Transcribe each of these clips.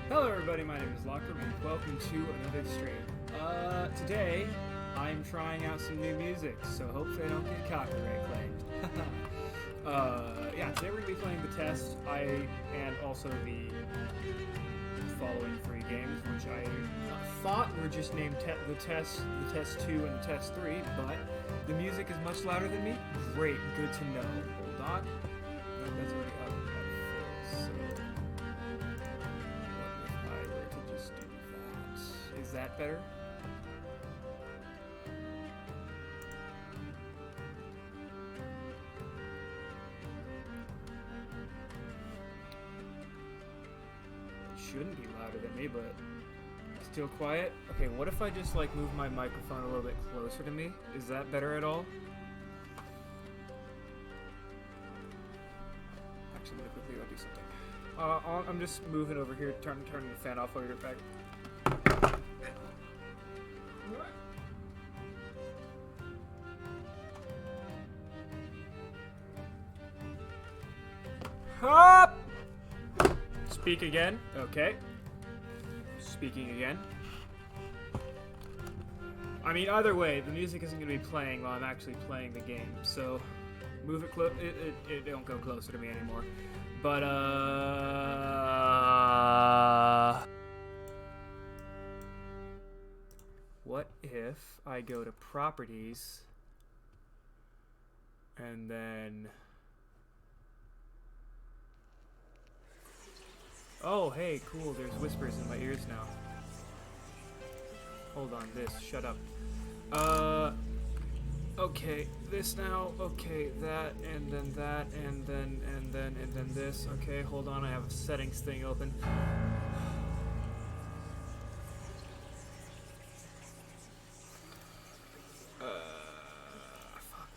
Hello everybody, my name is Locker and welcome to another stream. Today I'm trying out some new music, so hopefully I don't get copyright claimed. Yeah, today we're going to be playing the test, and also the following three games, which I thought were just named the test 2 and the test 3, but the music is much louder than me. Great, good to know. Hold on. No, that's already up. Is that better? Shouldn't be louder than me, but still quiet. Okay, what if I just like move my microphone a little bit closer to me? Is that better at all? Actually, I'm gonna quickly go do something. I'm just moving over here, turning the fan off while you're back. Up! Speak again. Okay. Speaking again. I mean, either way, the music isn't going to be playing while I'm actually playing the game, so move it close. It don't go closer to me anymore. But, what if I go to Properties, and then... Oh, hey, cool, there's whispers in my ears now. Hold on, this, shut up. Okay, this now, okay, that, and then that, and then this. Okay, hold on, I have a settings thing open. Fuck,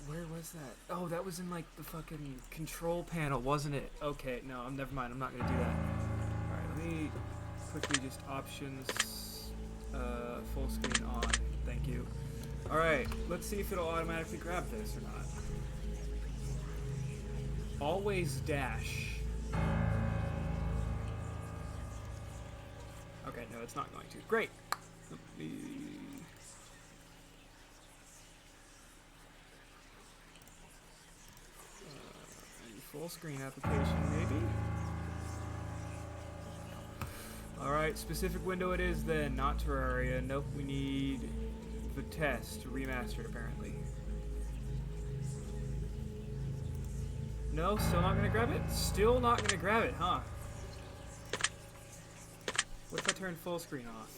where was that? Oh, that was in, like, the fucking control panel, wasn't it? Okay, no, never mind, I'm not gonna do that. Alright, let me quickly just options, full screen on, thank you. Alright, let's see if it'll automatically grab this or not. Always dash. Okay, no, it's not going to. Great! Let me... full screen application, maybe? Alright, specific window it is then, not Terraria. Nope, we need the test remastered apparently. No, still not gonna grab it? Still not gonna grab it, huh? What if I turn full screen off?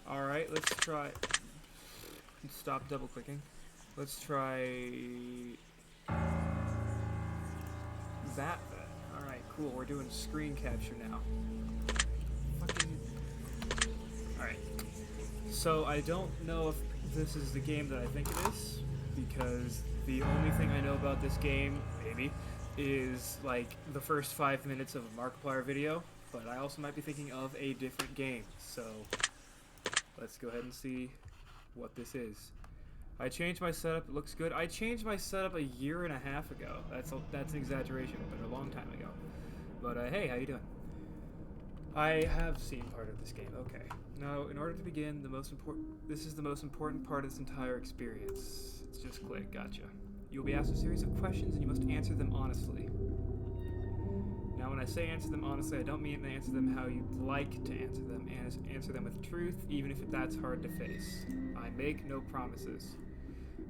Alright, let's try... Stop double clicking. Let's try... that then. Alright, cool, we're doing screen capture now. Alright. So I don't know if this is the game that I think it is, because the only thing I know about this game, maybe, is like the first 5 minutes of a Markiplier video, but I also might be thinking of a different game, so let's go ahead and see what this is. I changed my setup, it looks good. I changed my setup a year and a half ago. That's an exaggeration, but a long time ago. But hey, how you doing? I have seen part of this game, okay. Now, in order to begin, this is the most important part of this entire experience. It's just click, gotcha. You will be asked a series of questions and you must answer them honestly. Now, when I say answer them honestly, I don't mean to answer them how you'd like to answer them, and answer them with truth, even if that's hard to face. I make no promises.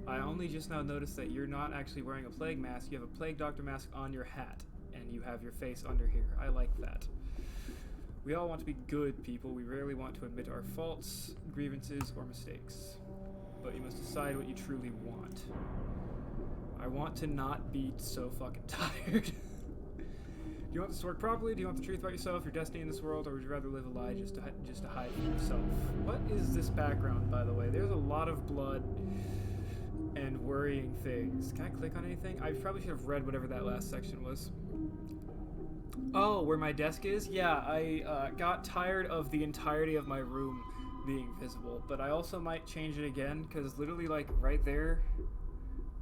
I only just now noticed that you're not actually wearing a plague mask, you have a plague doctor mask on your hat, and you have your face under here. I like that. We all want to be good people. We rarely want to admit our faults, grievances, or mistakes. But you must decide what you truly want. I want to not be so fucking tired. Do you want this to work properly? Do you want the truth about yourself, your destiny in this world, or would you rather live a lie just to hide from yourself? What is this background, by the way? There's a lot of blood and worrying things. Can I click on anything? I probably should have read whatever that last section was. Oh, where my desk is? Yeah, I got tired of the entirety of my room being visible, but I also might change it again, because literally, like, right there,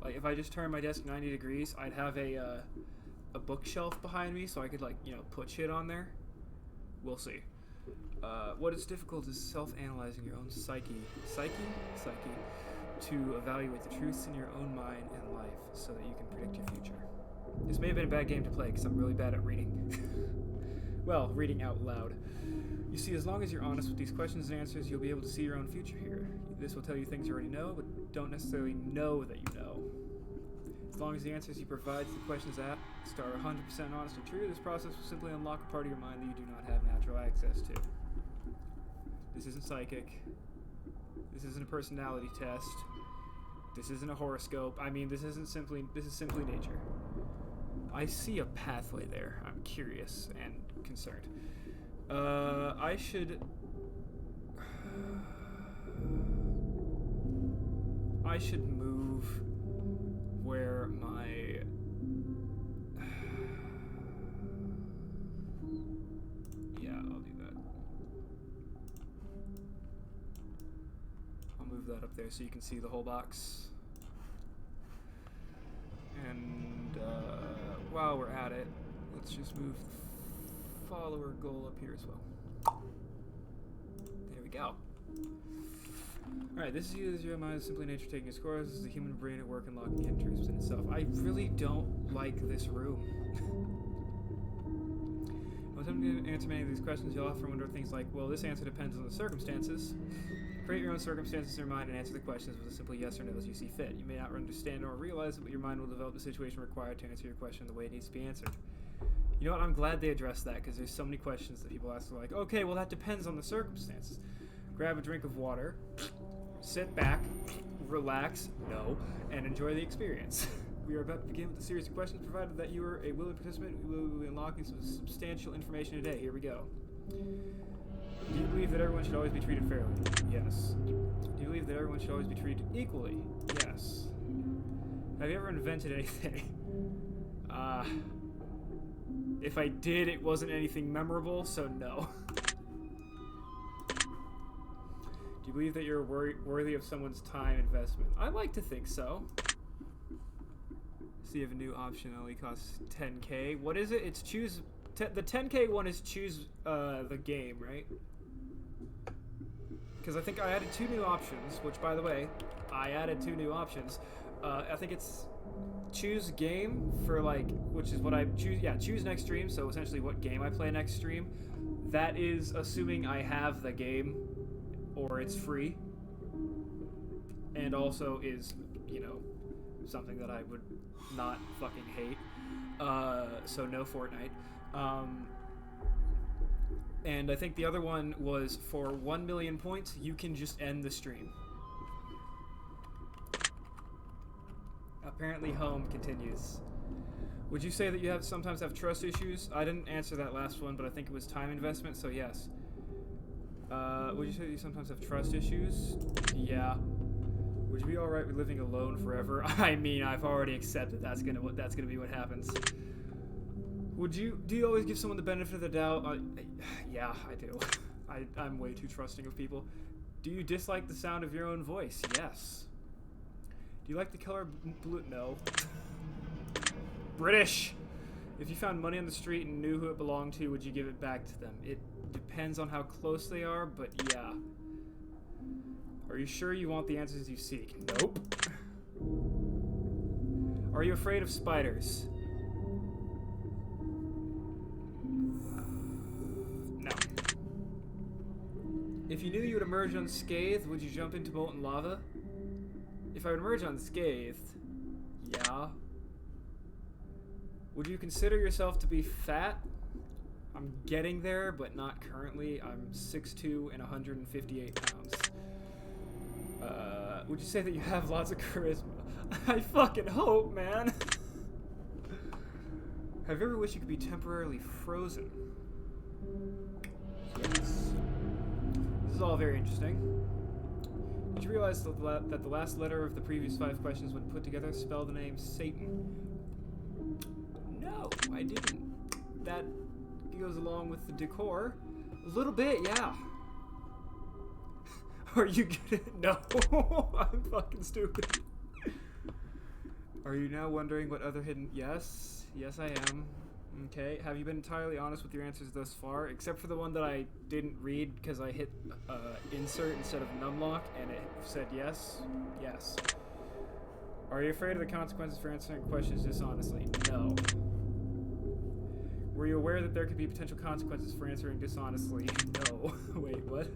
like, if I just turn my desk 90 degrees, I'd have a bookshelf behind me, so I could, like, you know, put shit on there. We'll see. What is difficult is self-analyzing your own psyche, to evaluate the truths in your own mind and life so that you can predict your future. This may have been a bad game to play because I'm really bad at reading. Well, reading out loud. You see, as long as you're honest with these questions and answers, you'll be able to see your own future here. This will tell you things you already know, but don't necessarily know that you know. As long as the answers you provide to the questions asked are 100% honest and true, this process will simply unlock a part of your mind that you do not have natural access to. This isn't psychic. This isn't a personality test. This isn't a horoscope. I mean, this is simply nature. I see a pathway there. I'm curious and concerned. I should move where my yeah, I'll do that. I'll move that up there so you can see the whole box. And while we're at it, let's just move the follower goal up here as well. There we go. Alright, this is you as your mind is simply nature taking its course. This is the human brain at work unlocking hidden truths within itself. I really don't like this room. When attempting to answer many of these questions, you'll often wonder things like, well, this answer depends on the circumstances. Create your own circumstances in your mind and answer the questions with a simple yes or no as you see fit. You may not understand or realize it, but your mind will develop the situation required to answer your question the way it needs to be answered. You know what? I'm glad they addressed that, because there's so many questions that people ask, like, okay, well, that depends on the circumstances. Grab a drink of water, sit back, relax, and enjoy the experience. We are about to begin with a series of questions. Provided that you are a willing participant, we will be unlocking some substantial information today. Here we go. Do you believe that everyone should always be treated fairly? Yes. Do you believe that everyone should always be treated equally? Yes. Have you ever invented anything? If I did, it wasn't anything memorable, so no. Do you believe that you're worthy of someone's time investment? I like to think so. So you have a new option that only costs 10k. What is it? It's choose... the 10k one is choose the game, right? Because I think I added 2 new options, which, by the way, I added 2 new options. I think it's choose game for, like, which is what I choose. Yeah, choose next stream, so essentially what game I play next stream. That is assuming I have the game or it's free. And also is, you know, something that I would not fucking hate. So no Fortnite. And I think the other one was for 1 million points, you can just end the stream. Apparently home continues. Would you say that you sometimes have trust issues? I didn't answer that last one, but I think it was time investment, so yes. Would you say that you sometimes have trust issues? Yeah. Would you be alright with living alone forever? I mean, I've already accepted that's gonna be what happens. Do you always give someone the benefit of the doubt? Yeah, I do. I'm way too trusting of people. Do you dislike the sound of your own voice? Yes. Do you like the color blue? No. British! If you found money on the street and knew who it belonged to, would you give it back to them? It depends on how close they are, but yeah. Are you sure you want the answers you seek? Nope. Are you afraid of spiders? No. If you knew you would emerge unscathed, would you jump into molten lava? If I would emerge unscathed, yeah. Would you consider yourself to be fat? I'm getting there, but not currently. I'm 6'2" and 158 pounds. Would you say that you have lots of charisma? I fucking hope, man. Have you ever wished you could be temporarily frozen? Yes. This is all very interesting. Did you realize that the last letter of the previous 5 questions, when put together, spell the name Satan? No, I didn't. That goes along with the decor. A little bit, yeah. Are you good at... No, I'm fucking stupid. Are you now wondering what other hidden... Yes, I am. Okay, have you been entirely honest with your answers thus far? Except for the one that I didn't read because I hit insert instead of numlock and it said yes. Yes. Are you afraid of the consequences for answering questions dishonestly? No. Were you aware that there could be potential consequences for answering dishonestly? No. Wait, what?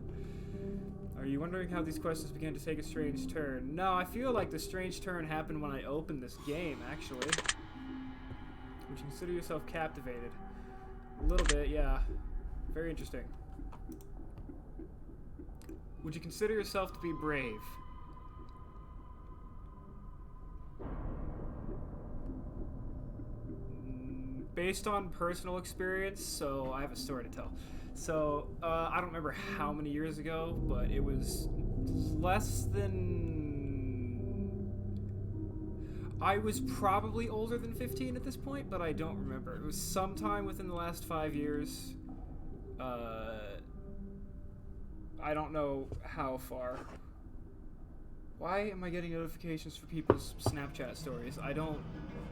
Are you wondering how these questions began to take a strange turn? No, I feel like the strange turn happened when I opened this game, actually. Would you consider yourself captivated? A little bit, yeah. Very interesting. Would you consider yourself to be brave? Based on personal experience, so I have a story to tell. So, I don't remember how many years ago, but it was less than... I was probably older than 15 at this point, but I don't remember. It was sometime within the last 5 years. I don't know how far. Why am I getting notifications for people's Snapchat stories? I don't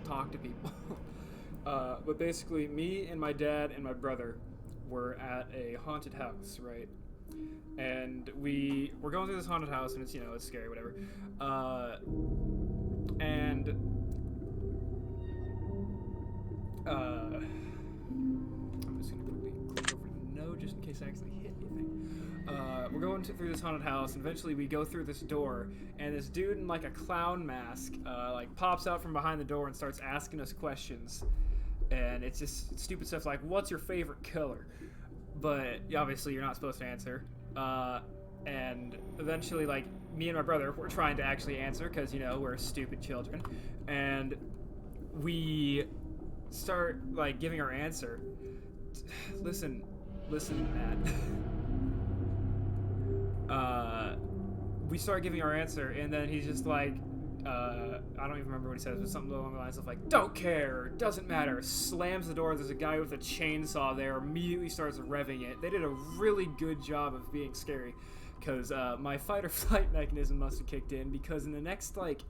talk to people. But basically, me and my dad and my brother were at a haunted house, right? And we're going through this haunted house, and it's, you know, it's scary, whatever. And I'm just gonna quickly click over to no, just in case I actually hit anything. We're going through this haunted house, and eventually we go through this door, and this dude in like a clown mask, like pops out from behind the door and starts asking us questions. And it's just stupid stuff like, what's your favorite color? But obviously you're not supposed to answer. And eventually, like, me and my brother were trying to actually answer because, you know, we're stupid children. And we start, like, giving our answer. Listen, Matt. We start giving our answer, and then he's just like, I don't even remember what he says, but something along the lines of like, don't care, doesn't matter, slams the door, there's a guy with a chainsaw there, immediately starts revving it. They did a really good job of being scary, because my fight or flight mechanism must have kicked in, because in the next, like,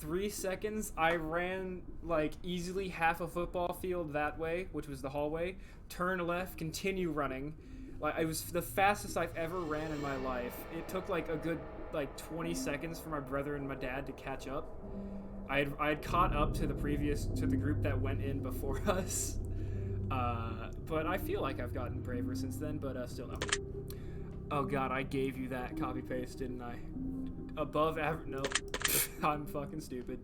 3 seconds, I ran, like, easily half a football field that way, which was the hallway, turn left, continue running. Like, it was the fastest I've ever ran in my life. It took, like, a good, like, 20 seconds for my brother and my dad to catch up. I had caught up to the group that went in before us. But I feel like I've gotten braver since then, but still no. Oh god, I gave you that copy-paste, didn't I? Above average? No. I'm fucking stupid.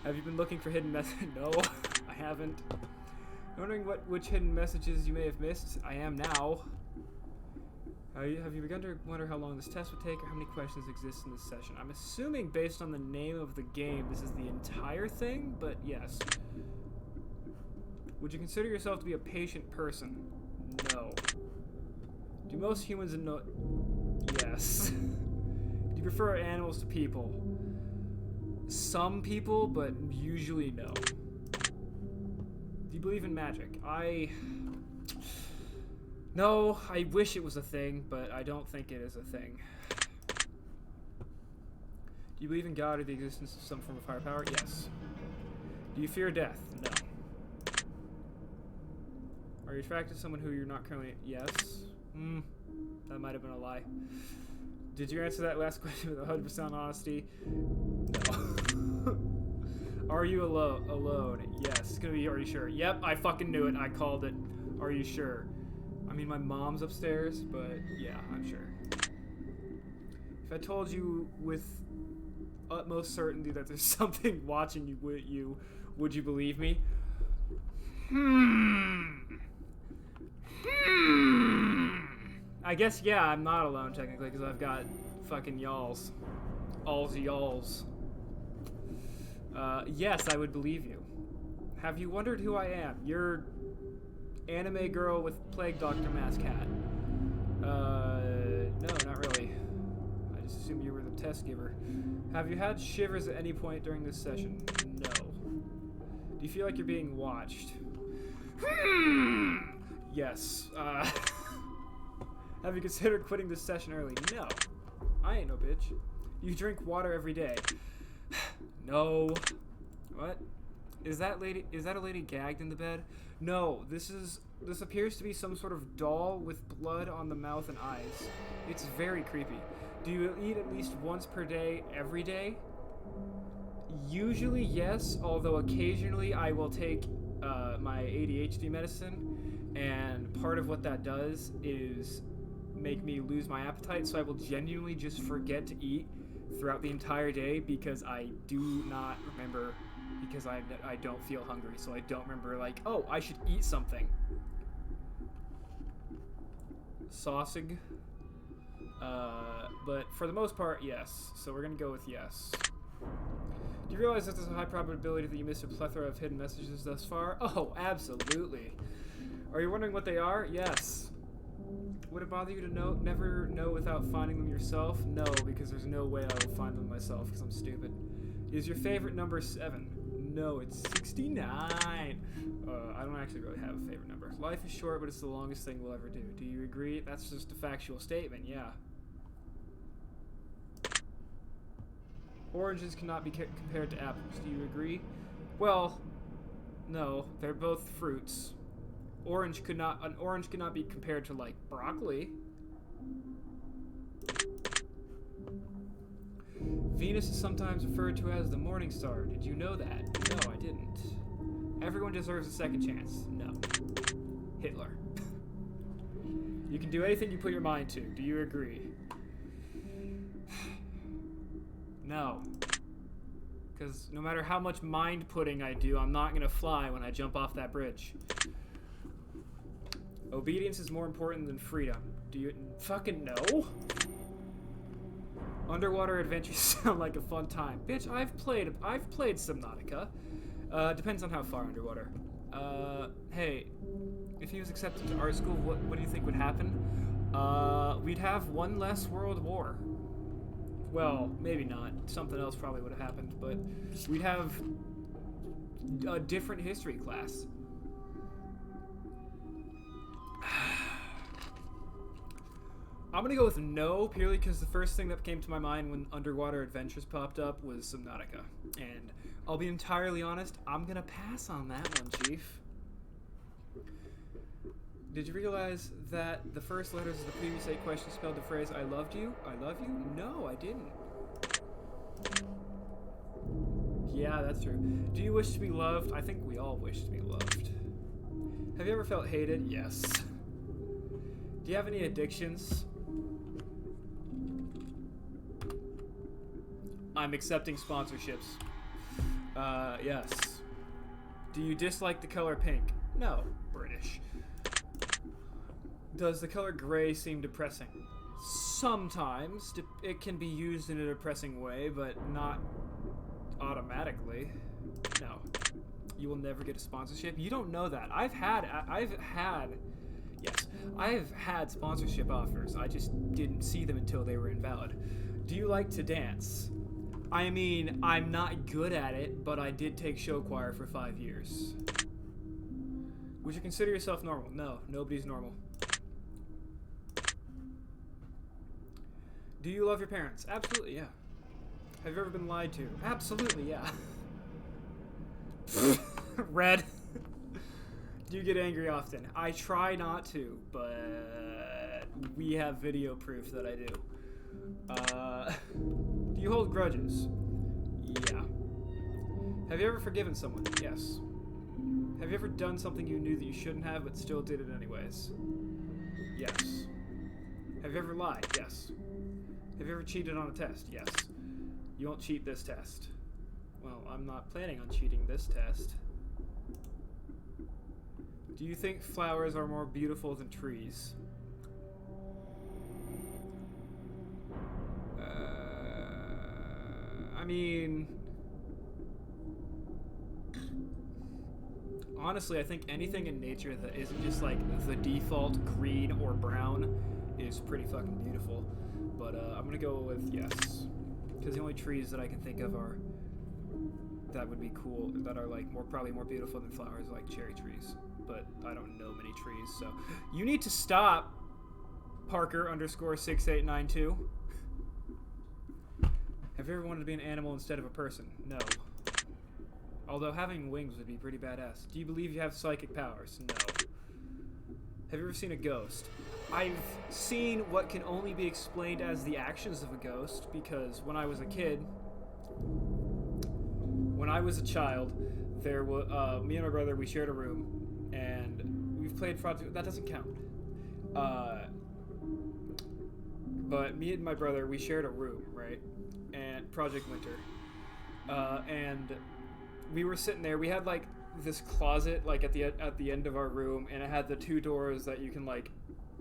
Have you been looking for hidden messages? No, I haven't. Wondering which hidden messages you may have missed? I am now. Have you begun to wonder how long this test would take or how many questions exist in this session? I'm assuming based on the name of the game, this is the entire thing, but yes. Would you consider yourself to be a patient person? No. Do most humans know? Yes. Do you prefer animals to people? Some people, but usually no. Do you believe in magic? No, I wish it was a thing, but I don't think it is a thing. Do you believe in God or the existence of some form of higher power? Yes. Do you fear death? No. Are you attracted to someone who you're not currently... Yes. That might have been a lie. Did you answer that last question with 100% honesty? No. Are you alone? Yes. It's gonna be, are you sure? Yep, I fucking knew it. I called it. Are you sure? I mean, my mom's upstairs, but yeah, I'm sure. If I told you with utmost certainty that there's something watching you, would you believe me? I guess, yeah, I'm not alone, technically, because I've got fucking y'alls. Alls y'alls. Yes, I would believe you. Have you wondered who I am? You're... anime girl with plague doctor mask hat. No, not really. I just assumed you were the test giver. Have you had shivers at any point during this session? No. Do you feel like you're being watched? Yes. Have you considered quitting this session early? No. I ain't no bitch. You drink water every day. No. What? Is that a lady gagged in the bed? No, this appears to be some sort of doll with blood on the mouth and eyes. It's very creepy. Do you eat at least once per day, every day? Usually yes, although occasionally I will take my ADHD medicine, and part of what that does is make me lose my appetite, so I will genuinely just forget to eat throughout the entire day because I do not remember, because I don't feel hungry, so I don't remember, like, oh, I should eat something. Sausage. But for the most part, yes. So we're gonna go with yes. Do you realize that there's a high probability that you missed a plethora of hidden messages thus far? Oh, absolutely. Are you wondering what they are? Yes. Would it bother you to never know without finding them yourself? No, because there's no way I will find them myself, because I'm stupid. Is your favorite number 7? No, it's 69. I don't actually really have a favorite number. Life is short, but it's the longest thing we'll ever do. Do you agree? That's just a factual statement, yeah. Oranges cannot be compared to apples. Do you agree? Well, no, they're both fruits. An orange could not be compared to, like, broccoli. Venus is sometimes referred to as the morning star. Did you know that? No, I didn't. Everyone deserves a second chance. No. Hitler. You can do anything you put your mind to. Do you agree? No. Because no matter how much mind putting I do, I'm not going to fly when I jump off that bridge. Obedience is more important than freedom. Do you fucking know? Underwater adventures sound like a fun time. Bitch, I've played Subnautica. Depends on how far underwater. Hey, if he was accepted to art school, what do you think would happen? We'd have one less world war. Well, maybe not. Something else probably would have happened, but we'd have a different history class. I'm gonna go with no, purely because the first thing that came to my mind when Underwater Adventures popped up was Subnautica. And I'll be entirely honest, I'm gonna pass on that one, Chief. Did you realize that the first letters of the previous 8 questions spelled the phrase, I loved you? I love you? No, I didn't. Yeah, that's true. Do you wish to be loved? I think we all wish to be loved. Have you ever felt hated? Yes. Do you have any addictions? I'm accepting sponsorships. Yes. Do you dislike the color pink? No. British. Does the color gray seem depressing? Sometimes. It can be used in a depressing way, but not automatically. No. You will never get a sponsorship? You don't know that. I've had sponsorship offers. I just didn't see them until they were invalid. Do you like to dance? I mean, I'm not good at it, but I did take show choir for 5 years. Would you consider yourself normal? No, nobody's normal. Do you love your parents? Absolutely, yeah. Have you ever been lied to? Absolutely, yeah. Red. Do you get angry often? I try not to, but we have video proof that I do. Do you hold grudges? Yeah. Have you ever forgiven someone? Yes. Have you ever done something you knew that you shouldn't have but still did it anyways? Yes. Have you ever lied? Yes. Have you ever cheated on a test? Yes. You won't cheat this test. Well, I'm not planning on cheating this test. Do you think flowers are more beautiful than trees? I mean, honestly, I think anything in nature that isn't just like the default green or brown is pretty fucking beautiful. But I'm gonna go with yes, because the only trees that I can think of are that would be cool, that are like probably more beautiful than flowers, like cherry trees. But I don't know many trees, so you need to stop, Parker_6892. Have you ever wanted to be an animal instead of a person? No. Although having wings would be pretty badass. Do you believe you have psychic powers? No. Have you ever seen a ghost? I've seen what can only be explained as the actions of a ghost, because when I was a kid, when I was a child, there was me and my brother, we shared a room, and we've played Project. That doesn't count. But me and my brother, we shared a room, right? And Project Winter, and we were sitting there. We had like this closet, like at the end of our room, and it had the two doors that you can like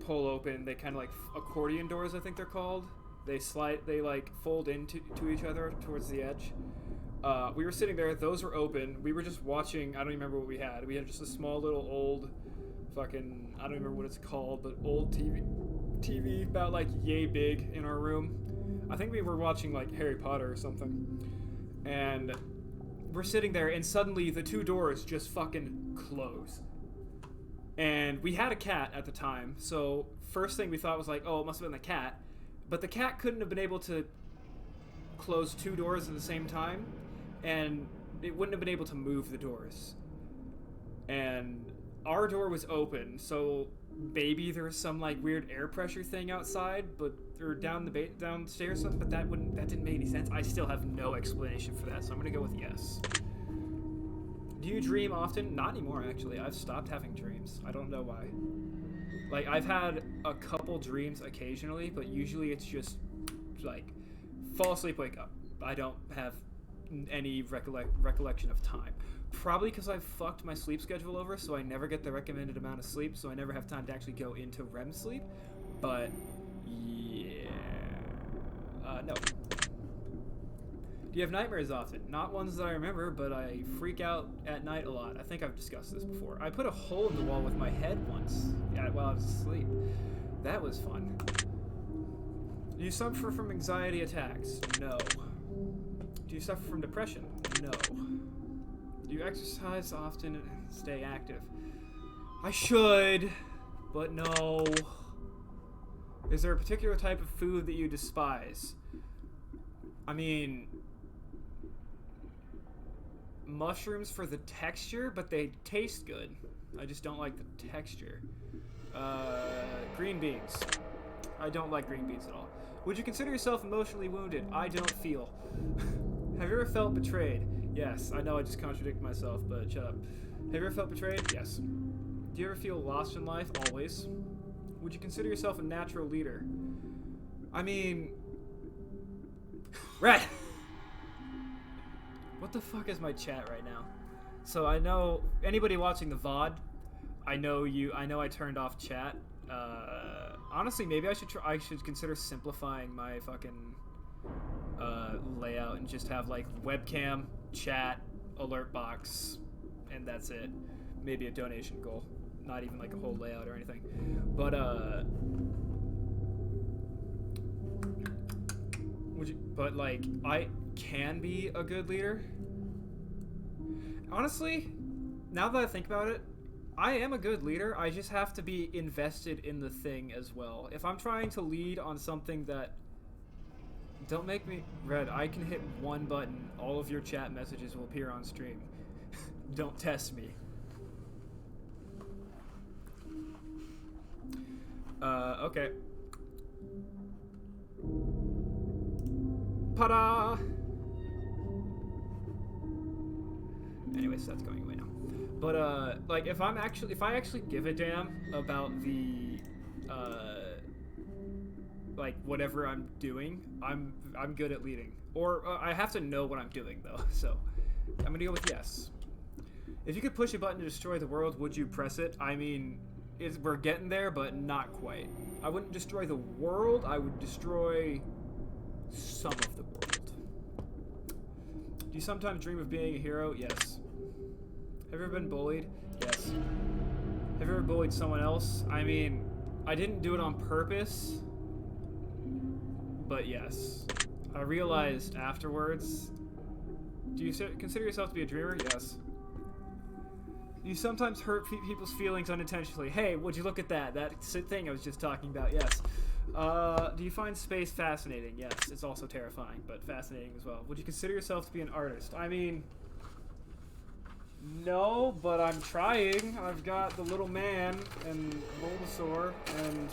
pull open. They kind of like accordion doors, I think they're called. They like fold into each other towards the edge. We were sitting there, those were open. We were just watching. I don't remember what we had. We had just a small little old fucking, I don't remember what it's called, but old TV about like yay big in our room. I think we were watching like Harry Potter or something. And we're sitting there, and suddenly the two doors just fucking close. And we had a cat at the time, so first thing we thought was like, oh, it must have been the cat. But the cat couldn't have been able to close two doors at the same time, and it wouldn't have been able to move the doors. And our door was open, so maybe there was some like weird air pressure thing outside, or downstairs or something, but that didn't make any sense. I still have no explanation for that, so I'm gonna go with yes. Do you dream often? Not anymore, actually. I've stopped having dreams. I don't know why. Like, I've had a couple dreams occasionally, but usually it's just like fall asleep, wake up. I don't have any recollection of time. Probably because I've fucked my sleep schedule over, so I never get the recommended amount of sleep, so I never have time to actually go into REM sleep. But yeah, no. Do you have nightmares often? Not ones that I remember, but I freak out at night a lot. I think I've discussed this before. I put a hole in the wall with my head once while I was asleep. That was fun. Do you suffer from anxiety attacks? No. Do you suffer from depression? No. Do you exercise often and stay active? I should, but no. Is there a particular type of food that you despise? I mean, mushrooms for the texture, but they taste good. I just don't like the texture. Green beans. I don't like green beans at all. Would you consider yourself emotionally wounded? I don't feel. Have you ever felt betrayed? Yes. I know I just contradicted myself, but shut up. Have you ever felt betrayed? Yes. Do you ever feel lost in life? Always. Would you consider yourself a natural leader? I mean... Right! What the fuck is my chat right now? So I know... Anybody watching the VOD, I know I turned off chat. Honestly, maybe I should consider simplifying my fucking layout and just have like webcam, chat, alert box, and that's it. Maybe a donation goal, not even like a whole layout or anything. But but like I can be a good leader. Honestly, now that I think about it, I am a good leader. I just have to be invested in the thing as well. If I'm trying to lead on something that... Don't make me... Red, I can hit one button. All of your chat messages will appear on stream. Don't test me. Okay. Ta-da! Anyways, that's going away now. But, like, if I actually give a damn about the, like, whatever I'm doing, I'm good at leading. Or, I have to know what I'm doing, though, so I'm gonna go with yes. If you could push a button to destroy the world, would you press it? I mean, we're getting there, but not quite. I wouldn't destroy the world, I would destroy some of the world. Do you sometimes dream of being a hero? Yes. Have you ever been bullied? Yes. Have you ever bullied someone else? I mean, I didn't do it on purpose, but yes. I realized afterwards. Do you consider yourself to be a dreamer? Yes. You sometimes hurt people's feelings unintentionally. Hey, would you look at that? That thing I was just talking about, yes. Do you find space fascinating? Yes. It's also terrifying, but fascinating as well. Would you consider yourself to be an artist? I mean... No, but I'm trying. I've got the little man and Bulbasaur and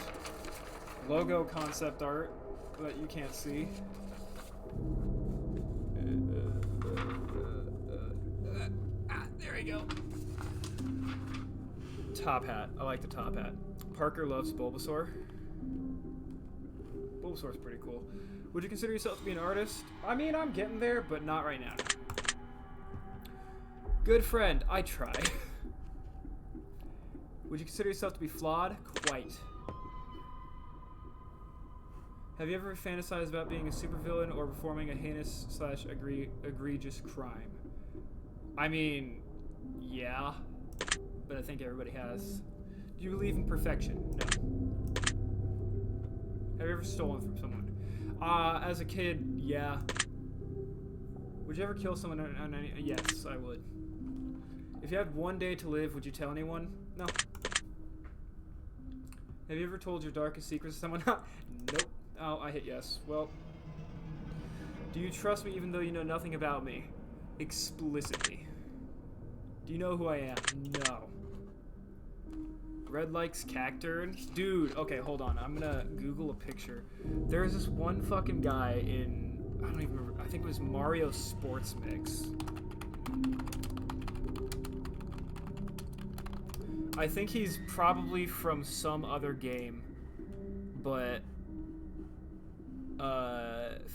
logo concept art that you can't see. There we go. Top hat. I like the top hat. Parker loves Bulbasaur. Bulbasaur's pretty cool. Would you consider yourself to be an artist? I mean, I'm getting there, but not right now. Good friend. I try. Would you consider yourself to be flawed? Quite. Have you ever fantasized about being a supervillain or performing a heinous / egregious crime? I mean, yeah, but I think everybody has. Do you believe in perfection? No. Have you ever stolen from someone? As a kid, yeah. Would you ever kill someone on any? Yes, I would. If you had one day to live, would you tell anyone? No. Have you ever told your darkest secrets to someone? Nope. Oh, I hit yes. Well, do you trust me even though you know nothing about me? Explicitly. Do you know who I am? No. Red likes Cacturn? Dude, okay, hold on. I'm gonna Google a picture. There's this one fucking guy in, I don't even remember, I think it was Mario Sports Mix. I think he's probably from some other game, but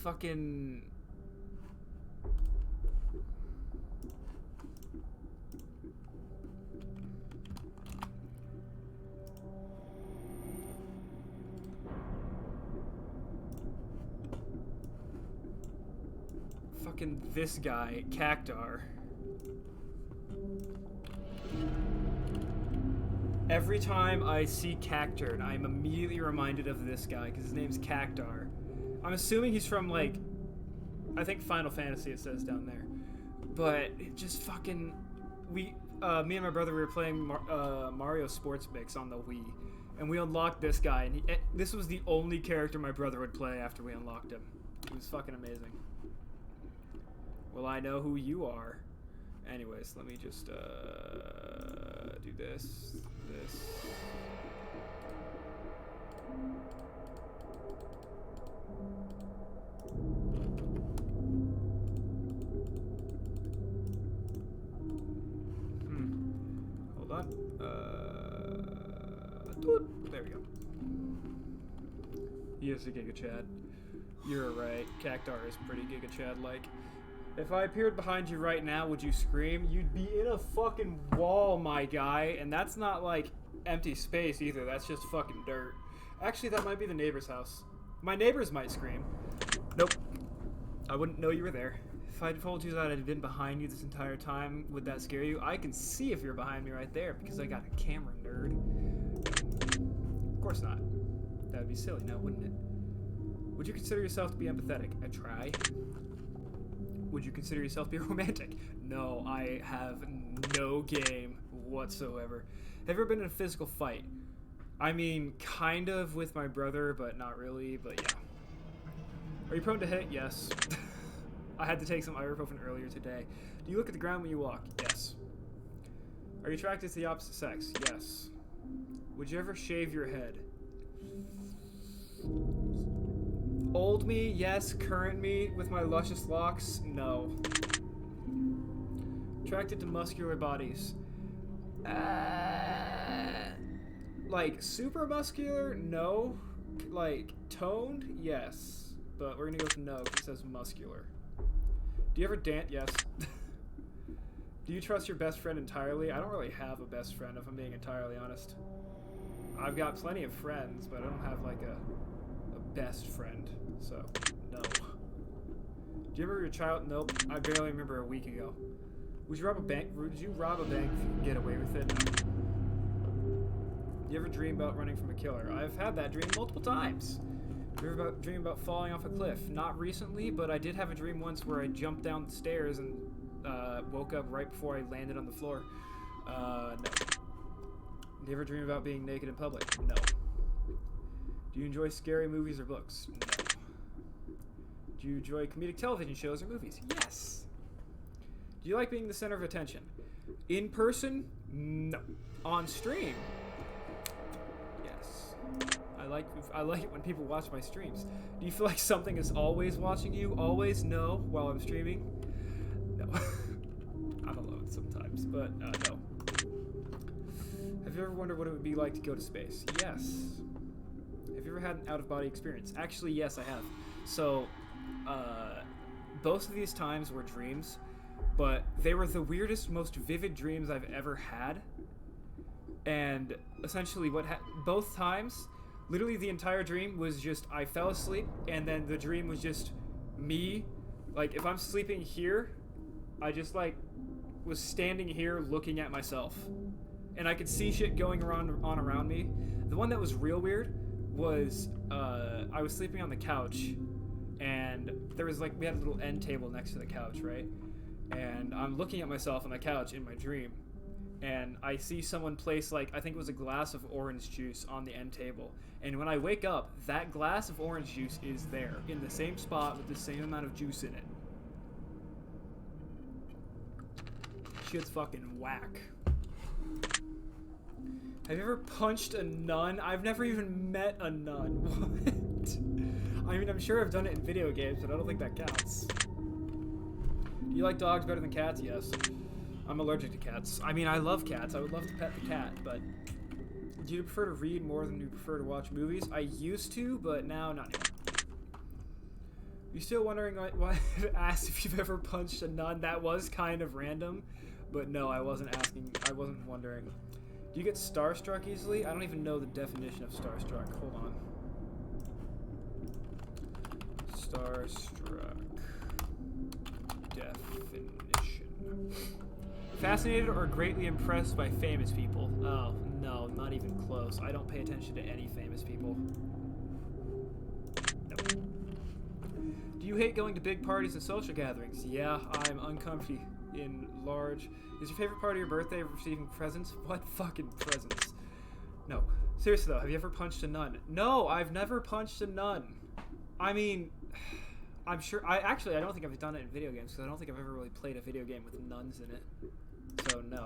fucking this guy, Cactar. Every time I see Cacturn, I'm immediately reminded of this guy because his name's Cactar. I'm assuming he's from, like, I think Final Fantasy it says down there. But it just fucking, me and my brother, we were playing Mario Sports Mix on the Wii, and we unlocked this guy, and this was the only character my brother would play after we unlocked him. It was fucking amazing. Well, I know who you are. Anyways, let me just do this. Hold on. There we go. He is a Giga Chad. You're right. Cactar is pretty Giga Chad-like. If I appeared behind you right now, would you scream? You'd be in a fucking wall, my guy. And that's not, like, empty space either. That's just fucking dirt. Actually, that might be the neighbor's house. My neighbors might scream. Nope. I wouldn't know you were there. If I told you that I'd been behind you this entire time, would that scare you? I can see if you're behind me right there because I got a camera, nerd. Of course not. That would be silly now, wouldn't it? Would you consider yourself to be empathetic? I try. Would you consider yourself to be romantic? No, I have no game whatsoever. Have you ever been in a physical fight? I mean, kind of with my brother, but not really, but yeah. Are you prone to hit? Yes. I had to take some ibuprofen earlier today. Do you look at the ground when you walk? Yes. Are you attracted to the opposite sex? Yes. Would you ever shave your head? Old me, yes. Current me with my luscious locks, no. Attracted to muscular bodies. Like super muscular? No. Like toned? Yes. But we're gonna go with no because it says muscular. Do you ever dance? Yes. Do you trust your best friend entirely? I don't really have a best friend if I'm being entirely honest. I've got plenty of friends, but I don't have like a best friend. So, no. Do you remember your child? Nope. I barely remember a week ago. Would you rob a bank? Would you rob a bank if you could get away with it? No. Do you ever dream about running from a killer? I've had that dream multiple times. Do you ever dream about falling off a cliff? Not recently, but I did have a dream once where I jumped down the stairs and woke up right before I landed on the floor. No. Do you ever dream about being naked in public? No. Do you enjoy scary movies or books? No. Do you enjoy comedic television shows or movies? Yes. Do you like being the center of attention? In person? No. On stream? Yes. I like it when people watch my streams. Do you feel like something is always watching you? Always? No. While I'm streaming? No. I'm alone sometimes, but no. Have you ever wondered what it would be like to go to space? Yes. Have you ever had an out-of-body experience? Actually, yes, I have. So, both of these times were dreams, but they were the weirdest, most vivid dreams I've ever had. And essentially both times, literally the entire dream was just, I fell asleep, and then the dream was just me. Like, if I'm sleeping here, I just, like, was standing here looking at myself. And I could see shit going around me. The one that was real weird was, I was sleeping on the couch, and there was, like, we had a little end table next to the couch, right? And I'm looking at myself on the couch in my dream, and I see someone place, like, I think it was a glass of orange juice on the end table. And when I wake up, that glass of orange juice is there, in the same spot with the same amount of juice in it. Shit's fucking whack. Have you ever punched a nun? I've never even met a nun. What? I mean, I'm sure I've done it in video games, but I don't think that counts. Do you like dogs better than cats? Yes. I'm allergic to cats. I mean, I love cats. I would love to pet the cat, but do you prefer to read more than you prefer to watch movies? I used to, but now not anymore. You still wondering why I asked if you've ever punched a nun? That was kind of random, but no, I wasn't asking. I wasn't wondering. Do you get starstruck easily? I don't even know the definition of starstruck. Hold on. Starstruck definition. Fascinated or greatly impressed by famous people? Oh, no, not even close. I don't pay attention to any famous people. Nope. Do you hate going to big parties and social gatherings? Yeah, I'm uncomfy in large. Is your favorite part of your birthday receiving presents? What fucking presents? No. Seriously though, have you ever punched a nun? No, I've never punched a nun. I mean, I'm sure, I don't think I've done it in video games, because I don't think I've ever really played a video game with nuns in it. So, no.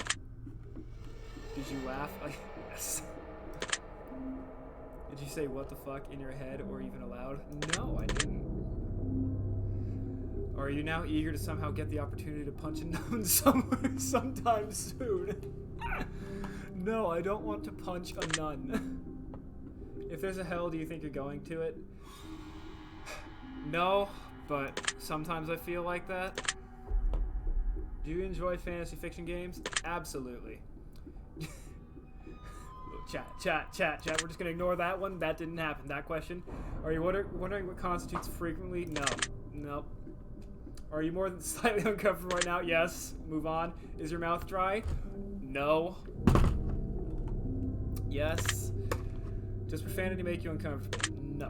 Did you laugh? Yes. Did you say what the fuck in your head or even aloud? No, I didn't. Are you now eager to somehow get the opportunity to punch a nun sometime soon? No, I don't want to punch a nun. If there's a hell, do you think you're going to it? No, but sometimes I feel like that. Do you enjoy fantasy fiction games? Absolutely. Chat. We're just gonna ignore that one. That didn't happen. That question. Are you wondering what constitutes frequently? No. Nope. Are you more than slightly uncomfortable right now? Yes. Move on. Is your mouth dry? No. Yes. Does profanity make you uncomfortable? No.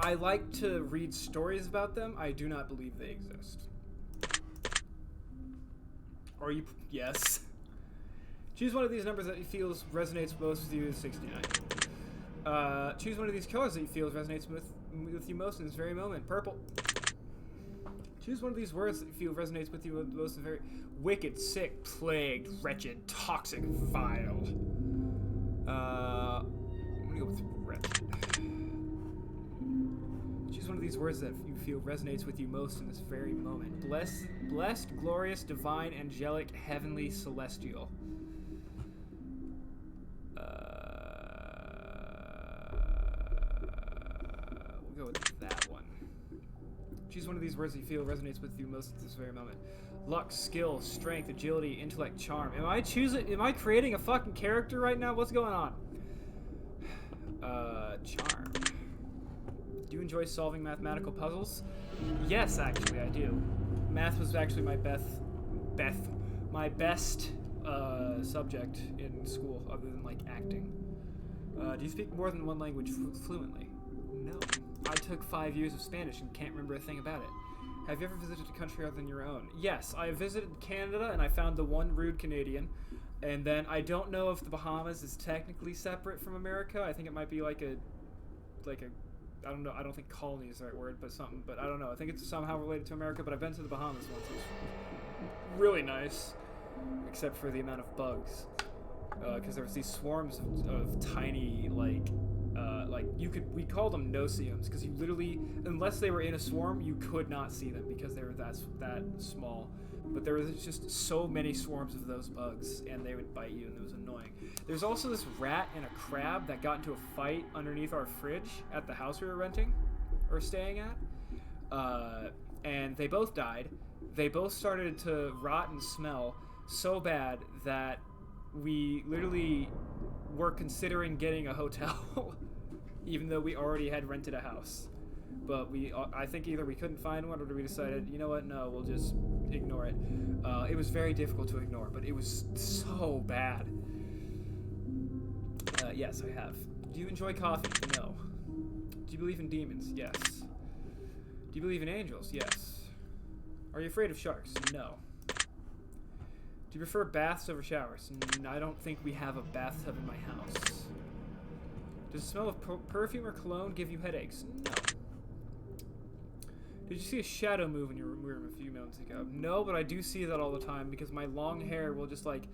I like to read stories about them. I do not believe they exist. Are you... Yes. Choose one of these numbers that you feel resonates most with you. 69. Choose one of these colors that you feel resonates with you most in this very moment. Purple. Choose one of these words that you feel resonates with you most in very... Wicked, sick, plagued, wretched, toxic, vile. I'm gonna go with wretched. Choose one of these words that you feel resonates with you most in this very moment. Blessed, glorious, divine, angelic, heavenly, celestial. We'll go with that one. Choose one of these words that you feel resonates with you most at this very moment. Luck, skill, strength, agility, intellect, charm. Am I creating a fucking character right now? What's going on? Charm. Do you enjoy solving mathematical puzzles? Yes, actually, I do. Math was actually my best subject in school, other than, like, acting. Do you speak more than one language fluently? No. I took 5 years of Spanish and can't remember a thing about it. Have you ever visited a country other than your own? Yes, I visited Canada, and I found the one rude Canadian. And then I don't know if the Bahamas is technically separate from America. I think it might be like a I don't know. I don't think colony is the right word, but something. But I don't know. I think it's somehow related to America. But I've been to the Bahamas once. It was really nice, except for the amount of bugs. Because there was these swarms of tiny we called them no-see-ums because you literally, unless they were in a swarm, you could not see them because they were that small. But there was just so many swarms of those bugs, and they would bite you, and it was annoying. There's also this rat and a crab that got into a fight underneath our fridge at the house we were renting or staying at, and they both died. They both started to rot and smell so bad that we literally were considering getting a hotel, even though we already had rented a house. But I think either we couldn't find one, or we decided, you know what, no, we'll just ignore it. It was very difficult to ignore, but it was so bad. Yes, I have. Do you enjoy coffee? No. Do you believe in demons? Yes. Do you believe in angels? Yes. Are you afraid of sharks? No. Do you prefer baths over showers? I don't think we have a bathtub in my house. Does the smell of perfume or cologne give you headaches? No. Did you see a shadow move in your room a few minutes ago? No, but I do see that all the time because my long hair will just like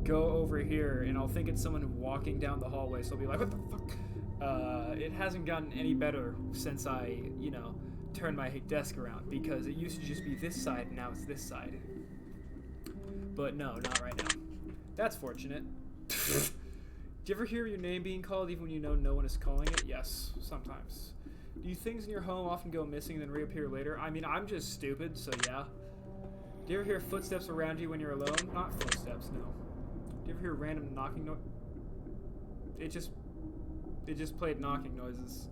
go over here and I'll think it's someone walking down the hallway, so I'll be like, what the fuck? It hasn't gotten any better since I, turned my desk around because it used to just be this side and now it's this side. But no, not right now. That's fortunate. Do you ever hear your name being called even when you know no one is calling it? Yes, sometimes. Do you things in your home often go missing and then reappear later? I mean, I'm just stupid, so yeah. Do you ever hear footsteps around you when you're alone? Not footsteps, no. Do you ever hear random knocking noise? It just played knocking noises.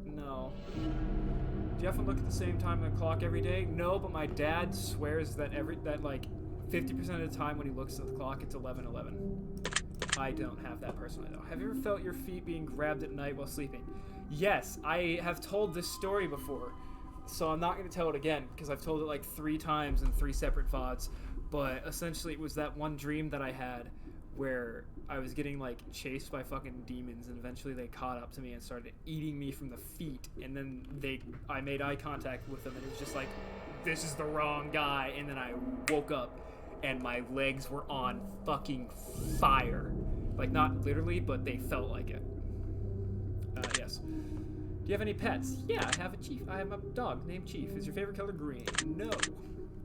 No. Do you often look at the same time on the clock every day? No, but my dad swears that 50% of the time when he looks at the clock, it's 11:11. I don't have that personally, though. Have you ever felt your feet being grabbed at night while sleeping? Yes, I have told this story before, so I'm not going to tell it again, because I've told it like 3 times in 3 separate VODs, but essentially it was that one dream that I had where I was getting like chased by fucking demons, and eventually they caught up to me and started eating me from the feet, and then I made eye contact with them, and it was just like, this is the wrong guy, and then I woke up and my legs were on fucking fire. Like, not literally, but they felt like it. Yes. Do you have any pets? Yeah, I have a Chief. I have a dog named Chief. Is your favorite color green? No.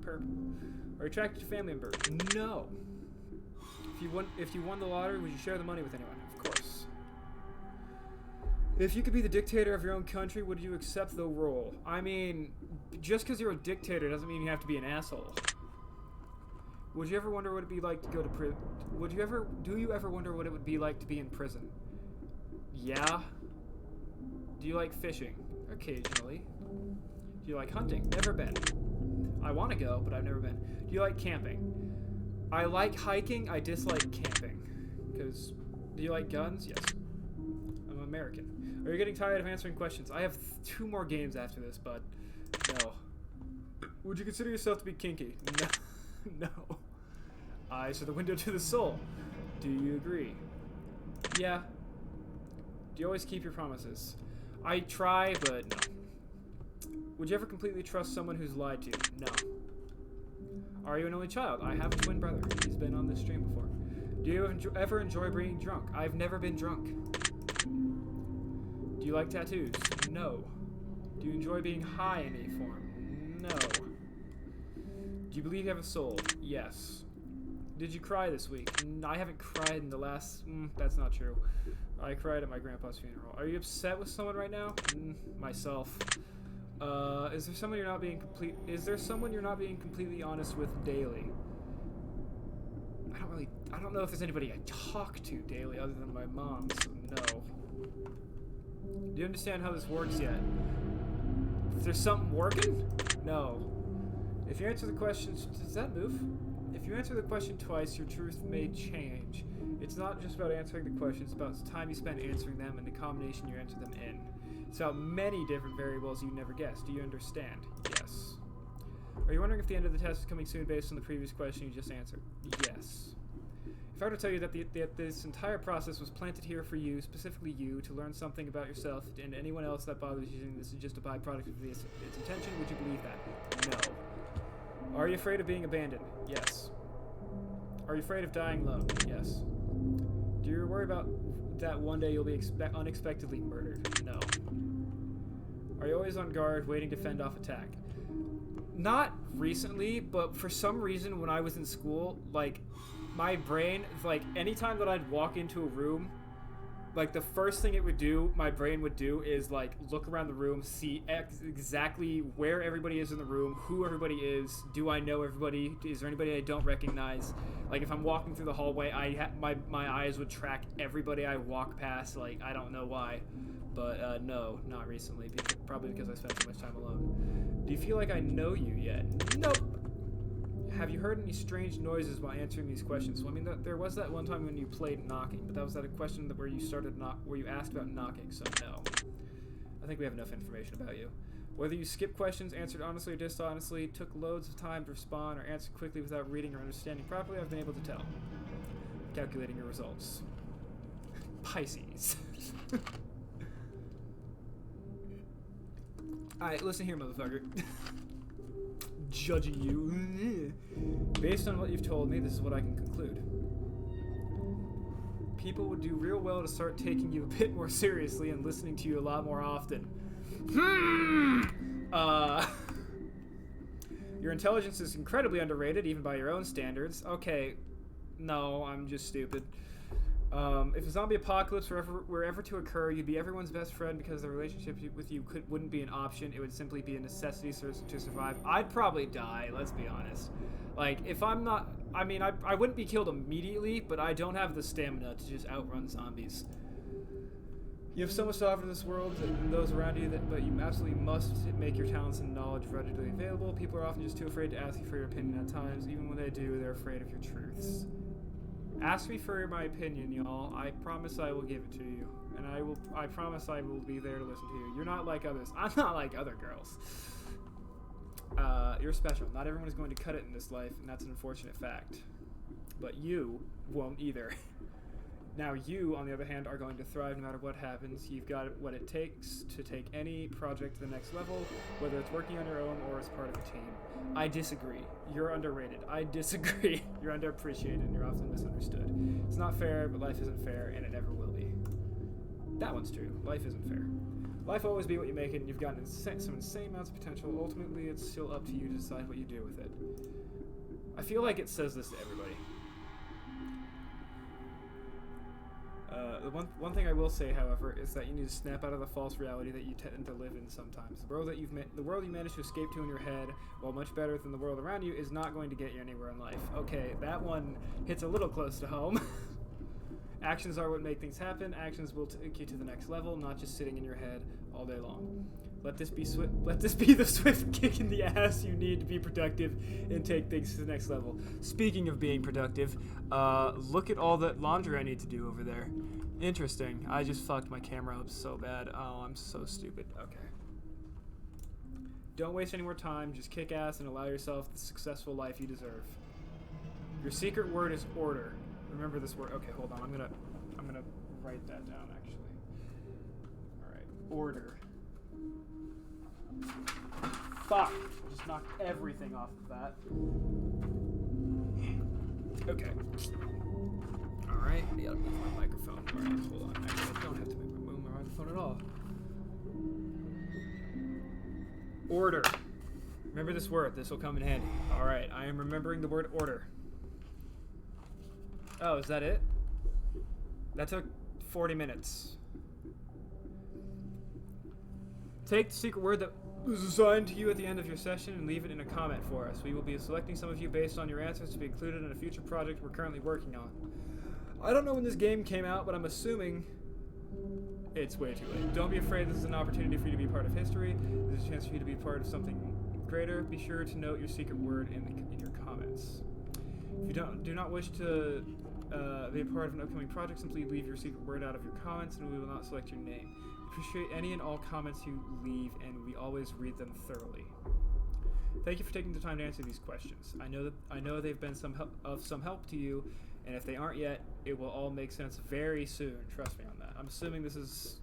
Purple. Are you attracted to family member? No. If you won the lottery, would you share the money with anyone? Of course. If you could be the dictator of your own country, would you accept the role? I mean, just because you're a dictator doesn't mean you have to be an asshole. Would you ever wonder what it'd be like to go to prison? Do you ever wonder what it would be like to be in prison? Yeah. Do you like fishing? Occasionally. Do you like hunting? Never been. I want to go, but I've never been. Do you like camping? I like hiking. I dislike camping. Because, do you like guns? Yes. I'm American. Are you getting tired of answering questions? I have 2 more games after this, but no. Would you consider yourself to be kinky? No. No. Eyes are the window to the soul. Do you agree? Yeah. Do you always keep your promises? I try, but no. Would you ever completely trust someone who's lied to you? No. Are you an only child? I have a twin brother. He's been on this stream before. Do you ever enjoy being drunk? I've never been drunk. Do you like tattoos? No. Do you enjoy being high in any form? No. Do you believe you have a soul? Yes. Did you cry this week? I haven't cried in the last... that's not true. I cried at my grandpa's funeral. Are you upset with someone right now? Myself. Is there someone you're not being completely honest with daily? I don't know if there's anybody I talk to daily other than my mom, so no. Do you understand how this works yet? If there's something working? No. If you answer the questions... Does that move? If you answer the question twice, your truth may change. It's not just about answering the questions, it's about the time you spend answering them and the combination you enter them in. It's about many different variables you never guessed. Do you understand? Yes. Are you wondering if the end of the test is coming soon based on the previous question you just answered? Yes. If I were to tell you that this entire process was planted here for you, specifically you, to learn something about yourself and anyone else that bothers using this is just a byproduct of its intention, would you believe that? No. Are you afraid of being abandoned? Yes. Are you afraid of dying alone? Yes. Do you worry about that one day you'll be unexpectedly murdered? No. Are you always on guard, waiting to fend off attack? Not recently, but for some reason when I was in school, like, my brain, like, anytime that I'd walk into a room, like, the first thing my brain would do is, like, look around the room, see exactly where everybody is in the room, who everybody is, do I know everybody, is there anybody I don't recognize? Like, if I'm walking through the hallway, my eyes would track everybody I walk past, like, I don't know why. But, no, not recently, probably because I spent so much time alone. Do you feel like I know you yet? Nope! Have you heard any strange noises while answering these questions? Well, I mean, there was that one time when you played knocking, but that was a question where you asked about knocking, so no. I think we have enough information about you. Whether you skip questions, answered honestly or dishonestly, took loads of time to respond, or answered quickly without reading or understanding properly, I've been able to tell. Calculating your results. Pisces. Alright, listen here, motherfucker. Judging you. Based on what you've told me, this is what I can conclude. People would do real well to start taking you a bit more seriously and listening to you a lot more often. Your intelligence is incredibly underrated, even by your own standards. Okay, no, I'm just stupid. If a zombie apocalypse were ever to occur, you'd be everyone's best friend because the relationship with you wouldn't be an option. It would simply be a necessity to survive. I'd probably die, let's be honest. Like, if I'm not... I mean, I wouldn't be killed immediately, but I don't have the stamina to just outrun zombies. You have so much to offer to this world and those around you, but you absolutely must make your talents and knowledge readily available. People are often just too afraid to ask you for your opinion at times. Even when they do, they're afraid of your truths. Ask me for my opinion, y'all. I promise I will give it to you. And I promise I will be there to listen to you. You're not like others. I'm not like other girls. You're special. Not everyone is going to cut it in this life, and that's an unfortunate fact. But you won't either. Now you, on the other hand, are going to thrive no matter what happens. You've got what it takes to take any project to the next level, whether it's working on your own or as part of a team. I disagree. You're underrated. I disagree. You're underappreciated and you're often misunderstood. It's not fair, but life isn't fair, and it never will be. That one's true. Life isn't fair. Life will always be what you make it, and you've got some insane amounts of potential. Ultimately, it's still up to you to decide what you do with it. I feel like it says this to everybody. The one thing I will say, however, is that you need to snap out of the false reality that you tend to live in sometimes. The world you manage to escape to in your head, while much better than the world around you, is not going to get you anywhere in life. Okay, that one hits a little close to home. Actions are what make things happen. Actions will take you to the next level, not just sitting in your head all day long. Let this be the swift kick in the ass you need to be productive and take things to the next level. Speaking of being productive, look at all that laundry I need to do over there. Interesting. I just fucked my camera up so bad. Oh, I'm so stupid. Okay. Don't waste any more time. Just kick ass and allow yourself the successful life you deserve. Your secret word is order. Remember this word. Okay, hold on. I'm gonna write that down actually. All right. Order. Fuck! I just knocked everything off of that. Okay. Alright, I gotta move my microphone. Alright, hold on. Actually, I don't have to move my microphone at all. Order. Remember this word. This will come in handy. Alright, I am remembering the word order. Oh, is that it? That took 40 minutes. Take the secret word that was assigned to you at the end of your session and leave it in a comment for us. We will be selecting some of you based on your answers to be included in a future project we're currently working on. I don't know when this game came out, but I'm assuming it's way too late. Don't be afraid. This is an opportunity for you to be part of history. This is a chance for you to be part of something greater. Be sure to note your secret word in your comments. If you do not wish to be a part of an upcoming project, simply leave your secret word out of your comments and we will not select your name. Appreciate any and all comments you leave, and we always read them thoroughly. Thank you for taking the time to answer these questions. I know they've been some help to you, And if they aren't yet, it will all make sense very soon. Trust me on that. I'm assuming this is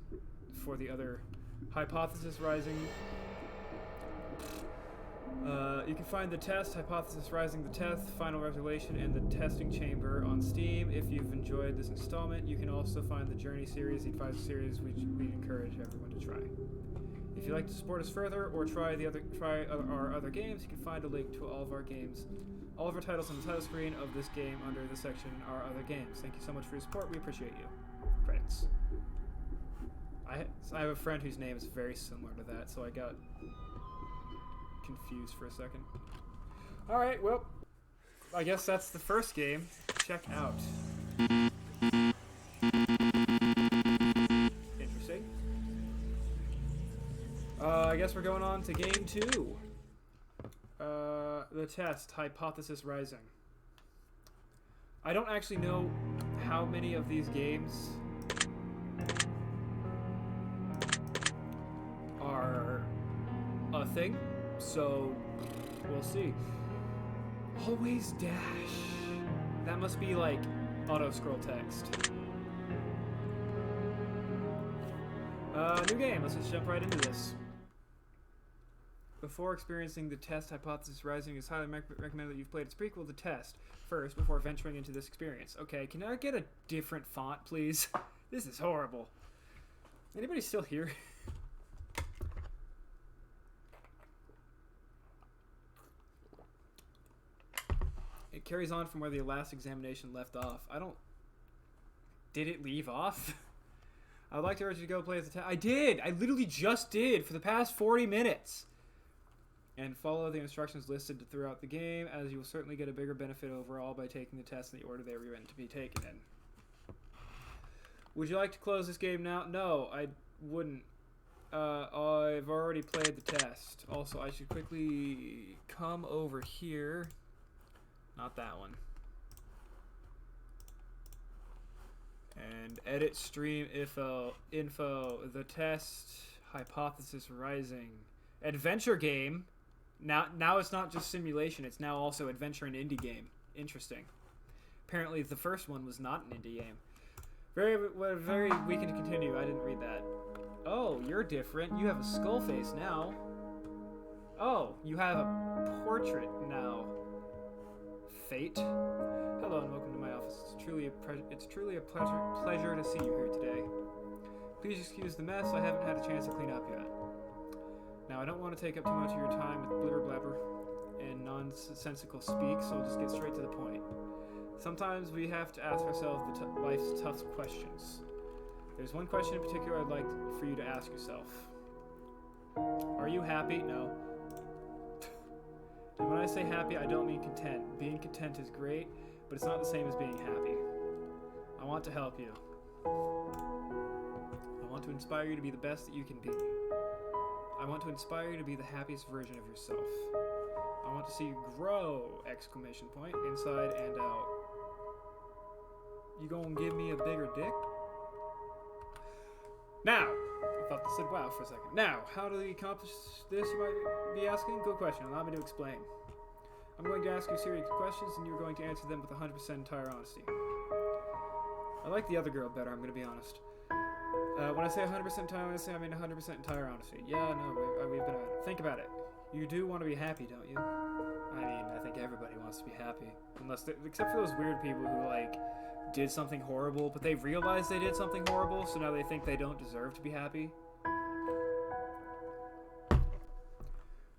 for the other Hypothesis Rising. You can find the test, Hypothesis Rising, the test, Final Revelation, and the Testing Chamber on Steam. If you've enjoyed this installment, you can also find the Journey series, the Advisor series, which we encourage everyone to try. If you'd like to support us further or try our other games, you can find a link to all of our games, all of our titles on the title screen of this game under the section Our Other Games. Thank you so much for your support. We appreciate you. Credits. I have a friend whose name is very similar to that, so I got confused for a second. Alright, well, I guess that's the first game. Check out. Interesting. I guess we're going on to game 2. The test, Hypothesis Rising. I don't actually know how many of these games are a thing, so we'll see. Always dash. That must be like auto-scroll text. New game. Let's just jump right into this. Before experiencing the test, Hypothesis Rising is highly recommended that you've played its prequel, The Test, first before venturing into this experience. Okay, can I get a different font, please? This is horrible. Anybody still here? It carries on from where the last examination left off. Did it leave off? I would like to urge you to go play as the test. I did! I literally just did for the past 40 minutes! And follow the instructions listed throughout the game, as you will certainly get a bigger benefit overall by taking the test in the order they were meant to be taken in. Would you like to close this game now? No, I wouldn't. I've already played the test. Also, I should quickly come over here. Not that one. And edit stream info, the test, Hypothesis Rising. Adventure game. Now it's not just simulation, it's now also adventure and indie game. Interesting. Apparently the first one was not an indie game. Very we can continue. I didn't read that. Oh, you're different. You have a skull face now. Oh, you have a portrait now. Fate. Hello and welcome to my office. It's truly a pleasure to see you here today. Please excuse the mess. I haven't had a chance to clean up yet. Now, I don't want to take up too much of your time with blibber blabber and nonsensical speak, so I'll just get straight to the point. Sometimes we have to ask ourselves life's tough questions. There's one question in particular I'd like for you to ask yourself. Are you happy? No. And when I say happy, I don't mean content. Being content is great, but it's not the same as being happy. I want to help you. I want to inspire you to be the best that you can be. I want to inspire you to be the happiest version of yourself. I want to see you grow! Exclamation point, inside and out. You gonna give me a bigger dick? Now! I thought this said wow for a second. Now, how do we accomplish this, you might be asking? Good question. Allow me to explain. I'm going to ask you a series of questions, and you're going to answer them with 100% entire honesty. I like the other girl better, I'm going to be honest. When I say 100% entire honesty, I mean 100% entire honesty. Yeah, no, we've been at it. Think about it. You do want to be happy, don't you? I mean, I think everybody wants to be happy. Except for those weird people who, like, did something horrible, but they realized they did something horrible, so now they think they don't deserve to be happy.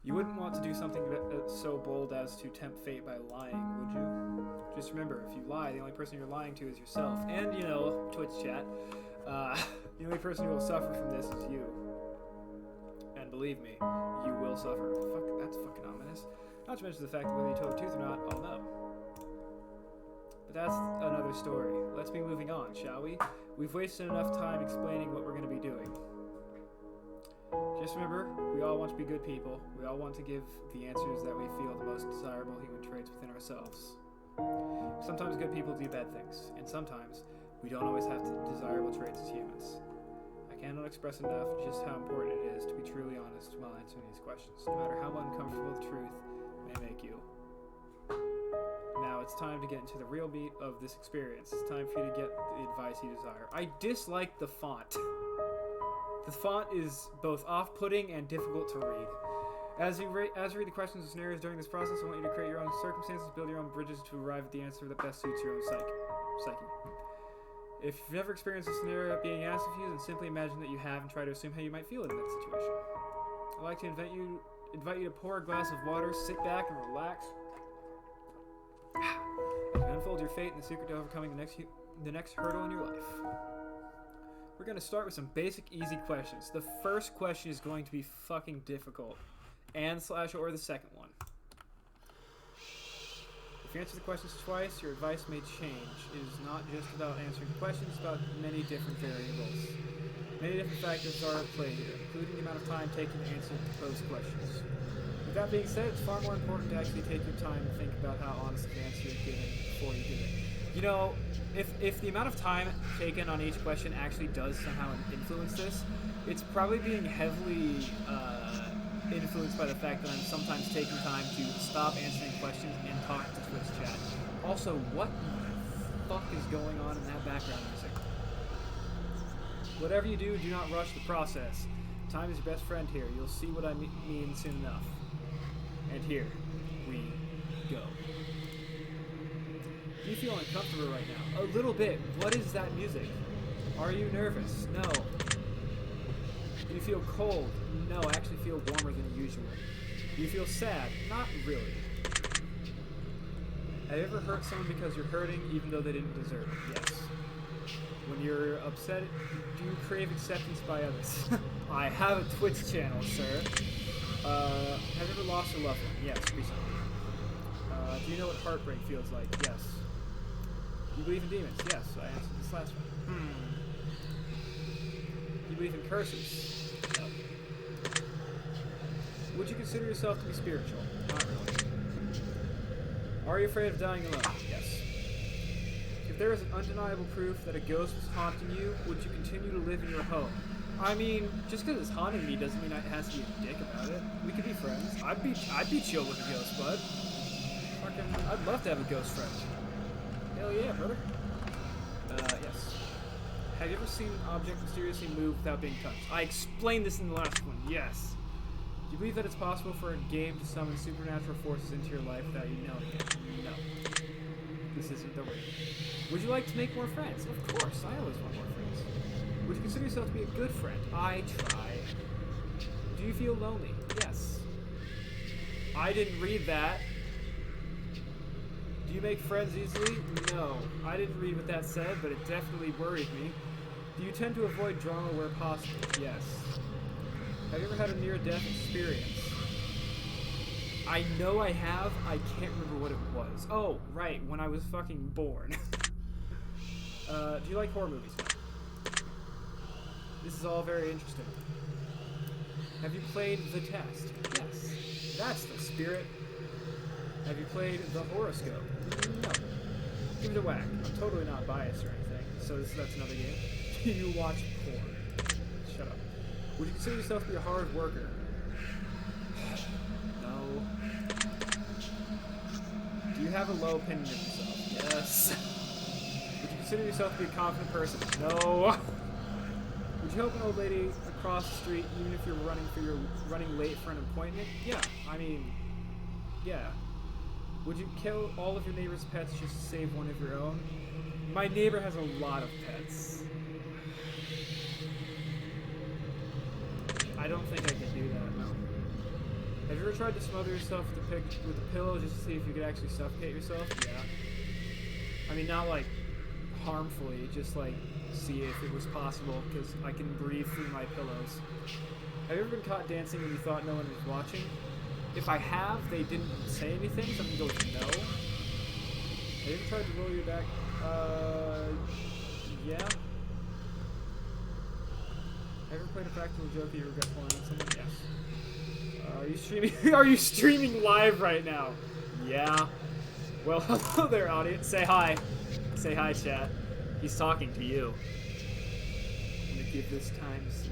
You wouldn't want to do something so bold as to tempt fate by lying, would you? Just remember, if you lie, the only person you're lying to is yourself. And, you know, Twitch chat, the only person who will suffer from this is you. And believe me, you will suffer. Fuck, that's fucking ominous. Not to mention the fact that whether you tell the truth or not, I'll know. But that's another story. Let's be moving on, shall we? We've wasted enough time explaining what we're going to be doing. Just remember, we all want to be good people. We all want to give the answers that we feel the most desirable human traits within ourselves. Sometimes good people do bad things, and sometimes we don't always have the desirable traits as humans. I cannot express enough just how important it is to be truly honest while answering these questions, no matter how uncomfortable the truth may make you. Now, it's time to get into the real meat of this experience. It's time for you to get the advice you desire. I dislike the font. The font is both off-putting and difficult to read. As you read the questions and scenarios during this process, I want you to create your own circumstances, build your own bridges to arrive at the answer that best suits your own psyche. If you've never experienced a scenario being asked of you, then simply imagine that you have and try to assume how you might feel in that situation. I'd like to invite you to pour a glass of water, sit back, and relax. And unfold your fate and the secret to overcoming the next hurdle in your life. We're going to start with some basic, easy questions. The first question is going to be fucking difficult. Or the second one. If you answer the questions twice, your advice may change. It is not just about answering the questions, it's about many different variables. Many different factors are at play here, including the amount of time taken to answer the proposed questions. With that being said, it's far more important to actually take your time and think about how honest an answer you're giving before you give it. You know, if the amount of time taken on each question actually does somehow influence this, it's probably being heavily influenced by the fact that I'm sometimes taking time to stop answering questions and talk to Twitch chat. Also, what the fuck is going on in that background music? Whatever you do not rush the process. Time is your best friend here. You'll see what I mean soon enough. And here we go. Do you feel uncomfortable right now? A little bit. What is that music? Are you nervous? No. Do you feel cold? No, I actually feel warmer than usual. Do you feel sad? Not really. Have you ever hurt someone because you're hurting even though they didn't deserve it? Yes. When you're upset, do you crave acceptance by others? I have a Twitch channel, sir. Have you ever lost a loved one? Yes, recently. Do you know what heartbreak feels like? Yes. Do you believe in demons? Yes, I answered this last one. Do you believe in curses? No. Would you consider yourself to be spiritual? Not really. Are you afraid of dying alone? Yes. If there is an undeniable proof that a ghost was haunting you, would you continue to live in your home? I mean, just because it's haunting me doesn't mean it has to be a dick about it. We could be friends. I'd be chill with a ghost, bud. Fucking, I'd love to have a ghost friend. Hell yeah, brother. Yes. Have you ever seen an object mysteriously move without being touched? I explained this in the last one. Yes. Do you believe that it's possible for a game to summon supernatural forces into your life without you knowing it? No. This isn't the way. Would you like to make more friends? Of course, I always want more friends. Would you consider yourself to be a good friend? I try. Do you feel lonely? Yes. I didn't read that. Do you make friends easily? No. I didn't read what that said, but it definitely worried me. Do you tend to avoid drama where possible? Yes. Have you ever had a near-death experience? I know I have. I can't remember what it was. Oh, right. When I was fucking born. Do you like horror movies? This is all very interesting. Have you played The Test? Yes. That's the spirit. Have you played The Horoscope? No. Give it a whack. I'm totally not biased or anything, so that's another game. Do you watch porn? Shut up. Would you consider yourself to be a hard worker? No. Do you have a low opinion of yourself? Yes. Would you consider yourself to be a confident person? No. Would you help an old lady across the street even if you're running late for an appointment? Yeah. I mean, yeah. Would you kill all of your neighbor's pets just to save one of your own? My neighbor has a lot of pets. I don't think I can do that, no. Have you ever tried to smother yourself with a pillow just to see if you could actually suffocate yourself? Yeah. I mean, not like harmfully, just like see if it was possible, because I can breathe through my pillows. Have you ever been caught dancing when you thought no one was watching? If I have, they didn't say anything, so I'm gonna go with no. Have you ever tried to roll your back? Yeah. Have you ever played a practical joke that you regret pulling on someone? Yes. Are you streaming? Are you streaming live right now? Yeah. Well, hello there, audience. Say hi. Say hi, chat. He's talking to you. I'm gonna give this time some...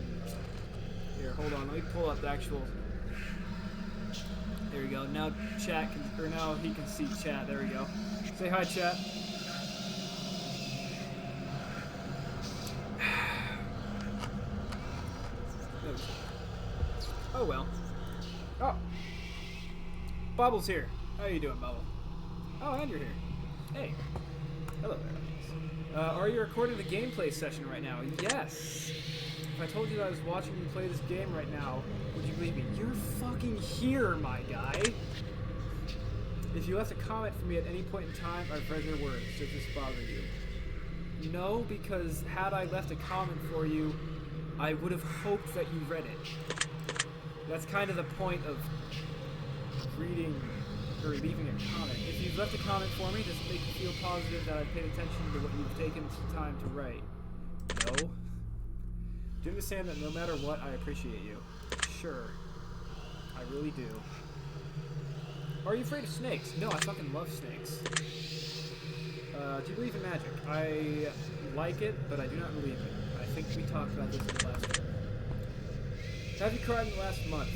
Here, hold on. Let me pull up the actual... There we go. Now chat can, or now he can see chat. There we go. Say hi, chat. Oh well. Oh, Bubble's here. How you doing, Bubble? Oh, and you're here. Hey. Hello there. Are you recording the gameplay session right now? Yes. If I told you that I was watching you play this game right now, would you believe me? You're fucking here, my guy. If you left a comment for me at any point in time, I've read your words. Does this bother you? No, because had I left a comment for you, I would have hoped that you read it. That's kind of the point of reading or leaving a comment. If you've left a comment for me, does it make you feel positive that I've paid attention to what you've taken some time to write? No. Do you understand that no matter what, I appreciate you? Sure. I really do. Are you afraid of snakes? No, I fucking love snakes. Do you believe in magic? I like it, but I do not believe it. I think we talked about this in the last one. Have you cried in the last month?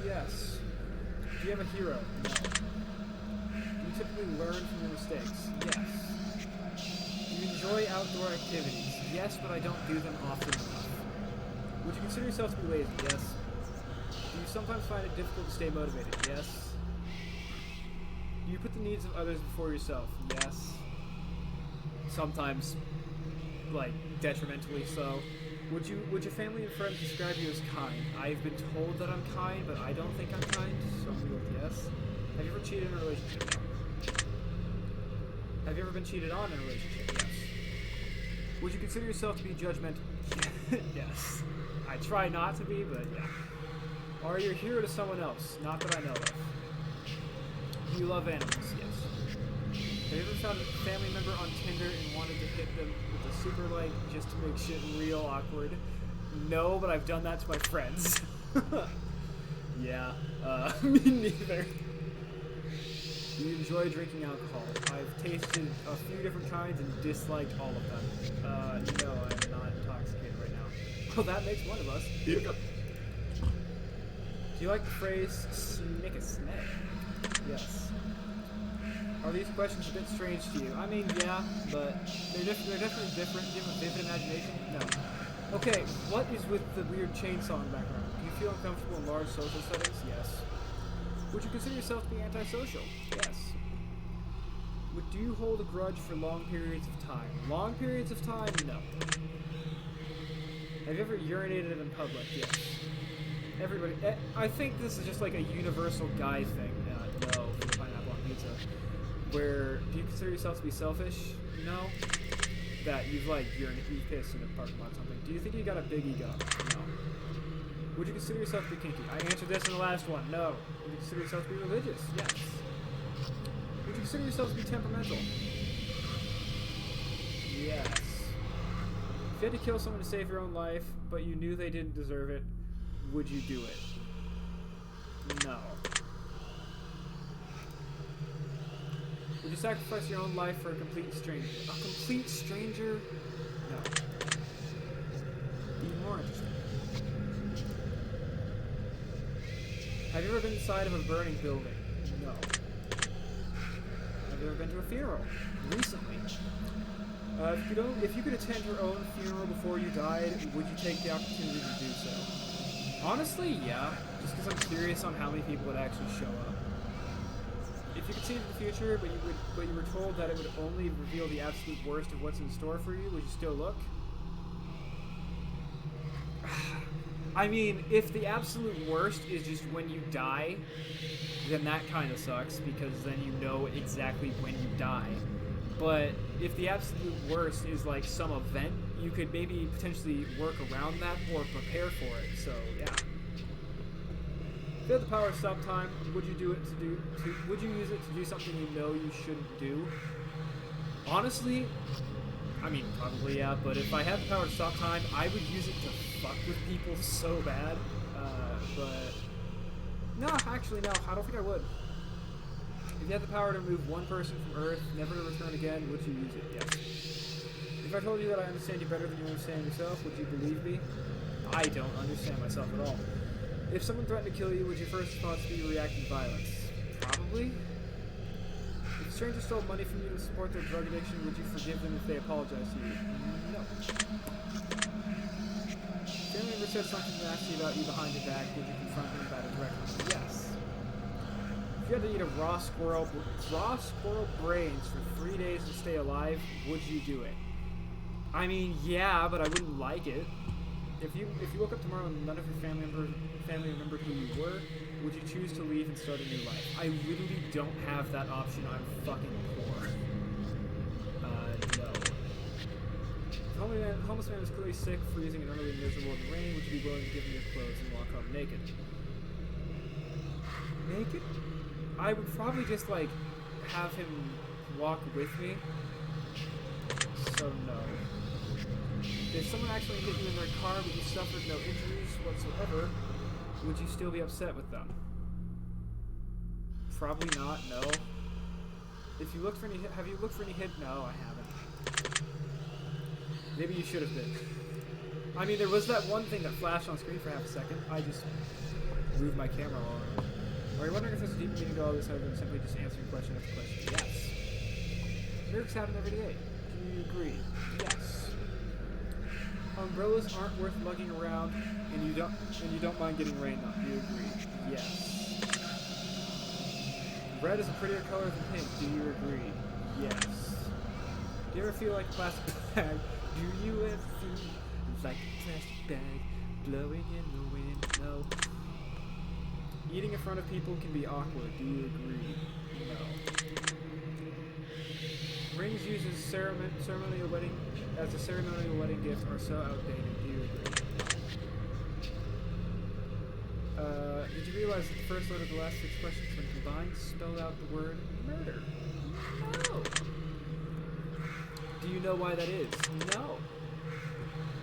Yes. Do you have a hero? No. Do you typically learn from your mistakes? Yes. Do you enjoy outdoor activities? Yes, but I don't do them often enough. Would you consider yourself to be lazy? Yes. Do you sometimes find it difficult to stay motivated? Yes. Do you put the needs of others before yourself? Yes. Sometimes, like, detrimentally so. Would your family and friends describe you as kind? I've been told that I'm kind, but I don't think I'm kind, so I'm going to go with yes. Have you ever cheated in a relationship? No. Have you ever been cheated on in a relationship? Yes. Would you consider yourself to be judgmental? Yes. I try not to be, but yeah. Are you a hero to someone else? Not that I know of. Do you love animals? Yes. Have you ever found a family member on Tinder and wanted to hit them with a super like just to make shit real awkward? No, but I've done that to my friends. Yeah, me neither. Do you enjoy drinking alcohol? I've tasted a few different kinds and disliked all of them. No, I'm not intoxicated right now. Well, that makes one of us. Do you like the phrase "snick a snack"? Yes. Are these questions a bit strange to you? I mean, yeah, but they're definitely different. Do you have a vivid imagination? No. Okay, what is with the weird chainsaw in the background? Do you feel uncomfortable in large social settings? Yes. Would you consider yourself to be antisocial? Yes. Do you hold a grudge for long periods of time? Long periods of time? No. Have you ever urinated in public? Yes. Everybody, I think this is just like a universal guy thing. No, for pineapple on pizza. Where, do you consider yourself to be selfish? No. That you've pissed in a parking lot or something. Do you think you got a big ego? No. Would you consider yourself to be kinky? I answered this in the last one. No. Would you consider yourself to be religious? Yes. Would you consider yourself to be temperamental? Yes. If you had to kill someone to save your own life, but you knew they didn't deserve it, would you do it? No. Would you sacrifice your own life for a complete stranger? A complete stranger? No. Be more interesting. Have you ever been inside of a burning building? No. Have you ever been to a funeral? Recently. If you could attend your own funeral before you died, would you take the opportunity to do so? Honestly, yeah. Just because I'm curious on how many people would actually show up. If you could see into the future, but you were told that it would only reveal the absolute worst of what's in store for you, would you still look? I mean, if the absolute worst is just when you die, then that kind of sucks, because then you know exactly when you die. But if the absolute worst is like some event, you could maybe potentially work around that or prepare for it, so yeah. If you had the power to stop time, would you would you use it to do something you know you shouldn't do? Honestly, I mean, probably yeah, but if I had the power to stop time, I would use it to fuck with people so bad, but no, actually no, I don't think I would. If you had the power to move one person from Earth, never to return again, would you use it? Yes. If I told you that I understand you better than you understand yourself, would you believe me? I don't understand myself at all. If someone threatened to kill you, would your first response be to react in violence? Probably. If a stranger stole money from you to support their drug addiction, would you forgive them if they apologize to you? No. If family member said something nasty about you behind your back, would you confront them about it directly? Yes. If you had to eat a raw squirrel brains for 3 days to stay alive, would you do it? I mean, yeah, but I wouldn't like it. If you woke up tomorrow and none of your family remembered who you were, would you choose to leave and start a new life? I literally don't have that option. I'm fucking poor. No. If a homeless man was clearly sick, freezing, and utterly miserable in the rain, would you be willing to give him your clothes and walk home naked? Naked? I would probably just, like, have him walk with me. So, no. If someone actually hit you in their car but you suffered no injuries whatsoever, would you still be upset with them? Probably not, no. If you looked for any, have you looked for any hit? No, I haven't. Maybe you should have been. I mean, there was that one thing that flashed on screen for half a second. I just moved my camera all around. Are you wondering if there's a deeper meaning to all this other than simply just answering question after question? Yes. Miracles happen every day. Do you agree? Yes. Umbrellas aren't worth lugging around, and you don't mind getting rained on. Do you agree? Yes. Red is a prettier color than pink. Do you agree? Yes. Do you ever feel like a plastic bag? Do you ever feel like a plastic bag blowing in the wind? No. Eating in front of people can be awkward. Do you agree? No. Rings used as a ceremonial wedding gift are so outdated. Do you agree? Did you realize that the first letter of the last 6 questions, when combined, spelled out the word murder? No. Do you know why that is? No.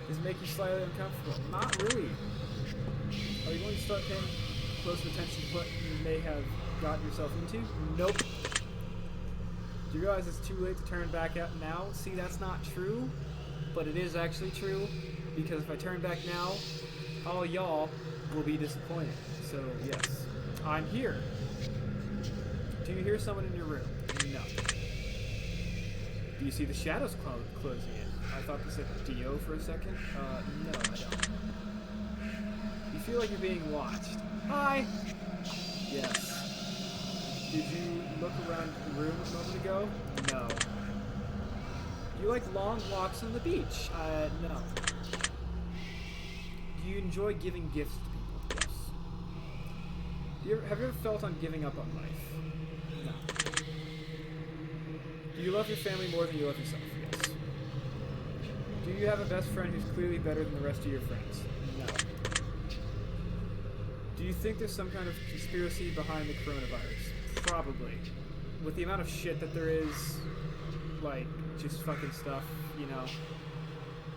Does it make you slightly uncomfortable? Not really. Are you going to start paying close attention to what you may have gotten yourself into? Nope. Do you realize it's too late to turn back out now? See, that's not true, but it is actually true, because if I turn back now, all y'all will be disappointed. So, yes. I'm here. Do you hear someone in your room? No. Do you see the shadows closing in? I thought this said Dio for a second. No, I don't. You feel like you're being watched. Hi! Yes. Did you look around the room a moment ago? No. Do you like long walks on the beach? No. Do you enjoy giving gifts to people? Yes. Have you ever felt on giving up on life? No. Do you love your family more than you love yourself? Yes. Do you have a best friend who's clearly better than the rest of your friends? No. Do you think there's some kind of conspiracy behind the coronavirus? Probably. With the amount of shit that there is, like, just fucking stuff, you know.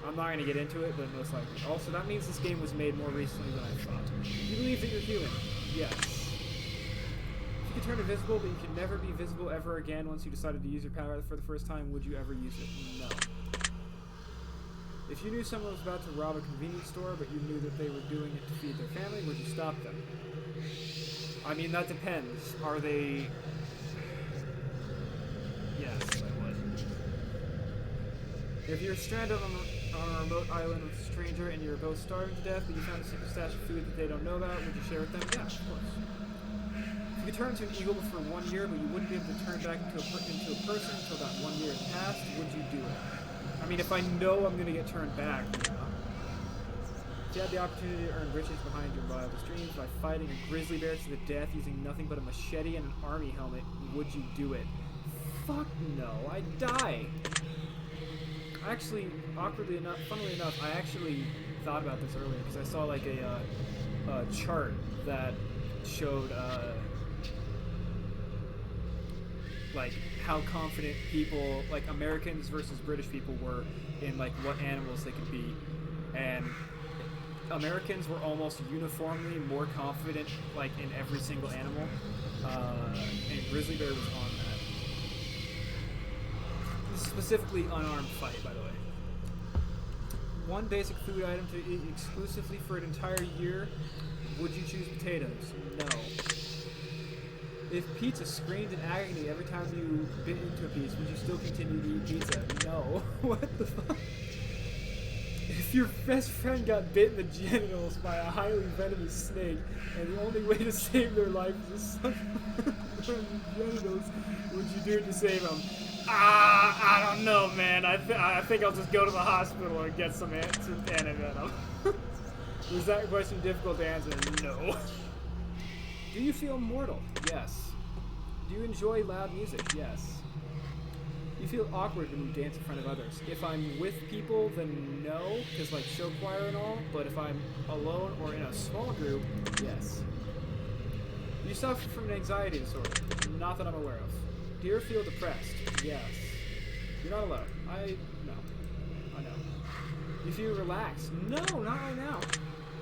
I'm not going to get into it, but most likely. Also, that means this game was made more recently than I thought. You believe that you're human? Yes. If you could turn invisible, but you could never be visible ever again once you decided to use your power for the first time, would you ever use it? No. If you knew someone was about to rob a convenience store, but you knew that they were doing it to feed their family, would you stop them? I mean, that depends. Are they... Yes, I would. If you're stranded on a remote island with a stranger and you're both starving to death, but you found a secret stash of food that they don't know about, would you share with them? Yeah, of course. If you could turn into an eagle for 1 year, but you wouldn't be able to turn back into a person until that 1 year has passed, would you do it? I mean, if I know I'm going to get turned back, you know. If you had the opportunity to earn riches behind your wildest dreams by fighting a grizzly bear to the death using nothing but a machete and an army helmet, would you do it? Fuck no, I'd die. Actually, funnily enough, I actually thought about this earlier because I saw like a chart that showed like how confident people, like Americans versus British people, were in like what animals they could be, and Americans were almost uniformly more confident like in every single animal, and grizzly bear was on that. This is specifically unarmed fight, by the way. one basic food item to eat exclusively for an entire year, would you choose potatoes? No. If pizza screamed in agony every time you bit into a piece, would you still continue to eat pizza? No. What the fuck? If your best friend got bit in the genitals by a highly venomous snake, and the only way to save their life is to suck the genitals, would you do it to save them? I don't know, man. I think I'll just go to the hospital and get some antivenom. Was that question difficult to answer? No. Do you feel mortal? Yes. Do you enjoy loud music? Yes. Do you feel awkward when you dance in front of others? If I'm with people, then no, because like show choir and all, but if I'm alone or in a small group, yes. Do you suffer from an anxiety disorder? Not that I'm aware of. Do you ever feel depressed? Yes. You're not alone. No. I know. Do you feel relaxed? No, not right now.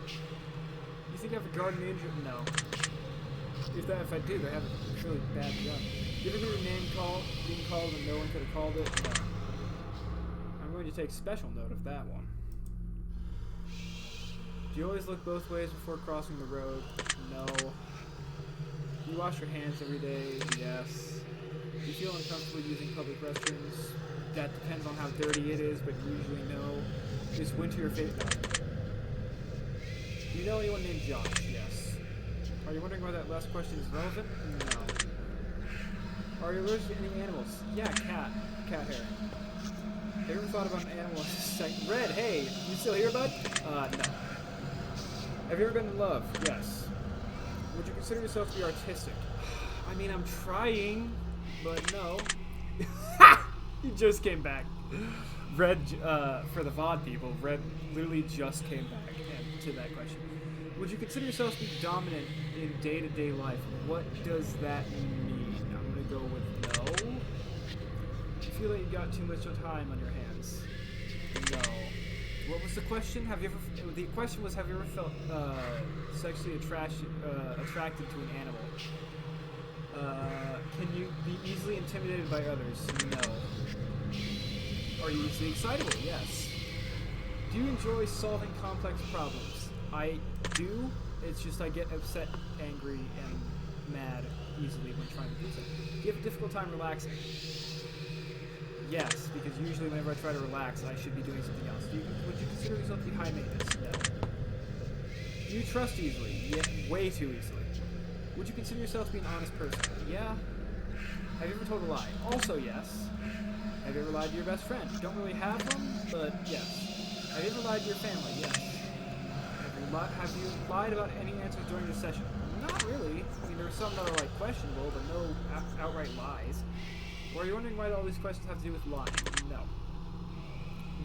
You think I have a garden injury? No. If I do, I have a really bad gun. You ever hear your name being called and no one could have called it? No. I'm going to take special note of that one. Do you always look both ways before crossing the road? No. Do you wash your hands every day? Yes. Do you feel uncomfortable using public restrooms? That depends on how dirty it is, but usually no. Is winter your favorite? No. Do you know anyone named Josh? Yes. Are you wondering why that last question is relevant? No. Are you allergic to any animals? Yeah, cat. Cat hair. Have you ever thought about an animal? Red, hey, you still here, bud? No. Have you ever been in love? Yes. Would you consider yourself to be artistic? I mean, I'm trying, but no. He just came back. Red, for the VOD people, Red literally just came back to that question. Would you consider yourself to be dominant in day-to-day life? What does that mean? I'm going to go with no. Do you feel like you've got too much time on your hands? No. What was the question? The question was, have you ever felt sexually attracted to an animal? Can you be easily intimidated by others? No. Are you easily excitable? Yes. Do you enjoy solving complex problems? I do. It's just I get upset, angry, and mad easily when trying to do something. Do you have a difficult time relaxing? Yes, because usually whenever I try to relax, I should be doing something else. Would you consider yourself to be high maintenance? No. Do you trust easily? Yeah, way too easily. Would you consider yourself to be an honest person? Yeah. Have you ever told a lie? Also yes. Have you ever lied to your best friend? You don't really have one, but yes. Have you ever lied to your family? Yes. Have you lied about any answers during the session? Not really. I mean, there are some that are like questionable, but no outright lies. Or are you wondering why all these questions have to do with lying? No.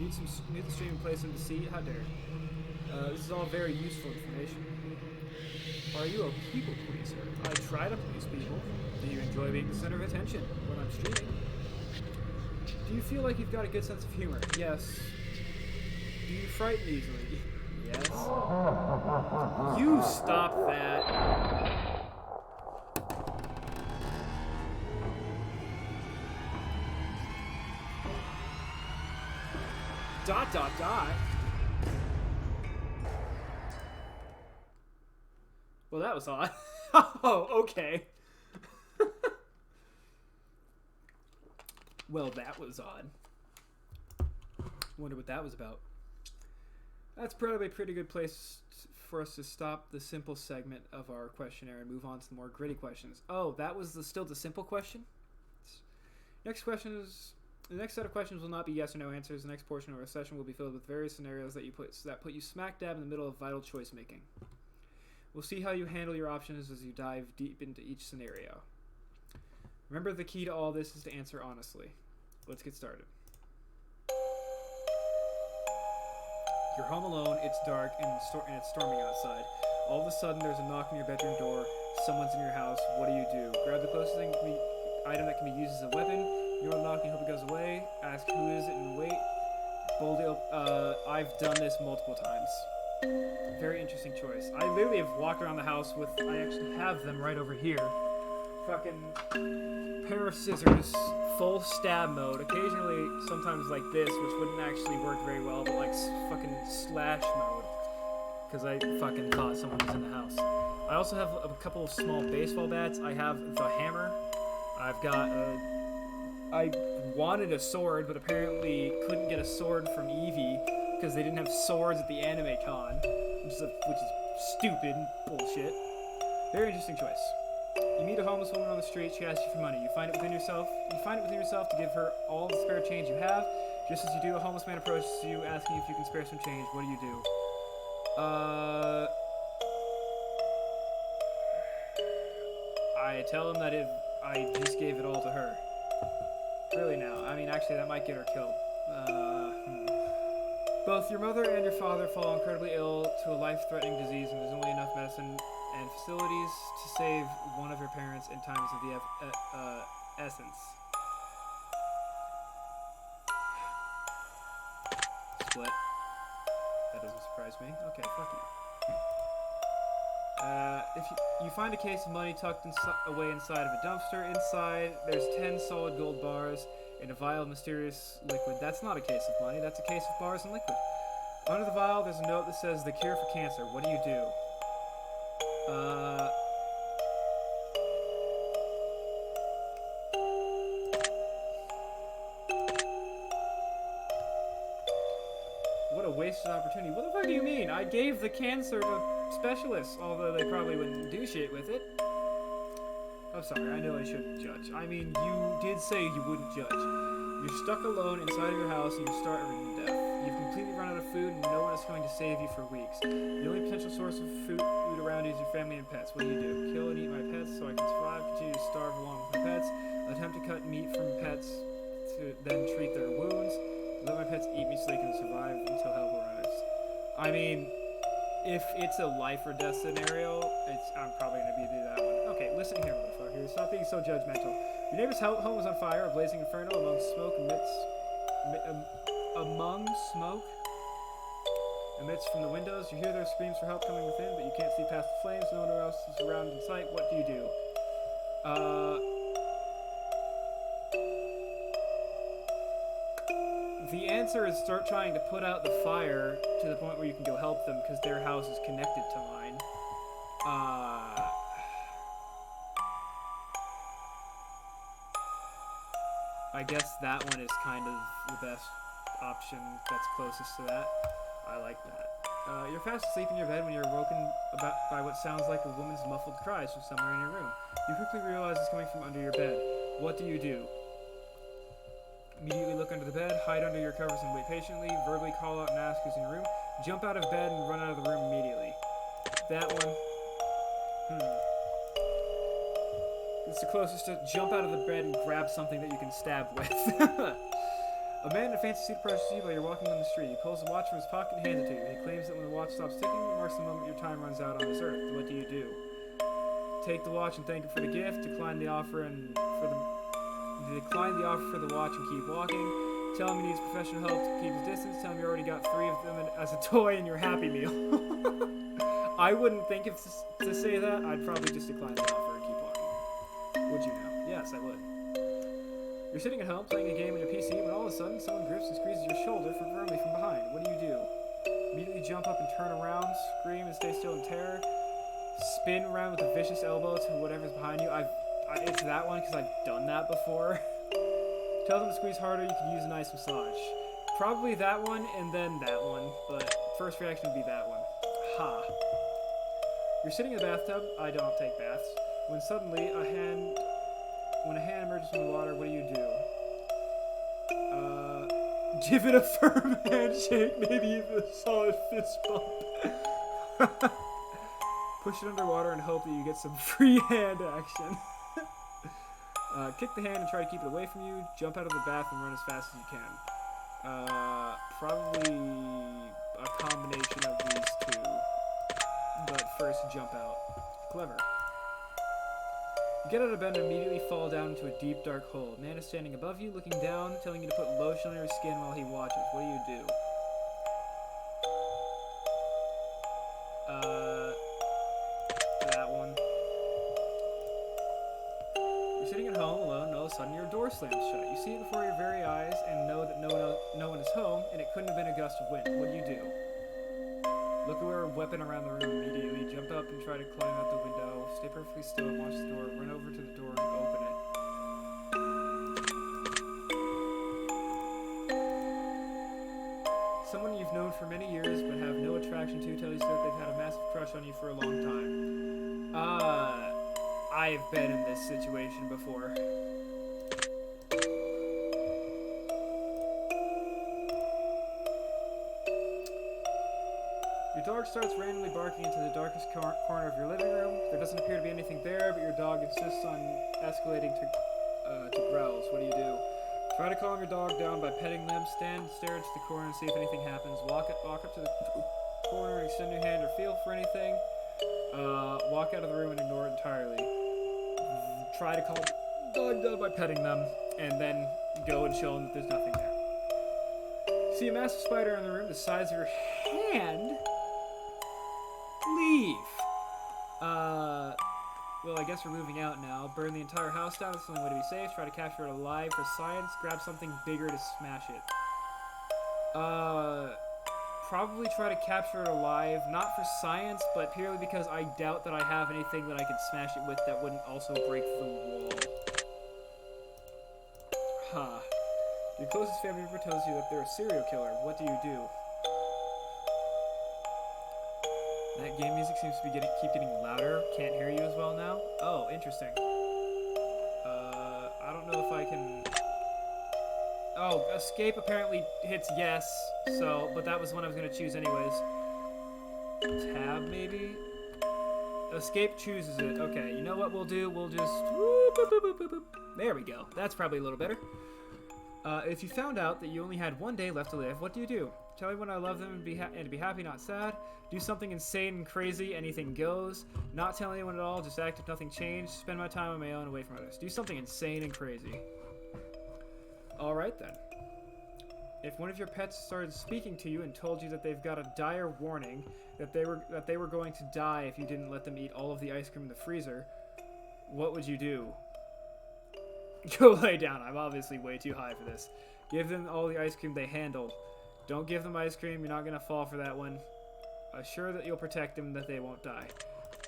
Need the stream and place them to see? How dare you? This is all very useful information. Are you a people pleaser? I try to please people. Do you enjoy being the center of attention when I'm streaming? Do you feel like you've got a good sense of humor? Yes. Do you frighten easily? Yes. You stop that. Dot dot dot. Well, that was odd. Oh, okay. Well, that was odd. Wonder what that was about. That's probably a pretty good place for us to stop the simple segment of our questionnaire and move on to the more gritty questions. Oh, that was still the simple question? Next question is... The next set of questions will not be yes or no answers. The next portion of our session will be filled with various scenarios that put you smack dab in the middle of vital choice making. We'll see how you handle your options as you dive deep into each scenario. Remember, the key to all this is to answer honestly. Let's get started. You're home alone, it's dark, and it's storming outside. All of a sudden, there's a knock on your bedroom door. Someone's in your house. What do? Grab the closest item that can be used as a weapon. You unlock and hope it goes away. Ask who is it and wait. Boldly, I've done this multiple times. Very interesting choice. I literally have walked around the house with... I actually have them right over here. fucking pair of scissors, full stab mode. Occasionally, sometimes like this, which wouldn't actually work very well, but like fucking slash mode. Because I fucking thought someone was in the house. I also have a couple of small baseball bats. I have the hammer. I've got I wanted a sword, but apparently couldn't get a sword from Eevee because they didn't have swords at the anime con, which is stupid bullshit. Very interesting choice. You meet a homeless woman on the street. She asks you for money. You find it within yourself to give her all the spare change you have. Just as you do, a homeless man approaches you, asking if you can spare some change. What do you do? I tell him that if I just gave it all to her. Really now? I mean, actually, that might get her killed. Both your mother and your father fall incredibly ill to a life-threatening disease, and there's only enough medicine and facilities to save one of your parents in times of the essence. Split. That doesn't surprise me. Okay, fuck you. If you find a case of money tucked away inside of a dumpster. Inside, there's 10 solid gold bars in a vial of mysterious liquid. That's not a case of money, that's a case of bars and liquid. Under the vial, there's a note that says, "The cure for cancer." What do you do? What a wasted opportunity. What the fuck do you mean? I gave the cancer to specialists, although they probably wouldn't do shit with it. I'm sorry, I know I shouldn't judge. I mean, you did say you wouldn't judge. You're stuck alone inside of your house and you're starving to death. You've completely run out of food and no one is going to save you for weeks. The only potential source of food around you is your family and pets. What do you do? Kill and eat my pets so I can survive, continue to starve along with my pets, attempt to cut meat from pets to then treat their wounds, let my pets eat me so they can survive until help arrives. I mean, if it's a life or death scenario, I'm probably going to do that one. Okay, listen here, motherfucker. Stop being so judgmental. Your neighbor's home was on fire, a blazing inferno among smoke emits from the windows. You hear their screams for help coming within, but you can't see past the flames. No one else is around in sight. What do you do? The answer is start trying to put out the fire to the point where you can go help them because their house is connected to mine. I guess that one is kind of the best option that's closest to that. I like that. You're fast asleep in your bed when you're woken by what sounds like a woman's muffled cries from somewhere in your room. You quickly realize it's coming from under your bed. What do you do? Immediately look under the bed, hide under your covers and wait patiently, verbally call out and ask who's in your room, jump out of bed and run out of the room immediately. That one. It's the closest to jump out of the bed and grab something that you can stab with. A man in a fancy suit approaches you while you're walking on the street. He pulls a watch from his pocket and hands it to you. He claims that when the watch stops ticking, it marks the moment your time runs out on this earth. What do you do? Take the watch and thank him for the gift, decline the offer for the watch and keep walking. Tell him he needs professional help to keep his distance. Tell him you already got 3 of them as a toy in your Happy Meal. I wouldn't think to say that. I'd probably just decline the offer and keep walking. Would you now? Yes, I would. You're sitting at home playing a game on your PC when all of a sudden someone grips and squeezes your shoulder firmly from behind. What do you do? Immediately jump up and turn around, scream and stay still in terror. Spin around with a vicious elbow to whatever's behind you. It's that one because I've done that before. Tell them to squeeze harder, you can use a nice massage. Probably that one and then that one, but first reaction would be that one. Ha. You're sitting in the bathtub. I don't take baths. When suddenly a hand emerges from the water, what do you do? Give it a firm handshake, maybe even a solid fist bump. Push it underwater and hope that you get some free hand action. Kick the hand and try to keep it away from you. Jump out of the bath and run as fast as you can. Probably a combination of these two. But first, jump out. Clever. You get out of bed and immediately fall down into a deep, dark hole. A man is standing above you, looking down, telling you to put lotion on your skin while he watches. What do you do? That one. sitting at home alone, and all of a sudden your door slams shut. You see it before your very eyes and know that no one is home, and it couldn't have been a gust of wind. What do? Look away, weapon around the room immediately. Jump up and try to climb out the window. Stay perfectly still and watch the door. Run over to the door and open it. Someone you've known for many years but have no attraction to tells you that they've had a massive crush on you for a long time. I've been in this situation before. Your dog starts randomly barking into the darkest corner of your living room. There doesn't appear to be anything there, but your dog insists on escalating to growls. What do? Try to calm your dog down by petting them. Stand and stare into the corner and see if anything happens. Walk up to the corner, extend your hand or feel for anything. Walk out of the room and ignore it entirely. Try to calm the dog down by petting them, and then go and show them that there's nothing there. See a massive spider in the room the size of your hand? Leave. Well, I guess we're moving out now. Burn the entire house down. That's the only way to be safe. Try to capture it alive for science. Grab something bigger to smash it. Probably try to capture it alive. Not for science, but purely because I doubt that I have anything that I could smash it with that wouldn't also break the wall. Huh. Your closest family member tells you that they're a serial killer. What do? That game music seems to be keep getting louder. Can't hear you as well now. Oh, interesting. I don't know if I can... Oh, escape apparently hits yes, but that was one I was going to choose anyways. Tab, maybe? Escape chooses it. Okay, you know what we'll do? We'll just... Whoop, boop, boop, boop, boop. There we go. That's probably a little better. If you found out that you only had one day left to live, what do? Tell everyone I love them and be happy, not sad. Do something insane and crazy, anything goes. Not tell anyone at all, just act if nothing changed. Spend my time on my own, away from others. Do something insane and crazy. Alright then. If one of your pets started speaking to you and told you that they've got a dire warning, that they were going to die if you didn't let them eat all of the ice cream in the freezer, what would you do? Go lay down. I'm obviously way too high for this. Give them all the ice cream they handle. Don't give them ice cream. You're not going to fall for that one. Assure that you'll protect them, that they won't die.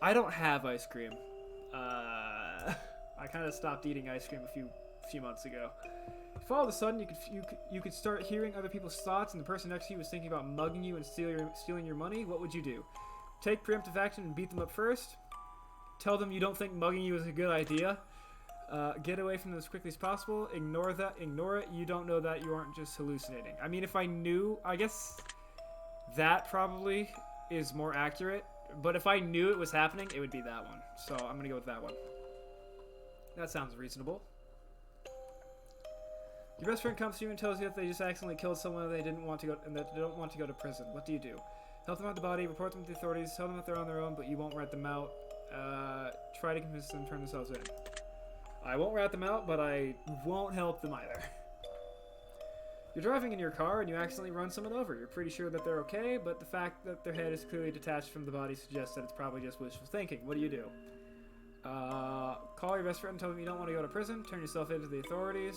I don't have ice cream. I kind of stopped eating ice cream a few months ago. If all of a sudden you could start hearing other people's thoughts and the person next to you was thinking about mugging you and stealing your money, what would you do? Take preemptive action and beat them up first? Tell them you don't think mugging you is a good idea? Get away from them as quickly as possible. Ignore it. You don't know that. You aren't just hallucinating. I mean, if I knew, I guess that probably is more accurate. But if I knew it was happening, it would be that one. So I'm going to go with that one. That sounds reasonable. Your best friend comes to you and tells you that they just accidentally killed someone and they don't want to go to prison. What do? Help them out the body, report them to the authorities, tell them that they're on their own, but you won't rat them out. Try to convince them to turn themselves in. I won't rat them out, but I won't help them either. You're driving in your car and you accidentally run someone over. You're pretty sure that they're okay, but the fact that their head is clearly detached from the body suggests that it's probably just wishful thinking. What do? Call your best friend and tell them you don't want to go to prison. Turn yourself in to the authorities.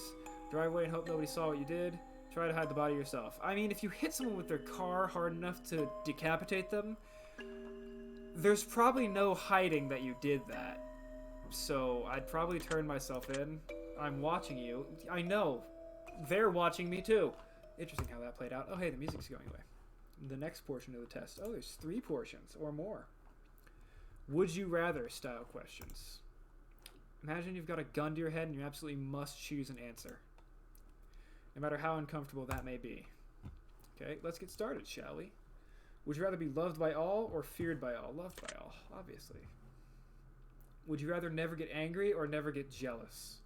Drive away and hope nobody saw what you did. Try to hide the body yourself. I mean, if you hit someone with their car hard enough to decapitate them, there's probably no hiding that you did that. So I'd probably turn myself in. I'm watching you. I know. They're watching me too. Interesting how that played out. Oh, hey, the music's going away. The next portion of the test. Oh, there's 3 portions or more. Would you rather style questions. Imagine you've got a gun to your head and you absolutely must choose an answer. No matter how uncomfortable that may be. Okay, let's get started, shall we? Would you rather be loved by all or feared by all? Loved by all, obviously. Would you rather never get angry or never get jealous?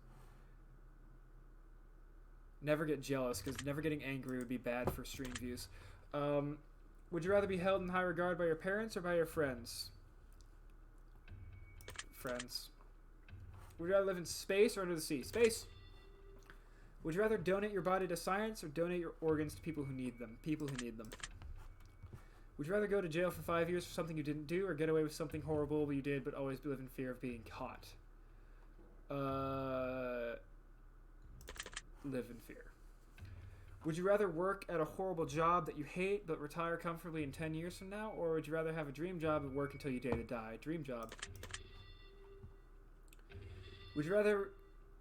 Never get jealous, because never getting angry would be bad for stream views. Would you rather be held in high regard by your parents or by your friends? Friends. Would you rather live in space or under the sea? Space. Would you rather donate your body to science or donate your organs to people who need them? People who need them. Would you rather go to jail for 5 years for something you didn't do or get away with something horrible you did but always live in fear of being caught? Live in fear. Would you rather work at a horrible job that you hate but retire comfortably in 10 years from now? Or would you rather have a dream job and work until you day to die? Dream job. Would you rather...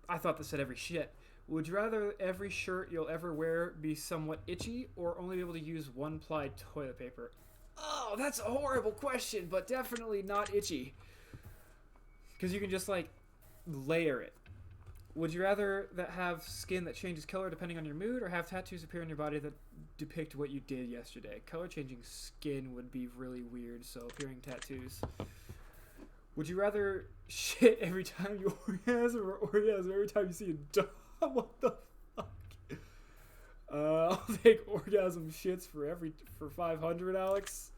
I thought this said every shit. Would you rather every shirt you'll ever wear be somewhat itchy or only be able to use one-ply toilet paper? Oh, that's a horrible question, but definitely not itchy. Because you can just, like, layer it. Would you rather that have skin that changes color depending on your mood or have tattoos appear on your body that depict what you did yesterday? Color-changing skin would be really weird, so appearing tattoos. Would you rather shit every time you orgasm or orgasm every time you see a dog? What the fuck? I'll take orgasm shits for 500, Alex.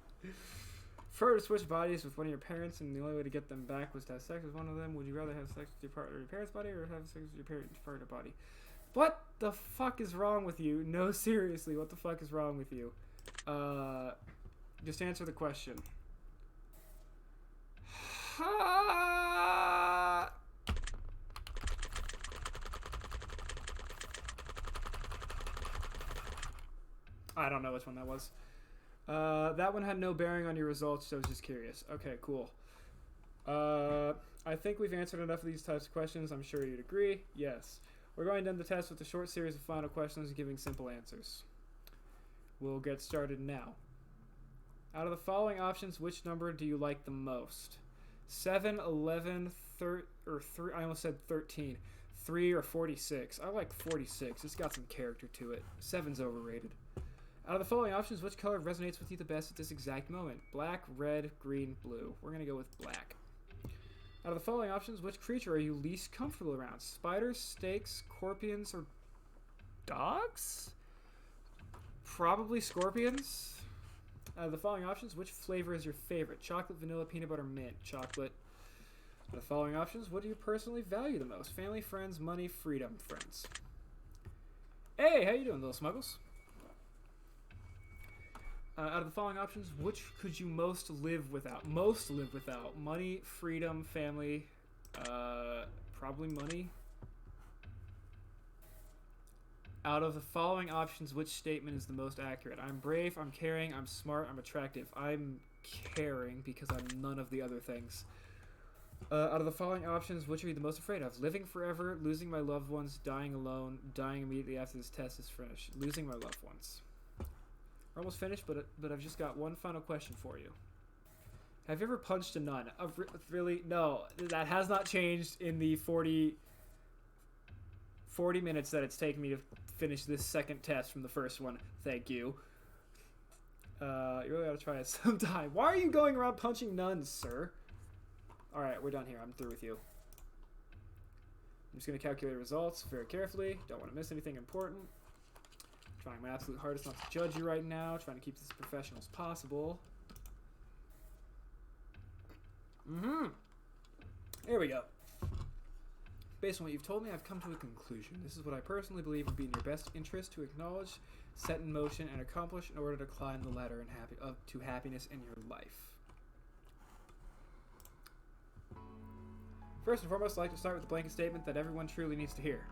Prefer to switch bodies with one of your parents and the only way to get them back was to have sex with one of them. Would you rather have sex with your partner or your parents' body or have sex with your parents' partner body? What the fuck is wrong with you? No, seriously, what the fuck is wrong with you? Just answer the question. I don't know which one that was. That one had no bearing on your results, so I was just curious. Okay, cool. I think we've answered enough of these types of questions. I'm sure you'd agree. Yes. We're going to end the test with a short series of final questions giving simple answers. We'll get started now. Out of the following options, which number do you like the most? 7, 11, 3, I almost said 13. 3 or 46. I like 46. It's got some character to it. 7's overrated. Out of the following options, which color resonates with you the best at this exact moment? Black, red, green, blue. We're going to go with black. Out of the following options, which creature are you least comfortable around? Spiders, snakes, scorpions, or dogs? Probably scorpions. Out of the following options, which flavor is your favorite? Chocolate, vanilla, peanut butter, mint. Chocolate. Out of the following options, what do you personally value the most? Family, friends, money, freedom, friends. Hey, how you doing, little smuggles? Out of the following options, which could you most live without? Most live without. Money, freedom, family, probably money. Out of the following options, which statement is the most accurate? I'm brave, I'm caring, I'm smart, I'm attractive. I'm caring because I'm none of the other things. Out of the following options, which are you the most afraid of? Living forever, losing my loved ones, dying alone, dying immediately after this test is finished. Losing my loved ones. We're almost finished, but I've just got one final question for you. Have you ever punched a nun? Really? No, that has not changed in the 40 minutes that it's taken me to finish this second test from the first one. Thank you. You really ought to try it sometime. Why are you going around punching nuns, sir? Alright, we're done here. I'm through with you. I'm just going to calculate results very carefully. Don't want to miss anything important. Trying my absolute hardest not to judge you right now. Trying to keep this as professional as possible. Here we go. Based on what you've told me, I've come to a conclusion. This is what I personally believe would be in your best interest to acknowledge, set in motion, and accomplish in order to climb the ladder to happiness in your life. First and foremost, I'd like to start with a blanket statement that everyone truly needs to hear.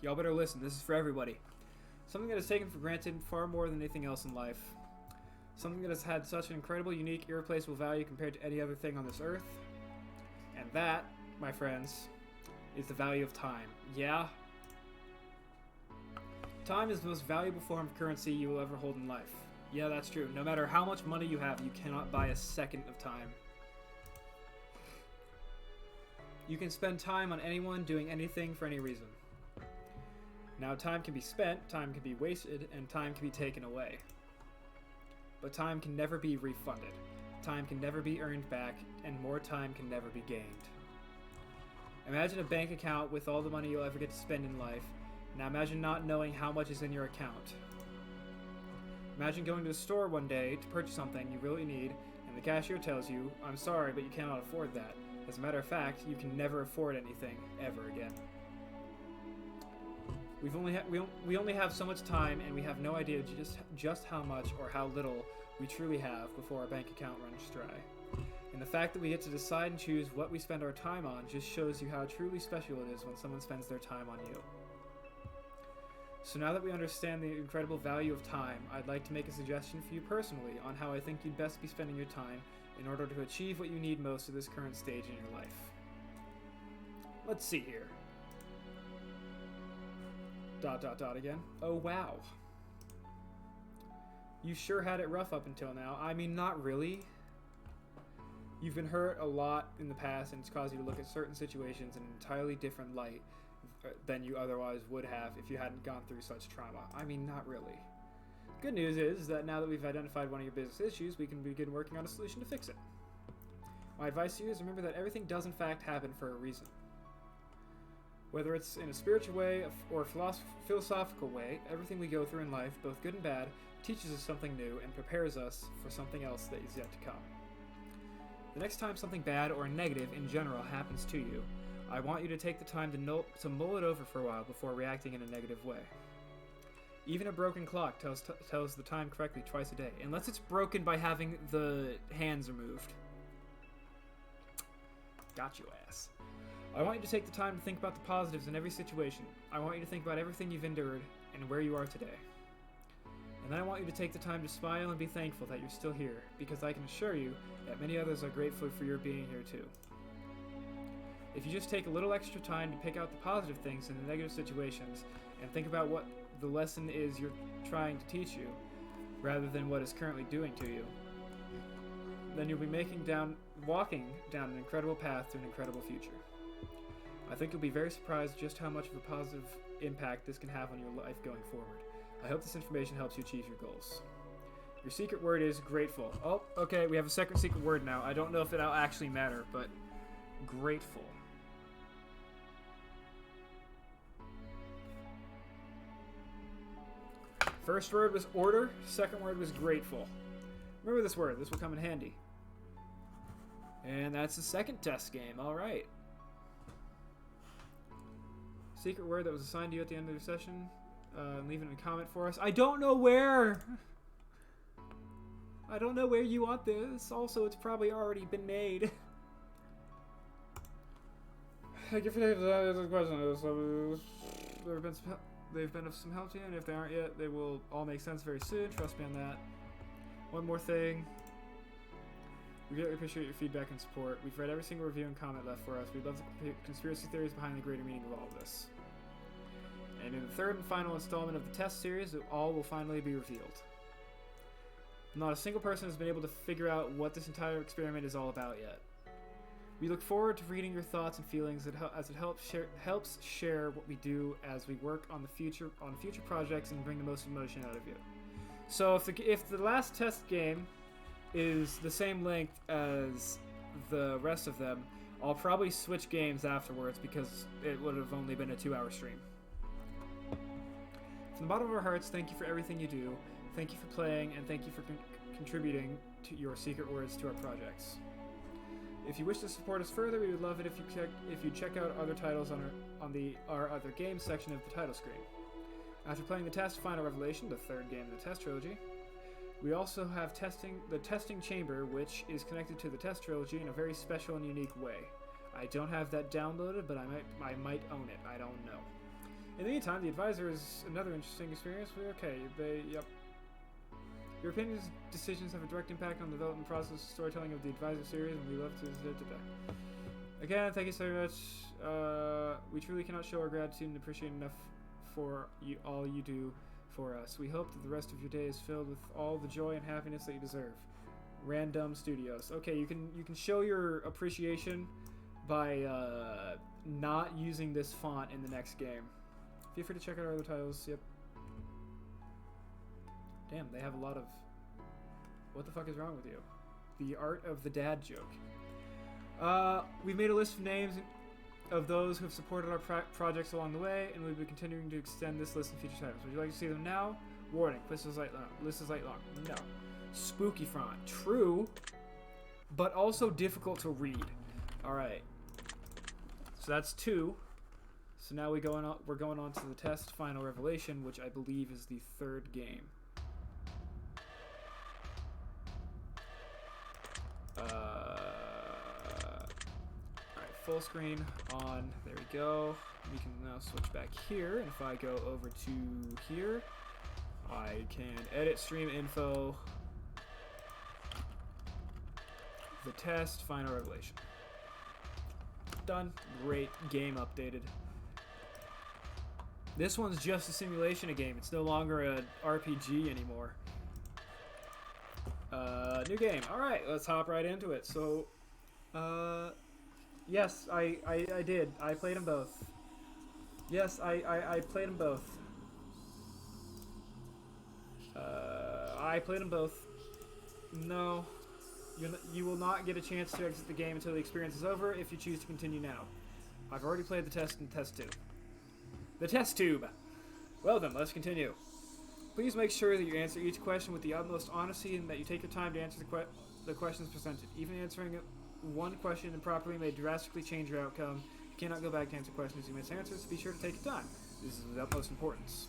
Y'all better listen. This is for everybody. Something that is taken for granted far more than anything else in life. Something that has had such an incredible, unique, irreplaceable value compared to any other thing on this earth. And that, my friends, is the value of time. Yeah? Time is the most valuable form of currency you will ever hold in life. Yeah, that's true. No matter how much money you have, you cannot buy a second of time. You can spend time on anyone doing anything for any reason. Now, time can be spent, time can be wasted, and time can be taken away. But time can never be refunded. Time can never be earned back, and more time can never be gained. Imagine a bank account with all the money you'll ever get to spend in life. Now imagine not knowing how much is in your account. Imagine going to the store one day to purchase something you really need, and the cashier tells you, "I'm sorry, but you cannot afford that." As a matter of fact, you can never afford anything ever again. We only have so much time, and we have no idea just how much or how little we truly have before our bank account runs dry. And the fact that we get to decide and choose what we spend our time on just shows you how truly special it is when someone spends their time on you. So now that we understand the incredible value of time, I'd like to make a suggestion for you personally on how I think you'd best be spending your time in order to achieve what you need most at this current stage in your life. Let's see here. ... again. Oh, wow. You sure had it rough up until now. I mean, not really. You've been hurt a lot in the past, and it's caused you to look at certain situations in an entirely different light than you otherwise would have if you hadn't gone through such trauma. I mean, not really. Good news is that now that we've identified one of your biggest issues, we can begin working on a solution to fix it. My advice to you is remember that everything does in fact happen for a reason. Whether it's in a spiritual way or a philosophical way, everything we go through in life, both good and bad, teaches us something new and prepares us for something else that is yet to come. The next time something bad or negative in general happens to you, I want you to take the time to mull it over for a while before reacting in a negative way. Even a broken clock tells the time correctly twice a day, unless it's broken by having the hands removed. Got you, ass. I want you to take the time to think about the positives in every situation. I want you to think about everything you've endured and where you are today. And then I want you to take the time to smile and be thankful that you're still here, because I can assure you that many others are grateful for your being here too. If you just take a little extra time to pick out the positive things in the negative situations and think about what the lesson is you're trying to teach you, rather than what it's currently doing to you, then you'll be walking down an incredible path to an incredible future. I think you'll be very surprised just how much of a positive impact this can have on your life going forward. I hope this information helps you achieve your goals. Your secret word is grateful. Oh, okay, we have a second secret word now. I don't know if it'll actually matter, but grateful. First word was order, second word was grateful. Remember this word, this will come in handy. And that's the second test game, alright. Secret word that was assigned to you at the end of the session. Leave it in a comment for us. I don't know where! I don't know where you want this. Also, it's probably already been made. Thank you for the question. They've been of some help to you, and if they aren't yet, they will all make sense very soon. Trust me on that. One more thing. We greatly appreciate your feedback and support. We've read every single review and comment left for us. We love the conspiracy theories behind the greater meaning of all of this. And in the third and final installment of the test series, all will finally be revealed. Not a single person has been able to figure out what this entire experiment is all about yet. We look forward to reading your thoughts and feelings as it helps share what we do as we work on future projects and bring the most emotion out of you. So if the last test game is the same length as the rest of them, I'll probably switch games afterwards because it would have only been a 2-hour stream. From the bottom of our hearts, thank you for everything you do. Thank you for playing, and thank you for contributing to your secret words to our projects. If you wish to support us further, we would love it if you check out other titles on our other games section of the title screen. After playing the test Final Revelation, the third game in the test trilogy, we also have the testing chamber, which is connected to the test trilogy in a very special and unique way. I don't have that downloaded, but I might own it. I don't know. In the meantime, the advisor is another interesting experience. Yep. Your opinions and decisions have a direct impact on the development process and storytelling of the Advisor series, and we love to today. Again, thank you so much. We truly cannot show our gratitude and appreciate enough for all you do for us. We hope that the rest of your day is filled with all the joy and happiness that you deserve. Random Studios. Okay, you can show your appreciation by not using this font in the next game. Feel free to check out our other titles. Yep. Damn, they have a lot of... What the fuck is wrong with you? The art of the dad joke. We've made a list of names of those who have supported our projects along the way, and we'll be continuing to extend this list in future titles. Would you like to see them now? Warning, list is light long. No. Spooky font. True, but also difficult to read. Alright. So that's 2. So now we're going on to the test Final Revelation, which I believe is the third game. full screen on. There we go. We can now switch back here, and if I go over to here, I can edit stream info, the test, final revelation. Done. Great. Game updated. This one's just a simulation game. It's no longer an RPG anymore. New game. Alright, let's hop right into it. So, yes, I did. I played them both. Yes, I played them both. I played them both. No. You will not get a chance to exit the game until the experience is over if you choose to continue now. I've already played the test and test tube. The test tube! Well then, let's continue. Please make sure that you answer each question with the utmost honesty and that you take your time to answer the questions presented. Even answering one question improperly may drastically change your outcome. You cannot go back to answer questions you miss answers, so be sure to take your time. This is of the utmost importance.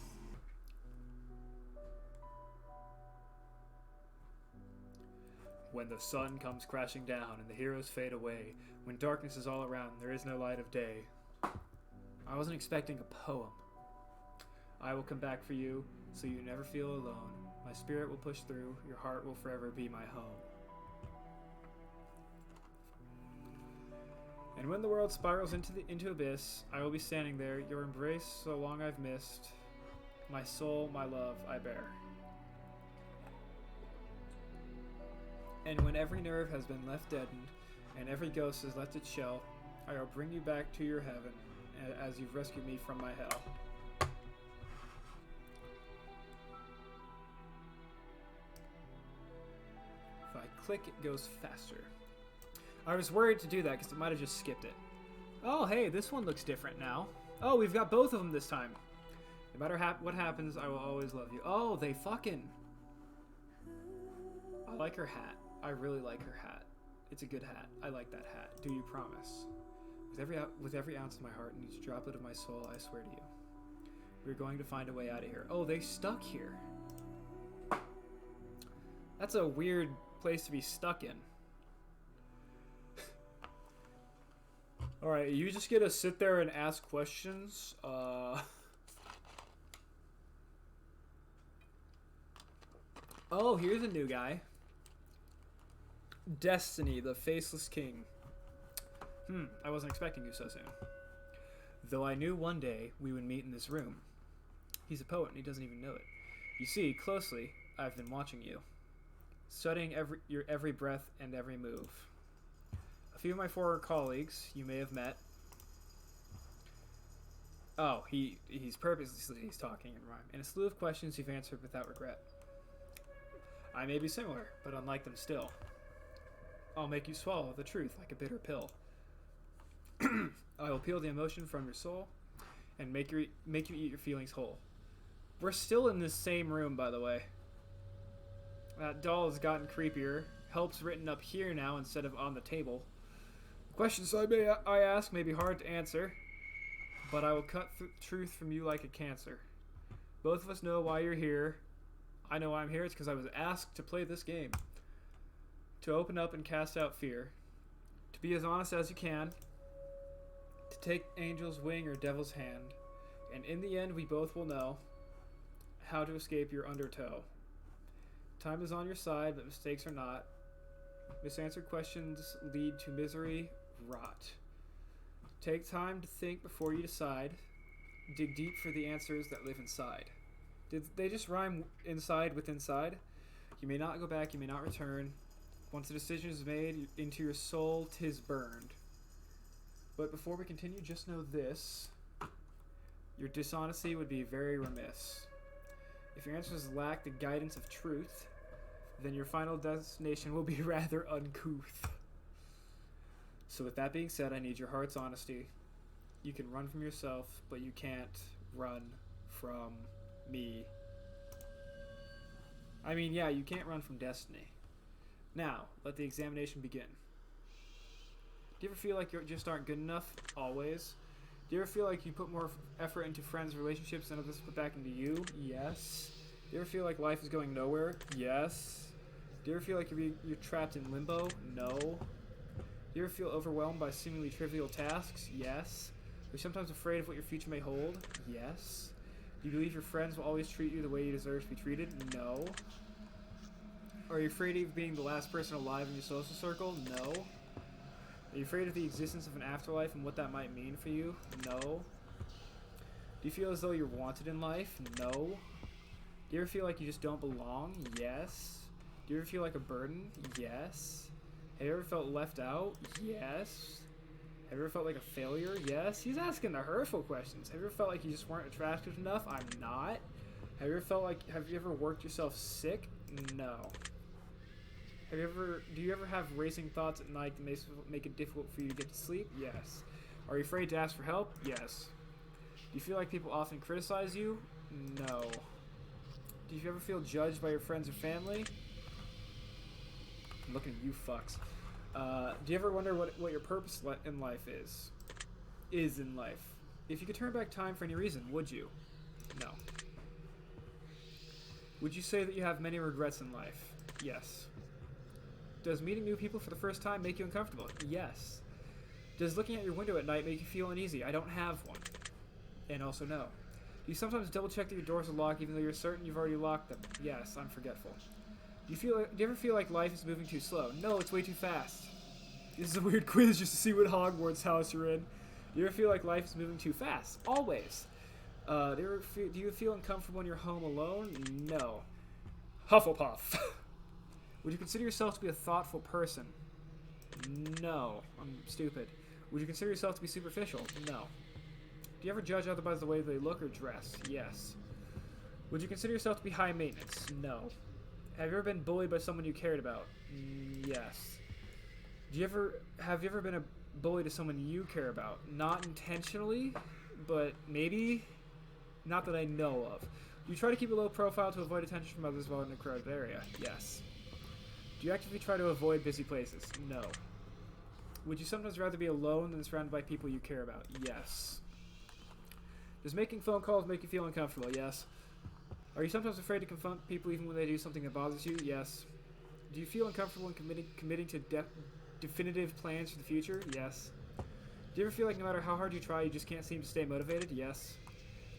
When the sun comes crashing down and the heroes fade away, when darkness is all around, there is no light of day. I wasn't expecting a poem. I will come back for you, so you never feel alone. My spirit will push through, your heart will forever be my home. And when the world spirals into abyss, I will be standing there, your embrace so long I've missed. My soul, my love, I bear. And when every nerve has been left deadened, and every ghost has left its shell, I will bring you back to your heaven, as you've rescued me from my hell. If I click, it goes faster. I was worried to do that because it might have just skipped it. Oh, hey, this one looks different now. Oh, we've got both of them this time. No matter what happens, I will always love you. Oh, they fucking... I like her hat. I really like her hat. It's a good hat. I like that hat. Do you promise? With every ounce of my heart and each droplet of my soul, I swear to you. We're going to find a way out of here. Oh, they stuck here. That's a weird place to be stuck in. Alright, you just get to sit there and ask questions. Oh, here's a new guy. Destiny, the Faceless King. I wasn't expecting you so soon. Though I knew one day we would meet in this room. He's a poet and he doesn't even know it. You see, closely, I've been watching you. Studying your every breath and every move. A few of my former colleagues you may have met. Oh, he's purposely talking in rhyme. And a slew of questions you've answered without regret. I may be similar, but unlike them still. I'll make you swallow the truth like a bitter pill. I will peel the emotion from your soul and make you eat your feelings whole. We're still in this same room, by the way. That doll has gotten creepier. Help's written up here now instead of on the table. The questions I ask may be hard to answer, but I will cut truth from you like a cancer. Both of us know why you're here. I know why I'm here. It's because I was asked to play this game. To open up and cast out fear. To be as honest as you can. To take angel's wing or devil's hand. And in the end, we both will know how to escape your undertow. Time is on your side, but mistakes are not. Misanswered questions lead to misery, rot. Take time to think before you decide. Dig deep for the answers that live inside. Did they just rhyme inside with inside? You may not go back, you may not return. Once a decision is made, into your soul 'tis burned. But before we continue, just know this. Your dishonesty would be very remiss. If your answers lack the guidance of truth, then your final destination will be rather uncouth. So with that being said, I need your heart's honesty. You can run from yourself, but you can't run from me. I mean, yeah, you can't run from destiny. Now, let the examination begin. Do you ever feel like you just aren't good enough? Always. Do you ever feel like you put more effort into friends' relationships than others put back into you? Yes. Do you ever feel like life is going nowhere? Yes. Do you ever feel like you're trapped in limbo? No. Do Do you ever feel overwhelmed by seemingly trivial tasks? Yes. Are you sometimes afraid of what your future may hold? Yes. Do you believe your friends will always treat you the way you deserve to be treated? No. Are you afraid of being the last person alive in your social circle? No. Are you afraid of the existence of an afterlife and what that might mean for you? No. Do you feel as though you're wanted in life? No. Do you ever feel like you just don't belong? Yes. Do you ever feel like a burden? Yes. Have you ever felt left out? Yes. Have you ever felt like a failure? Yes. He's asking the hurtful questions. Have you ever felt like you just weren't attractive enough? I'm not. Have you ever worked yourself sick? No. Do you ever have racing thoughts at night that make it difficult for you to get to sleep? Yes. Are you afraid to ask for help? Yes. Do you feel like people often criticize you? No. Do you ever feel judged by your friends or family? I'm looking at you fucks. Do you ever wonder what your purpose in life is? Is in life. If you could turn back time for any reason, would you? No. Would you say that you have many regrets in life? Yes. Does meeting new people for the first time make you uncomfortable? Yes. Does looking at your window at night make you feel uneasy? I don't have one. And also no. Do you sometimes double check that your doors are locked even though you're certain you've already locked them? Yes, I'm forgetful. Do you ever feel like life is moving too slow? No, it's way too fast. This is a weird quiz just to see what Hogwarts house you're in. Do you ever feel like life is moving too fast? Always. Do you feel uncomfortable when you're home alone? No. Hufflepuff. Would you consider yourself to be a thoughtful person? No. I'm stupid. Would you consider yourself to be superficial? No. Do you ever judge others by the way they look or dress? Yes. Would you consider yourself to be high maintenance? No. Have you ever been bullied by someone you cared about? Yes. Have you ever been a bully to someone you care about? Not intentionally, but maybe. Not that I know of. Do you try to keep a low profile to avoid attention from others while in a crowded area? Yes. Do you actively try to avoid busy places? No. Would you sometimes rather be alone than surrounded by people you care about? Yes. Does making phone calls make you feel uncomfortable? Yes. Are you sometimes afraid to confront people even when they do something that bothers you? Yes. Do you feel uncomfortable in committing to definitive plans for the future? Yes. Do you ever feel like no matter how hard you try, you just can't seem to stay motivated? Yes.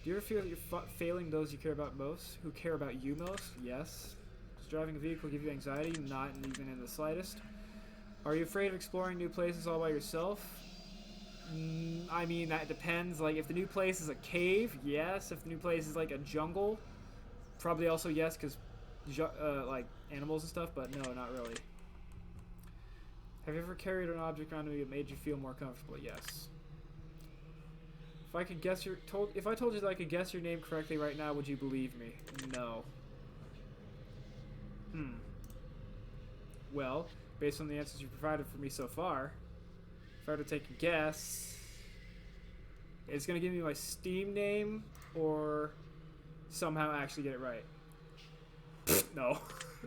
Do you ever feel that you're failing those you care about most, who care about you most? Yes. Does driving a vehicle give you anxiety? Not even in the slightest. Are you afraid of exploring new places all by yourself? I mean, that depends. Like, if the new place is a cave, yes. If the new place is like a jungle, probably also yes, because like animals and stuff, but no, not really. Have you ever carried an object around you that made you feel more comfortable? Yes. If I told you that I could guess your name correctly right now, would you believe me? No. Well, based on the answers you provided for me so far, if I were to take a guess, it's gonna give me my Steam name or somehow actually get it right. No.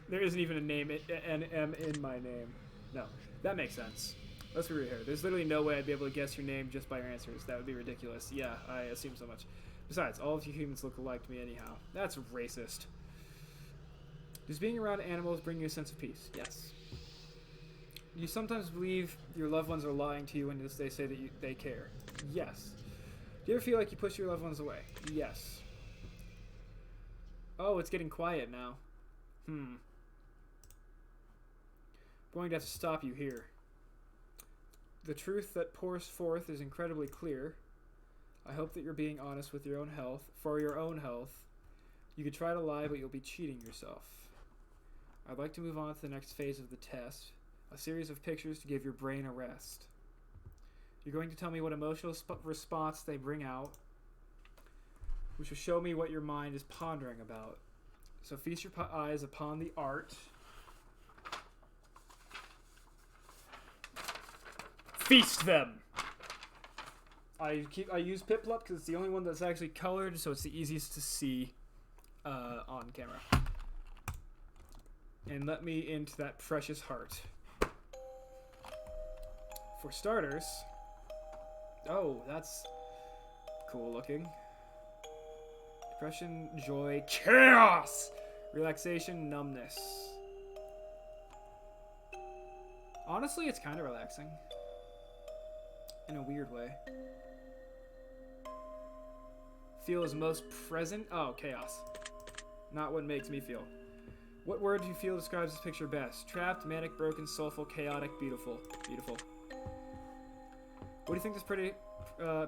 There isn't even a name, an M in my name. No. That makes sense. Let's be real here. There's literally no way I'd be able to guess your name just by your answers. That would be ridiculous. Yeah, I assume so much. Besides, all of you humans look alike to me anyhow. That's racist. Does being around animals bring you a sense of peace? Yes. Do you sometimes believe your loved ones are lying to you when they say that they care? Yes. Do you ever feel like you push your loved ones away? Yes. Oh, it's getting quiet now. I'm going to have to stop you here. The truth that pours forth is incredibly clear. I hope that you're being honest with your own health. For your own health. You could try to lie, but you'll be cheating yourself. I'd like to move on to the next phase of the test. A series of pictures to give your brain a rest. You're going to tell me what emotional response they bring out, which will show me what your mind is pondering about. So feast your eyes upon the art. Feast them! I use Piplup because it's the only one that's actually colored, so it's the easiest to see on camera. And let me into that precious heart. For starters, oh, that's cool looking. Depression, joy, chaos, relaxation, numbness. Honestly, it's kind of relaxing. in a weird way. Feel is most present? Oh, chaos. Not what makes me feel. What word do you feel describes this picture best? Trapped, manic, broken, soulful, chaotic, beautiful. Beautiful. What do you think this pretty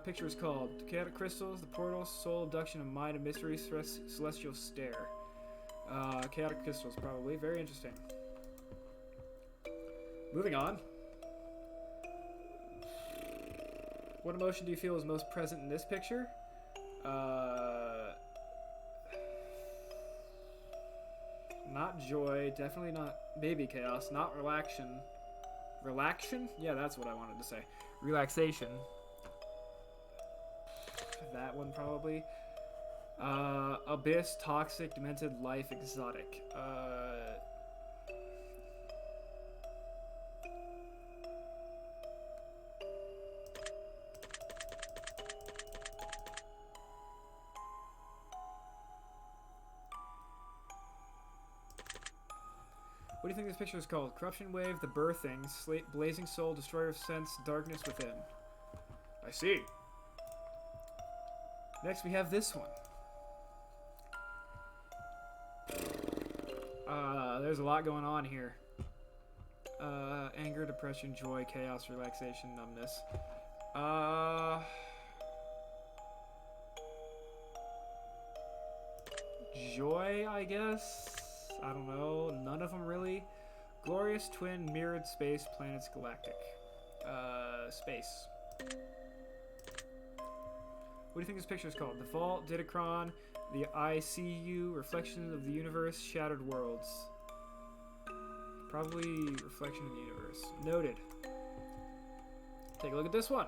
picture is called? Chaotic crystals, the portal, soul abduction, a mind of mystery, celestial stare. Chaotic crystals, probably. Very interesting. Moving on. What emotion do you feel is most present in this picture? Not joy, definitely not. Maybe chaos, not relaxation. Relaxation? Yeah, that's what I wanted to say. Relaxation. That one probably. Abyss, toxic, demented, life, exotic. What do you think this picture is called? Corruption Wave, The Birthing, Blazing Soul, Destroyer of Sense, Darkness Within. I see. Next we have this one. There's a lot going on here. Anger, depression, joy, chaos, relaxation, numbness. Joy, I guess? I don't know. None of them really. Glorious, twin, mirrored, space, planets, galactic. Space. What do you think this picture is called? The Vault, Didacron, the ICU, Reflection of the Universe, Shattered Worlds. Probably Reflection of the Universe. Noted. Take a look at this one.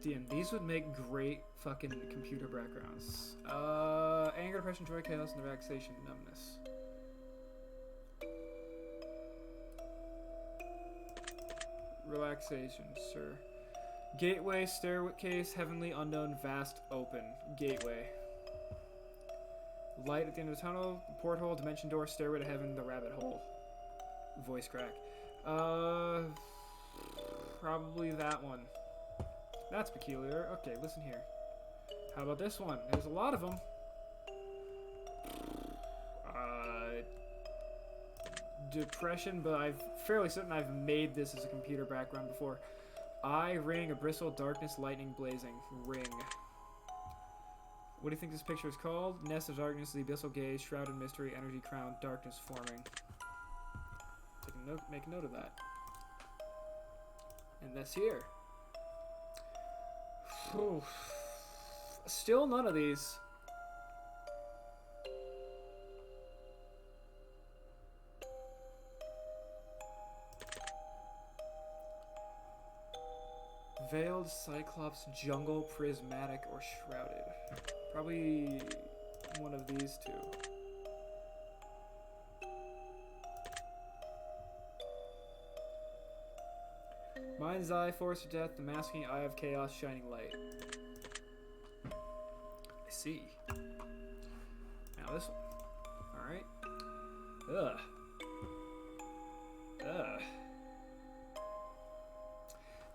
Damn, these would make great fucking computer backgrounds. Anger, depression, joy, chaos, and relaxation, numbness. Relaxation, sir. Gateway, staircase, heavenly, unknown, vast, open. Gateway. Light at the end of the tunnel, porthole, dimension door, stairway to heaven, the rabbit hole. Voice crack. Probably that one. That's peculiar. Okay, listen here. How about this one? There's a lot of them. Depression, but I'm fairly certain I've made this as a computer background before. Eye, ring, a bristle, darkness, lightning, blazing. Ring. What do you think this picture is called? Nest of darkness, the abyssal gaze, shrouded mystery, energy crown, darkness forming. Take a note, make a note of that. And that's here. Whew. Still none of these. Veiled, Cyclops, Jungle, Prismatic, or Shrouded. Probably one of these two. Mind's Eye, Force of Death, the Masking Eye of Chaos, Shining Light. I see. Now this one. Alright. Ugh. Ugh.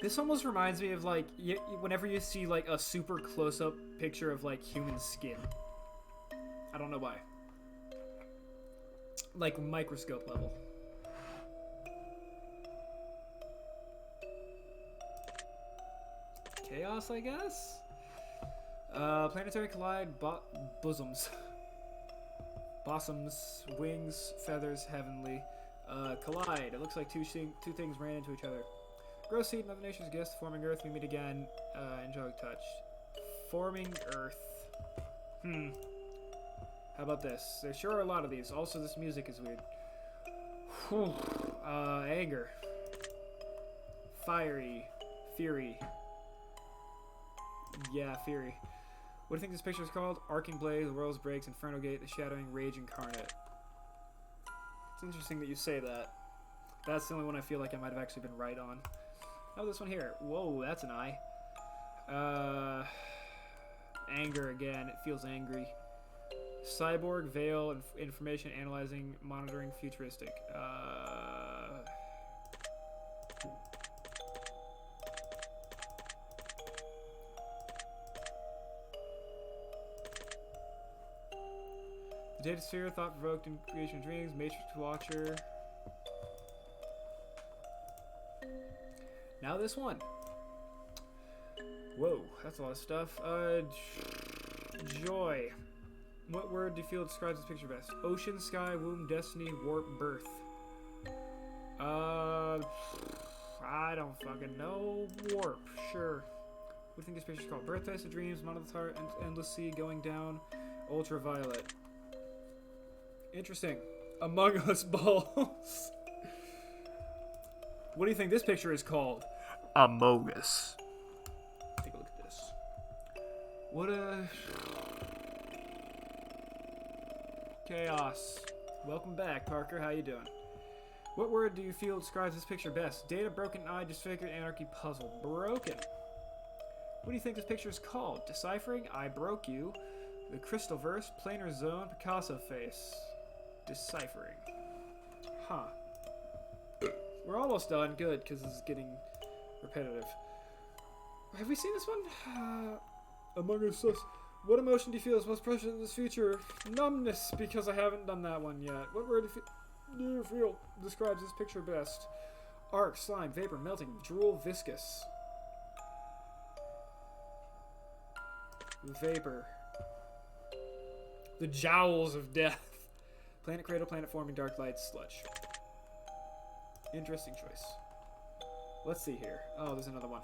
This almost reminds me of, like, whenever you see, like, a super close-up picture of, like, human skin. I don't know why. Like, microscope level. Chaos, I guess? Planetary Collide, bosoms. Blossoms, wings, feathers, heavenly. Collide. It looks like two things ran into each other. Gross seed, Mother Nature's gift, forming Earth, we meet again. Angelic touch. Forming Earth. How about this? There sure are a lot of these. Also, this music is weird. Whew. Anger. Fiery. Fury. Yeah, Fury. What do you think this picture is called? Arcing Blaze, the World's Breaks, Inferno Gate, the Shadowing Rage Incarnate. It's interesting that you say that. That's the only one I feel like I might have actually been right on. Oh, this one here. Whoa, that's an eye. Anger again. It feels angry. Cyborg, Veil, information analyzing, monitoring, futuristic. Data sphere, thought provoked in creation of dreams, Matrix watcher. Now this one. Whoa, that's a lot of stuff. Joy. What word do you feel describes this picture best? Ocean, sky, womb, destiny, warp, birth. I don't fucking know. Warp, sure. What do you think this picture's called? Birthplace of dreams, monolith heart, endless sea, going down, ultraviolet. Interesting. Among Us balls. What do you think this picture is called? Among Us. Take a look at this. What a... Chaos. Welcome back, Parker. How you doing? What word do you feel describes this picture best? Data, broken eye, disfigured, anarchy, puzzle. Broken. What do you think this picture is called? Deciphering, I broke you. The crystal verse, planar zone, Picasso face. Deciphering. Huh. We're almost done. Good, because this is getting repetitive. Have we seen this one? Among Us. What emotion do you feel is most present in this future? Numbness, because I haven't done that one yet. What word do you feel describes this picture best? Arc, slime, vapor, melting, drool, viscous. Vapor. The jowls of death. Planet cradle, planet forming, dark light, sludge. Interesting choice. Let's see here. Oh, there's another one.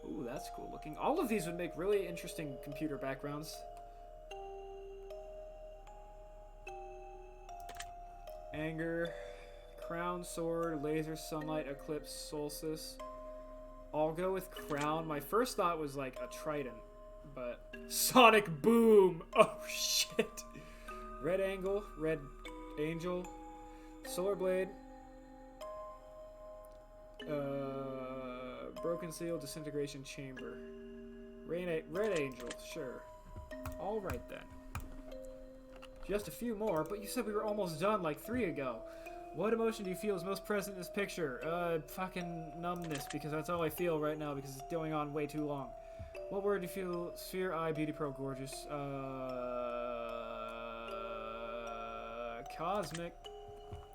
Ooh, that's cool looking. All of these would make really interesting computer backgrounds. Anger, crown, sword, laser, sunlight, eclipse, solstice. I'll go with crown. My first thought was like a trident, but sonic boom. Oh shit. Red angle, red angel, solar blade. Broken seal, disintegration chamber. Red angel, sure. Alright then. Just a few more, but you said we were almost done like 3 ago. What emotion do you feel is most present in this picture? Fucking numbness, because that's all I feel right now because it's going on way too long. What word do you feel? Sphere, eye, beauty, pro, gorgeous. Cosmic.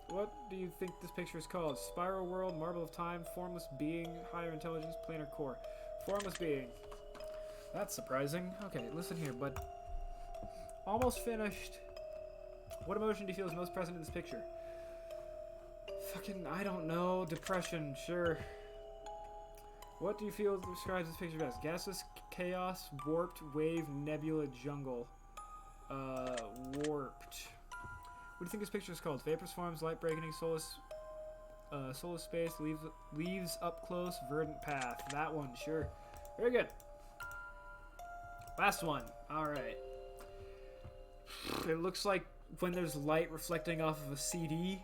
What do you think this picture is called? Spiral world, marble of time, formless being, higher intelligence, planar core. Formless being. That's surprising. Okay, listen here, bud. Almost finished. What emotion do you feel is most present in this picture? Fucking, I don't know. Depression, sure. What do you feel describes this picture best? Gaseous, chaos, warped, wave, nebula, jungle. Warped. What do you think this picture is called? Vapors, forms, light breaking, solar space, leaves up close, verdant path. That one, sure. Very good. Last one. Alright. It looks like when there's light reflecting off of a CD.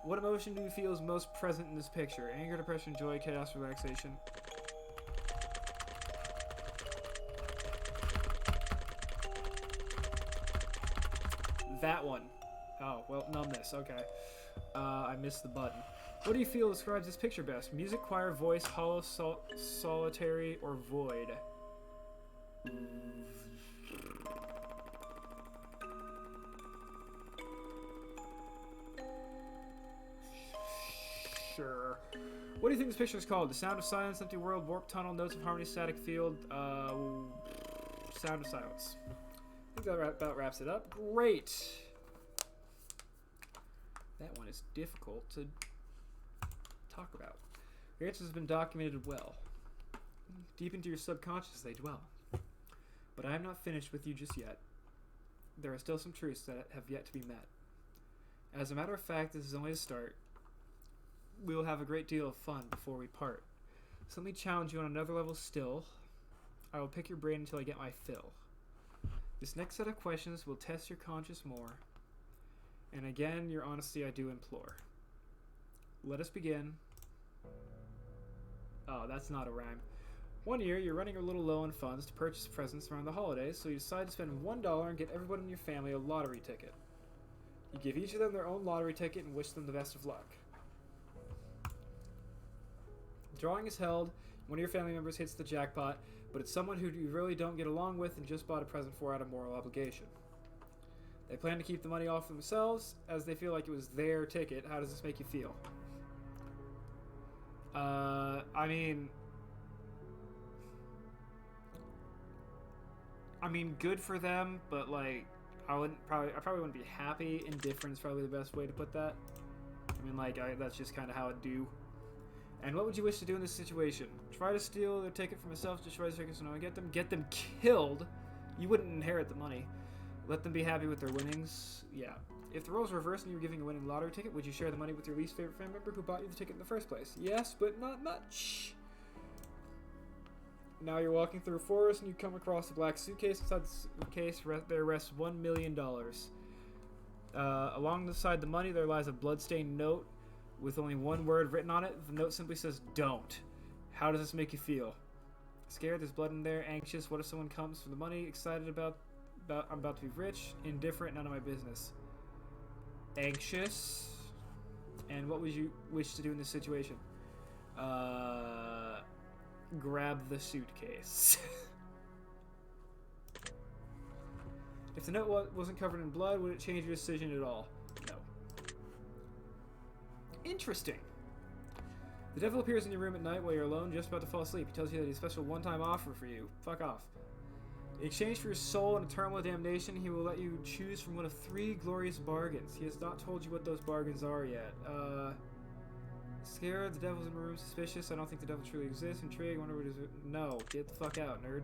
What emotion do you feel is most present in this picture? Anger, depression, joy, chaos, relaxation. That one. Oh, well, numbness. Okay. I missed the button. What do you feel describes this picture best? Music, choir, voice, hollow, solitary, or void? Sure. What do you think this picture is called? The sound of silence, empty world, warp tunnel, notes of harmony, static field, sound of silence. I think that about wraps it up. Great. That one is difficult to talk about. Your answers have been documented well. Deep into your subconscious they dwell. But I am not finished with you just yet. There are still some truths that have yet to be met. As a matter of fact, this is only a start. We will have a great deal of fun before we part. So let me challenge you on another level still. I will pick your brain until I get my fill. This next set of questions will test your conscience more. And again, your honesty I do implore. Let us begin. Oh, that's not a rhyme. One year, you're running a little low on funds to purchase presents around the holidays, so you decide to spend $1 and get everyone in your family a lottery ticket. You give each of them their own lottery ticket and wish them the best of luck. Drawing is held, one of your family members hits the jackpot, but it's someone who you really don't get along with and just bought a present for out of moral obligation. They plan to keep the money all for themselves, as they feel like it was their ticket. How does this make you feel? I mean, good for them, but like, I probably wouldn't be happy. Indifferent is probably the best way to put that. I mean, like, that's just kind of how it do. And what would you wish to do in this situation? Try to steal their ticket from yourself, destroy the ticket so no one get them. Get them killed. You wouldn't inherit the money. Let them be happy with their winnings. Yeah. If the roles were reversed and you were giving a winning lottery ticket, would you share the money with your least favorite family member who bought you the ticket in the first place? Yes, but not much. Now you're walking through a forest and you come across a black suitcase. Inside the suitcase there rests $1 million. Alongside the money there lies a bloodstained note with only one word written on it. The note simply says, "Don't." How does this make you feel? Scared? There's blood in there. Anxious? What if someone comes for the money? Excited about I'm about to be rich? Indifferent? None of my business. Anxious? And what would you wish to do in this situation? Grab the suitcase. If the note wasn't covered in blood, would it change your decision at all? No. Interesting. The devil appears in your room at night while you're alone, just about to fall asleep. He tells you that he has a special one-time offer for you. Fuck off. In exchange for your soul and eternal damnation, he will let you choose from one of 3 glorious bargains. He has not told you what those bargains are yet. Scared? The devil's in my room. Suspicious? I don't think the devil truly exists. Intrigued? Wonder what it is. No. Get the fuck out, nerd.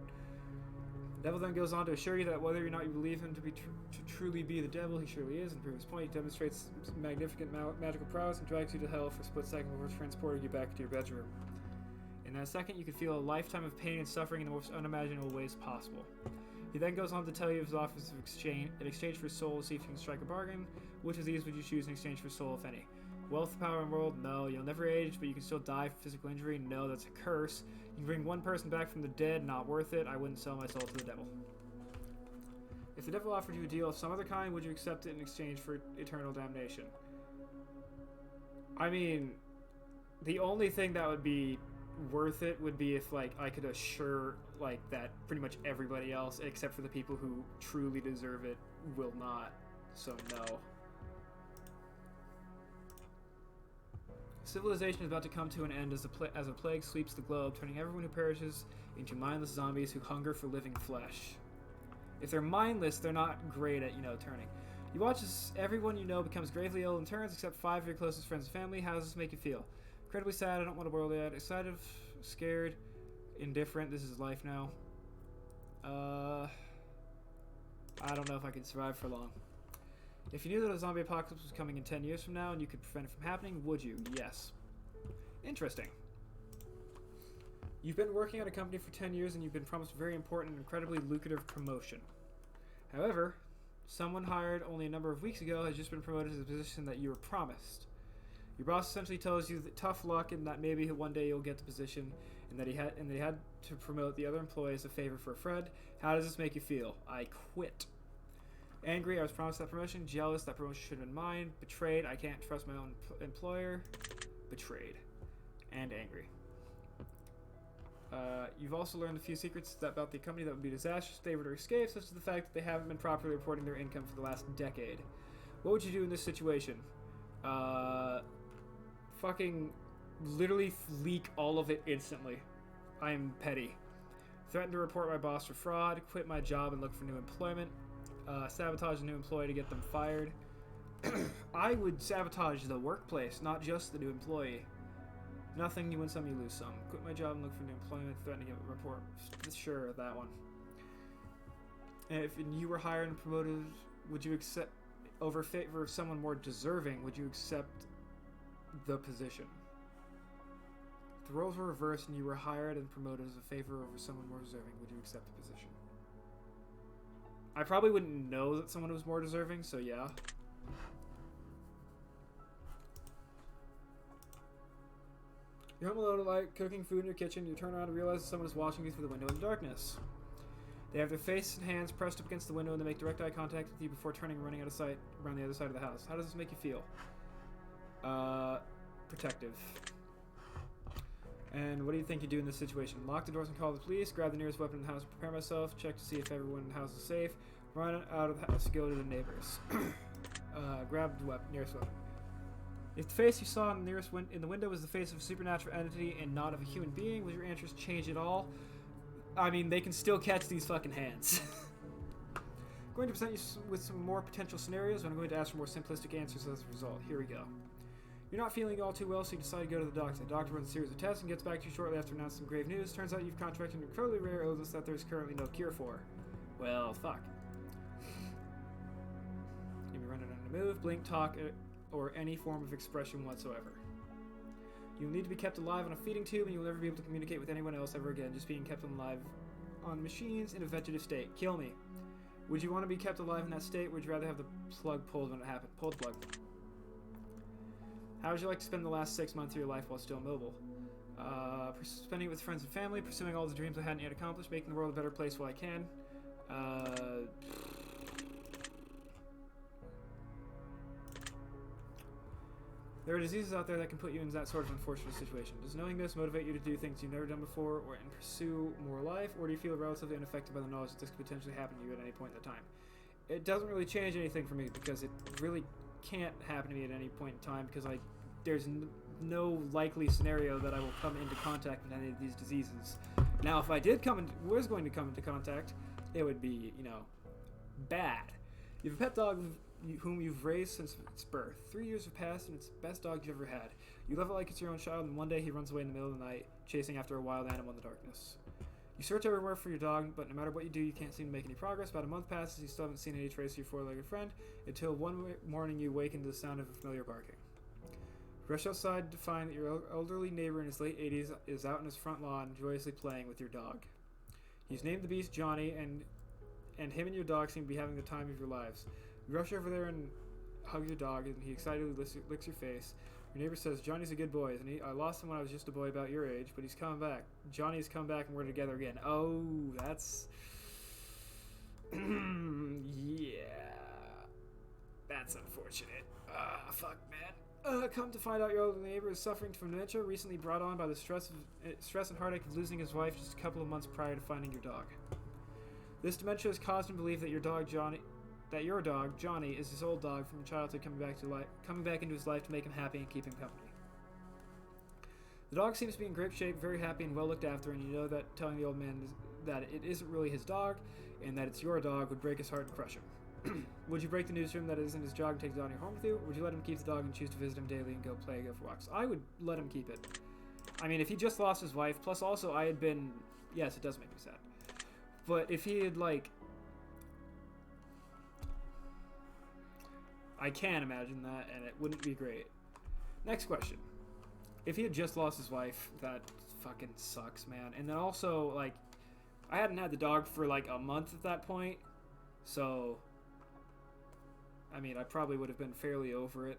The devil then goes on to assure you that whether or not you believe him to truly be the devil, he surely is. And to prove his point, he demonstrates magnificent magical prowess and drags you to hell for a split second before transporting you back to your bedroom. In that second, you could feel a lifetime of pain and suffering in the most unimaginable ways possible. He then goes on to tell you of his offers in exchange for his soul, see if you can strike a bargain. Which of these would you choose in exchange for soul, if any? Wealth, power, and world? No. You'll never age, but you can still die from physical injury? No, that's a curse. You can bring one person back from the dead? Not worth it. I wouldn't sell my soul to the devil. If the devil offered you a deal of some other kind, would you accept it in exchange for eternal damnation? I mean, the only thing that would be worth it would be if, like, I could assure, like, that pretty much everybody else, except for the people who truly deserve it, will not. So, no. Civilization is about to come to an end as a plague sweeps the globe, turning everyone who perishes into mindless zombies who hunger for living flesh. If they're mindless, they're not great at, turning. You watch as everyone you know becomes gravely ill and turns, except 5 of your closest friends and family. How does this make you feel? Incredibly sad. I don't want to world yet. Excited, scared, indifferent. This is life now. I don't know if I could survive for long. If you knew that a zombie apocalypse was coming in 10 years from now and you could prevent it from happening, would you? Yes. Interesting. You've been working at a company for 10 years and you've been promised a very important and incredibly lucrative promotion. However, someone hired only a number of weeks ago has just been promoted to the position that you were promised. Your boss essentially tells you that tough luck and that maybe one day you'll get the position, and that he had to promote the other employee as a favor for a friend. How does this make you feel? I quit. Angry, I was promised that promotion. Jealous, that promotion should have been mine. Betrayed, I can't trust my own employer. Betrayed. And angry. You've also learned a few secrets about the company that would be disastrous if they were to escape, such as the fact that they haven't been properly reporting their income for the last decade. What would you do in this situation? Fucking literally leak all of it instantly. I am petty. Threaten to report my boss for fraud. Quit my job and look for new employment. Sabotage a new employee to get them fired. I would sabotage the workplace, not just the new employee. Nothing, you win some, you lose some. Quit my job and look for new employment. Threaten to get a report. Sure, that one. And if you were hired and promoted, would you accept, over favor of someone more deserving, would you accept the position? If the roles were reversed and you were hired and promoted as a favor over someone more deserving, would you accept the position? I probably wouldn't know that someone was more deserving, so yeah. You're home alone at night, cooking food in your kitchen. You turn around and realize that someone is watching you through the window in the darkness. They have their face and hands pressed up against the window and they make direct eye contact with you before turning and running out of sight around the other side of the house. How does this make you feel? Protective. And what do you think you do in this situation? Lock the doors and call the police, grab the nearest weapon in the house and prepare myself, check to see if everyone in the house is safe, Run out of the house to go to the neighbors. Grab the nearest weapon. If the face you saw in the window was the face of a supernatural entity and not of a human being, will your answers change at all? I mean, they can still catch these fucking hands. I'm going to present you with some more potential scenarios, but I'm going to ask for more simplistic answers as a result. Here we go. You're not feeling all too well, so you decide to go to the doctor. The doctor runs a series of tests and gets back to you shortly after announcing some grave news. Turns out you've contracted an incredibly rare illness that there's currently no cure for. Well, fuck. You'll be running on the move, blink, talk, or any form of expression whatsoever. You'll need to be kept alive on a feeding tube, and you'll never be able to communicate with anyone else ever again, just being kept alive on machines in a vegetative state. Kill me. Would you want to be kept alive in that state, or would you rather have the plug pulled when it happened? Pull the plug. How would you like to spend the last 6 months of your life while still mobile? Spending it with friends and family, pursuing all the dreams I hadn't yet accomplished, making the world a better place while I can. There are diseases out there that can put you in that sort of unfortunate situation. Does knowing this motivate you to do things you've never done before or and pursue more life, or do you feel relatively unaffected by the knowledge that this could potentially happen to you at any point in the time? It doesn't really change anything for me because it really can't happen to me at any point in time because there's no likely scenario that I will come into contact with any of these diseases. Now, if I was going to come into contact, it would be, bad. You have a pet dog whom you've raised since its birth. 3 years have passed, and it's the best dog you've ever had. You love it like it's your own child, and one day he runs away in the middle of the night, chasing after a wild animal in the darkness. You search everywhere for your dog, but no matter what you do, you can't seem to make any progress. About a month passes, you still haven't seen any trace of your four-legged friend, until one morning you awaken to the sound of a familiar barking. Rush outside to find that your elderly neighbor in his late 80s is out in his front lawn, joyously playing with your dog. He's named the beast Johnny, and him and your dog seem to be having the time of your lives. You rush over there and hug your dog, and he excitedly licks your face. Your neighbor says, Johnny's a good boy, isn't he? I lost him when I was just a boy about your age, but he's coming back. Johnny's come back and we're together again. Oh, that's... yeah. That's unfortunate. Fuck, man. Come to find out your older neighbor is suffering from dementia, recently brought on by the stress and heartache of losing his wife just a couple of months prior to finding your dog. This dementia has caused him to believe that your dog, Johnny, is his old dog from childhood coming back into his life to make him happy and keep him company. The dog seems to be in great shape, very happy and well looked after, and you know that telling the old man that it isn't really his dog and that it's your dog would break his heart and crush him. Would you break the news to him that it isn't his dog and take Johnny home with you, or would you let him keep the dog and choose to visit him daily and go for walks? I would let him keep it. I mean, if he just lost his wife, plus also I had been... Yes, it does make me sad. But if he had, I can imagine that, and it wouldn't be great. Next question. If he had just lost his wife, that fucking sucks, man. And then also, I hadn't had the dog for, a month at that point. So, I mean, I probably would have been fairly over it.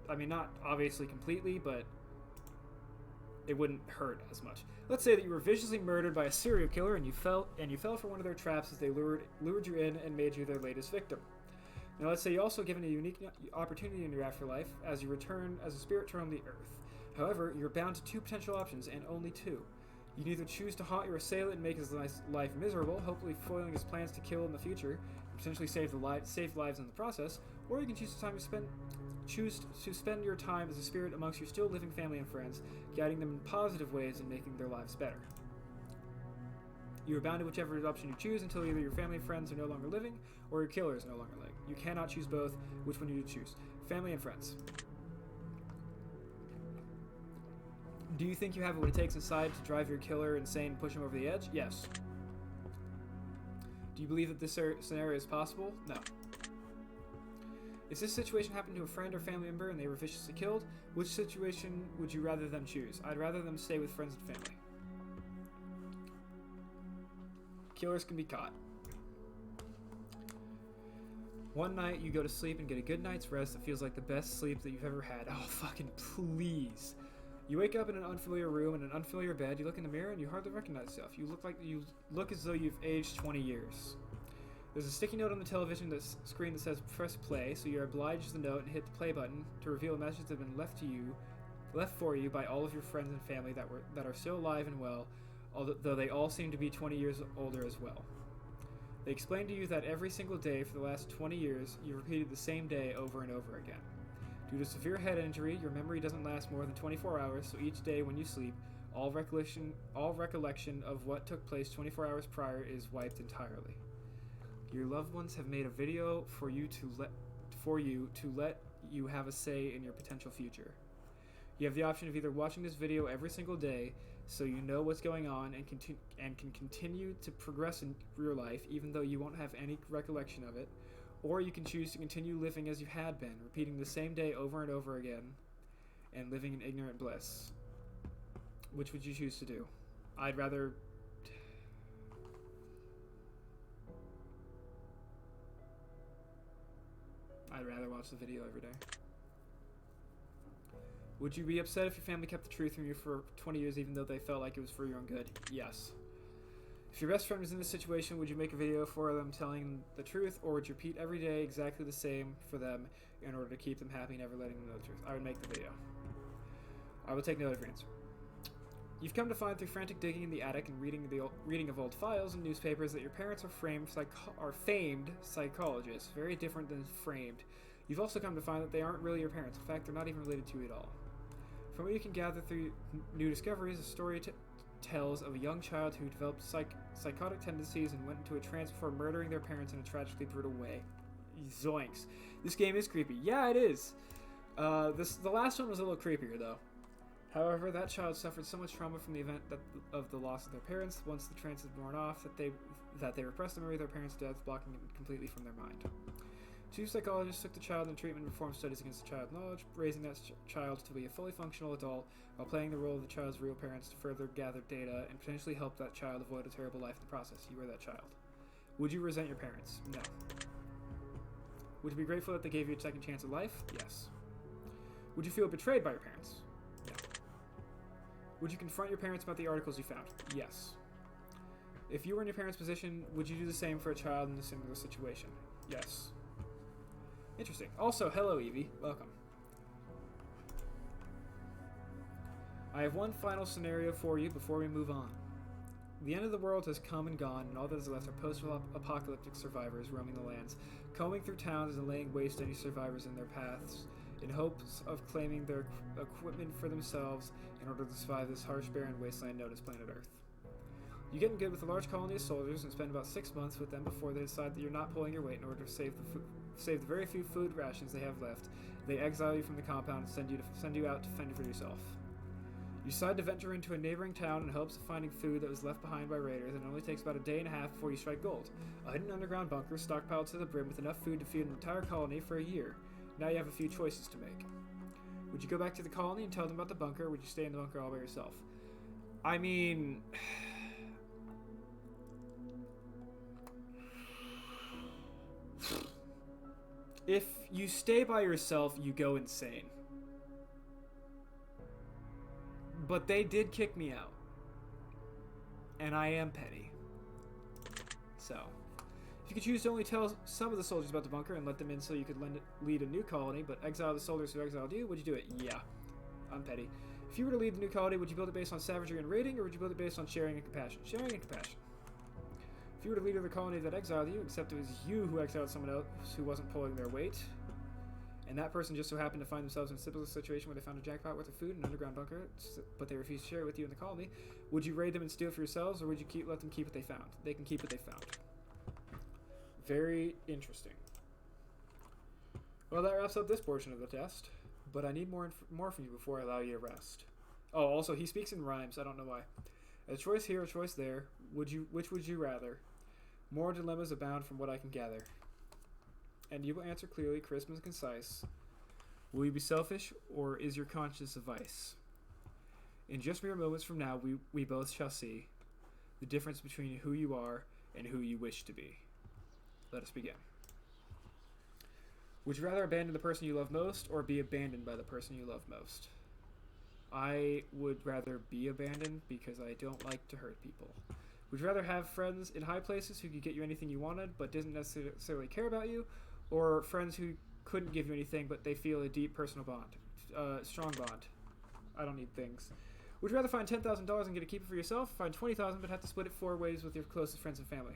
I mean, not obviously completely, but it wouldn't hurt as much. Let's say that you were viciously murdered by a serial killer and you fell for one of their traps as they lured you in and made you their latest victim. Now let's say you're also given a unique opportunity in your afterlife as you return as a spirit to roam the earth. However, you're bound to two potential options, and only two. You can either choose to haunt your assailant and make his life miserable, hopefully foiling his plans to kill in the future, and potentially save lives in the process, or you can choose to spend your time as a spirit amongst your still living family and friends, guiding them in positive ways and making their lives better. You are bound to whichever option you choose until either your family and friends are no longer living, or your killer is no longer living. You cannot choose both. Which one do you choose? Family and friends. Do you think you have what it takes inside to drive your killer insane and push him over the edge? Yes. Do you believe that this scenario is possible? No. If this situation happened to a friend or family member and they were viciously killed, which situation would you rather them choose? I'd rather them stay with friends and family. Killers can be caught. One night you go to sleep and get a good night's rest that feels like the best sleep that you've ever had. Oh, fucking please. You wake up in an unfamiliar room in an unfamiliar bed. You look in the mirror and you hardly recognize yourself. You look as though you've aged 20 years. There's a sticky note on the television screen that says press play, so you're obliged to the note and hit the play button to reveal a message that has been left for you by all of your friends and family that are still alive and well, although they all seem to be 20 years older as well. They explain to you that every single day for the last 20 years, you repeated the same day over and over again. Due to severe head injury, your memory doesn't last more than 24 hours, so each day when you sleep, all recollection of what took place 24 hours prior is wiped entirely. Your loved ones have made a video for you to let you have a say in your potential future. You have the option of either watching this video every single day so you know what's going on and can continue to progress in your life even though you won't have any recollection of it, or you can choose to continue living as you had been, repeating the same day over and over again and living in ignorant bliss. Which would you choose to do? I'd rather watch the video every day. Would you be upset if your family kept the truth from you for 20 years even though they felt like it was for your own good? Yes. If your best friend was in this situation, would you make a video for them telling the truth, or would you repeat every day exactly the same for them in order to keep them happy, never letting them know the truth? I would make the video. I will take note of your answer. You've come to find through frantic digging in the attic and reading of old files and newspapers that your parents are famed psychologists, very different than framed. You've also come to find that they aren't really your parents. In fact, they're not even related to you at all. From what you can gather through new discoveries, a story tells of a young child who developed psychotic tendencies and went into a trance before murdering their parents in a tragically brutal way. Zoinks. This game is creepy. Yeah, it is. The last one was a little creepier, though. However, that child suffered so much trauma from the event of the loss of their parents once the trance had worn off that they repressed the memory of their parents' death, blocking it completely from their mind. 2 psychologists took the child into treatment and performed studies against the child's knowledge, raising that child to be a fully functional adult while playing the role of the child's real parents to further gather data and potentially help that child avoid a terrible life in the process. You were that child. Would you resent your parents? No. Would you be grateful that they gave you a second chance at life? Yes. Would you feel betrayed by your parents? No. Would you confront your parents about the articles you found? Yes. If you were in your parents' position, would you do the same for a child in a similar situation? Yes. Interesting. Also, hello, Evie. Welcome. I have one final scenario for you before we move on. The end of the world has come and gone, and all that is left are post-apocalyptic survivors roaming the lands, combing through towns and laying waste to any survivors in their paths, in hopes of claiming their equipment for themselves in order to survive this harsh, barren wasteland known as planet Earth. You get in good with a large colony of soldiers and spend about 6 months with them before they decide that you're not pulling your weight in order to save the very few food rations they have left. They exile you from the compound and send you out to fend for yourself. You decide to venture into a neighboring town in hopes of finding food that was left behind by raiders, and it only takes about a day and a half before you strike gold. A hidden underground bunker stockpiled to the brim with enough food to feed an entire colony for a year. Now you have a few choices to make. Would you go back to the colony and tell them about the bunker, or would you stay in the bunker all by yourself? I mean... if you stay by yourself, you go insane. But they did kick me out. And I am petty. So, if you could choose to only tell some of the soldiers about the bunker and let them in so you could lead a new colony, but exile the soldiers who exiled you, would you do it? Yeah. I'm petty. If you were to lead the new colony, would you build it based on savagery and raiding, or would you build it based on sharing and compassion? Sharing and compassion. If you were the leader of the colony that exiled you, except it was you who exiled someone else who wasn't pulling their weight, and that person just so happened to find themselves in a similar situation where they found a jackpot worth of food in an underground bunker, but they refused to share it with you in the colony, would you raid them and steal for yourselves, or would you let them keep what they found? They can keep what they found. Very interesting. Well, that wraps up this portion of the test, but I need more from you before I allow you to rest. Oh, also, he speaks in rhymes. I don't know why. A choice here, a choice there. Which would you rather? More dilemmas abound from what I can gather. And you will answer clearly, crisp and concise. Will you be selfish, or is your conscience a vice? In just mere moments from now, we both shall see the difference between who you are and who you wish to be. Let us begin. Would you rather abandon the person you love most, or be abandoned by the person you love most? I would rather be abandoned because I don't like to hurt people. Would you rather have friends in high places who could get you anything you wanted but didn't necessarily care about you, or friends who couldn't give you anything but they feel a deep personal bond, strong bond? I don't need things. Would you rather find $10,000 and get to keep it for yourself, or find $20,000 but have to split it 4 ways with your closest friends and family?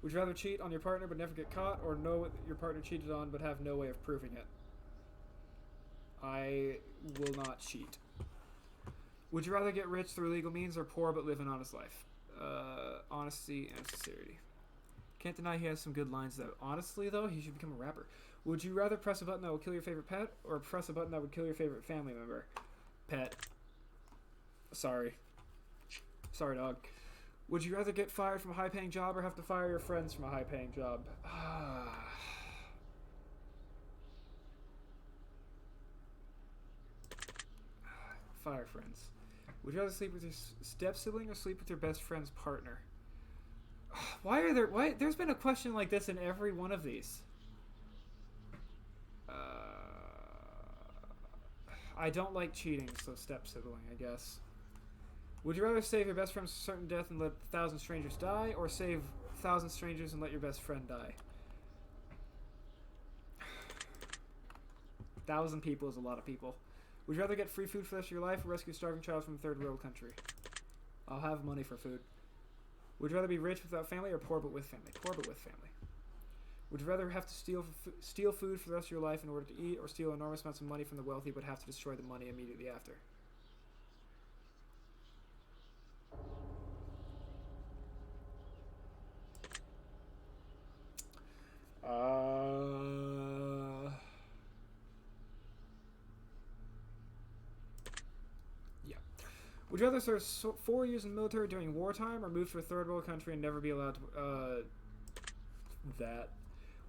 Would you rather cheat on your partner but never get caught, or know what your partner cheated on but have no way of proving it? I will not cheat. Would you rather get rich through legal means or poor but live an honest life? Honesty and sincerity. Can't deny he has some good lines though. Honestly though, he should become a rapper. Would you rather press a button that will kill your favorite pet, or press a button that would kill your favorite family member? Pet. Sorry. Sorry, dog. Would you rather get fired from a high-paying job or have to fire your friends from a high-paying job? Fire friends. Would you rather sleep with your step-sibling or sleep with your best friend's partner? Why there's been a question like this in every one of these. I don't like cheating, so step-sibling, I guess. Would you rather save your best friend from certain death and let 1,000 strangers die, or save 1,000 strangers and let your best friend die? 1,000 people is a lot of people. Would you rather get free food for the rest of your life or rescue a starving child from a third world country? I'll have money for food. Would you rather be rich without family or poor but with family? Poor but with family. Would you rather have to steal food for the rest of your life in order to eat, or steal enormous amounts of money from the wealthy but have to destroy the money immediately after? Yeah. Would you rather serve 4 years in the military during wartime or move to a third world country and never be allowed to... that.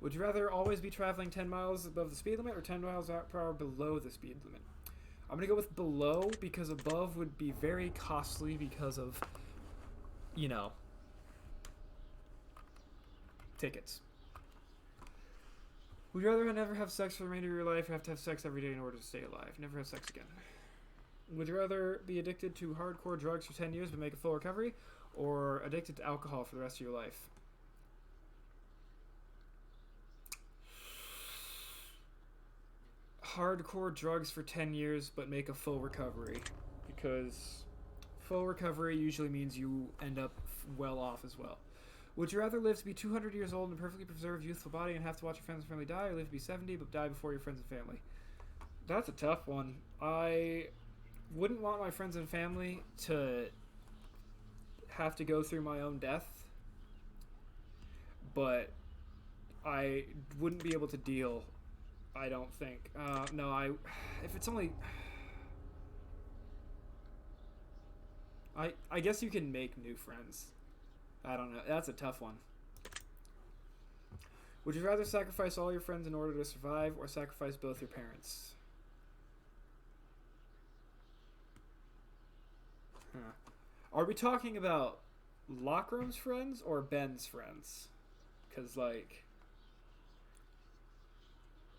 Would you rather always be traveling 10 miles above the speed limit or 10 miles per hour below the speed limit? I'm going to go with below because above would be very costly because of, you know, tickets. Would you rather never have sex for the remainder of your life or have to have sex every day in order to stay alive? Never have sex again. Would you rather be addicted to hardcore drugs for 10 years but make a full recovery, or addicted to alcohol for the rest of your life? Hardcore drugs for 10 years but make a full recovery, because full recovery usually means you end up well off as well. Would you rather live to be 200 years old in a perfectly preserved youthful body and have to watch your friends and family die, or live to be 70 but die before your friends and family? That's a tough one. I wouldn't want my friends and family to have to go through my own death, but I wouldn't be able to deal, I don't think. No, if it's only... I guess you can make new friends. I don't know. That's a tough one. Would you rather sacrifice all your friends in order to survive, or sacrifice both your parents? Huh. Are we talking about Lockroom's friends or Ben's friends? Because, like...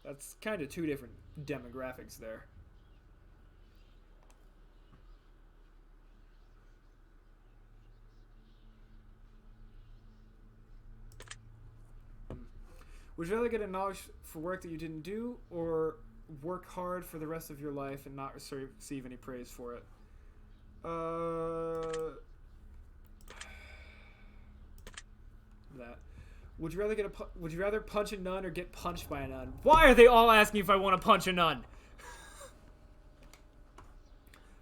that's kind of two different demographics there. Would you rather get acknowledged for work that you didn't do, or work hard for the rest of your life and not receive any praise for it? That. Would you rather punch a nun or get punched by a nun? Why are they all asking if I want to punch a nun?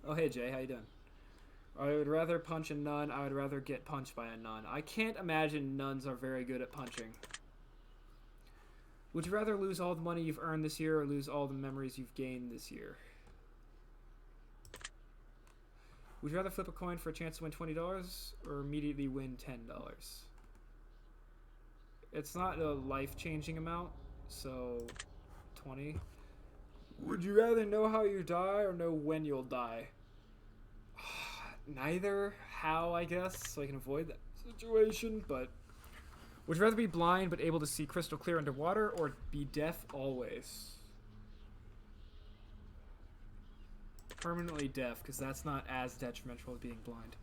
Oh, hey Jay, how you doing? I would rather punch a nun. I would rather get punched by a nun. I can't imagine nuns are very good at punching. Would you rather lose all the money you've earned this year or lose all the memories you've gained this year? Would you rather flip a coin for a chance to win $20 or immediately win $10? It's not a life-changing amount, so 20. Would you rather know how you die or know when you'll die? Neither. How, I guess, so I can avoid that situation, but... would you rather be blind but able to see crystal clear underwater, or be deaf always? Permanently deaf, because that's not as detrimental as being blind.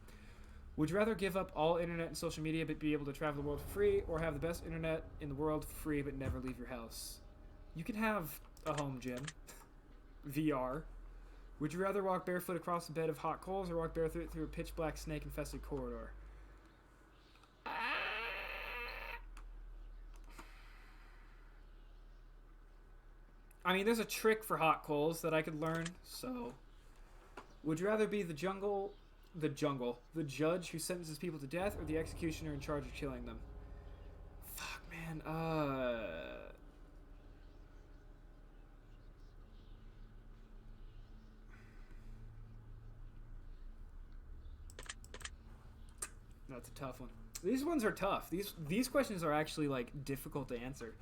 Would you rather give up all internet and social media but be able to travel the world for free, or have the best internet in the world for free but never leave your house? You can have a home gym. VR. Would you rather walk barefoot across a bed of hot coals or walk barefoot through a pitch black snake infested corridor? I mean, there's a trick for hot coals that I could learn, so... Would you rather be the judge who sentences people to death, or the executioner in charge of killing them? Fuck, man, That's a tough one. These ones are tough. These questions are actually, like, difficult to answer.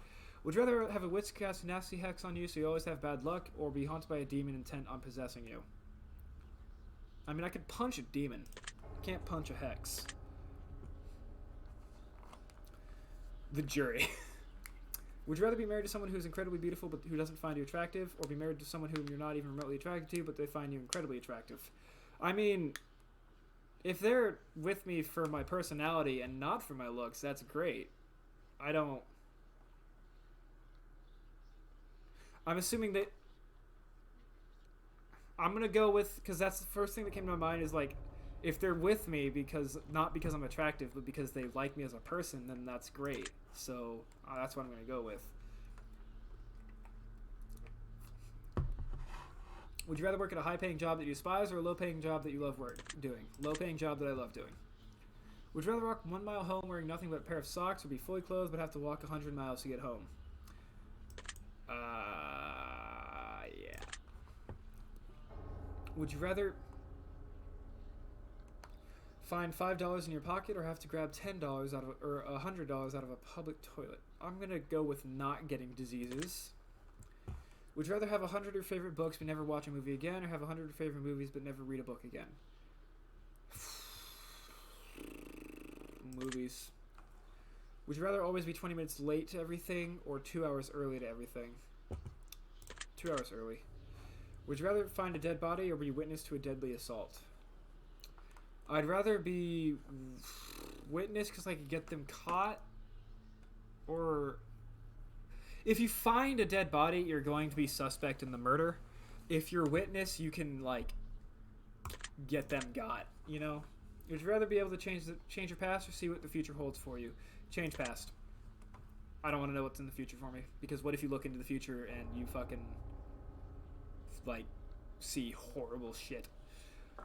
Would you rather have a witch cast a nasty hex on you so you always have bad luck, or be haunted by a demon intent on possessing you? I mean, I could punch a demon. I can't punch a hex. The jury. Would you rather be married to someone who's incredibly beautiful but who doesn't find you attractive, or be married to someone whom you're not even remotely attracted to but they find you incredibly attractive? I mean, if they're with me for my personality and not for my looks, that's great. I'm assuming that... I'm going to go with... Because that's the first thing that came to my mind is, like, if they're with me not because I'm attractive, but because they like me as a person, then that's great. So, that's what I'm going to go with. Would you rather work at a high-paying job that you despise, or a low-paying job that you love doing? Low-paying job that I love doing. Would you rather walk 1 mile home wearing nothing but a pair of socks, or be fully clothed but have to walk 100 miles to get home? Yeah. Would you rather find $5 in your pocket, or have to grab $10 or $100 out of a public toilet? I'm gonna go with not getting diseases. Would you rather have 100 of your favorite books but never watch a movie again, or have 100 of your favorite movies but never read a book again? Movies. Would you rather always be 20 minutes late to everything, or 2 hours early to everything? 2 hours early. Would you rather find a dead body, or be witness to a deadly assault? I'd rather be witness because I could get them caught. Or... if you find a dead body, you're going to be suspect in the murder. If you're witness, you can, like, get them got, you know? Would you rather be able to change your past, or see what the future holds for you? Change past. I don't want to know what's in the future for me. Because what if you look into the future and you fucking, like, see horrible shit?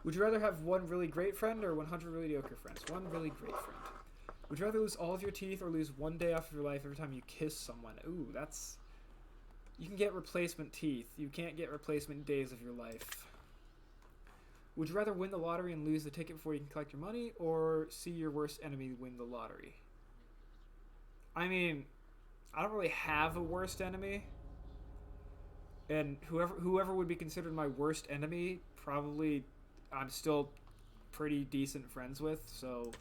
Would you rather have 1 really great friend, or 100 really mediocre friends? 1 really great friend. Would you rather lose all of your teeth, or lose 1 day off of your life every time you kiss someone? Ooh, that's... You can get replacement teeth. You can't get replacement days of your life. Would you rather win the lottery and lose the ticket before you can collect your money, or see your worst enemy win the lottery? I mean, I don't really have a worst enemy. And whoever would be considered my worst enemy, probably I'm still pretty decent friends with, so...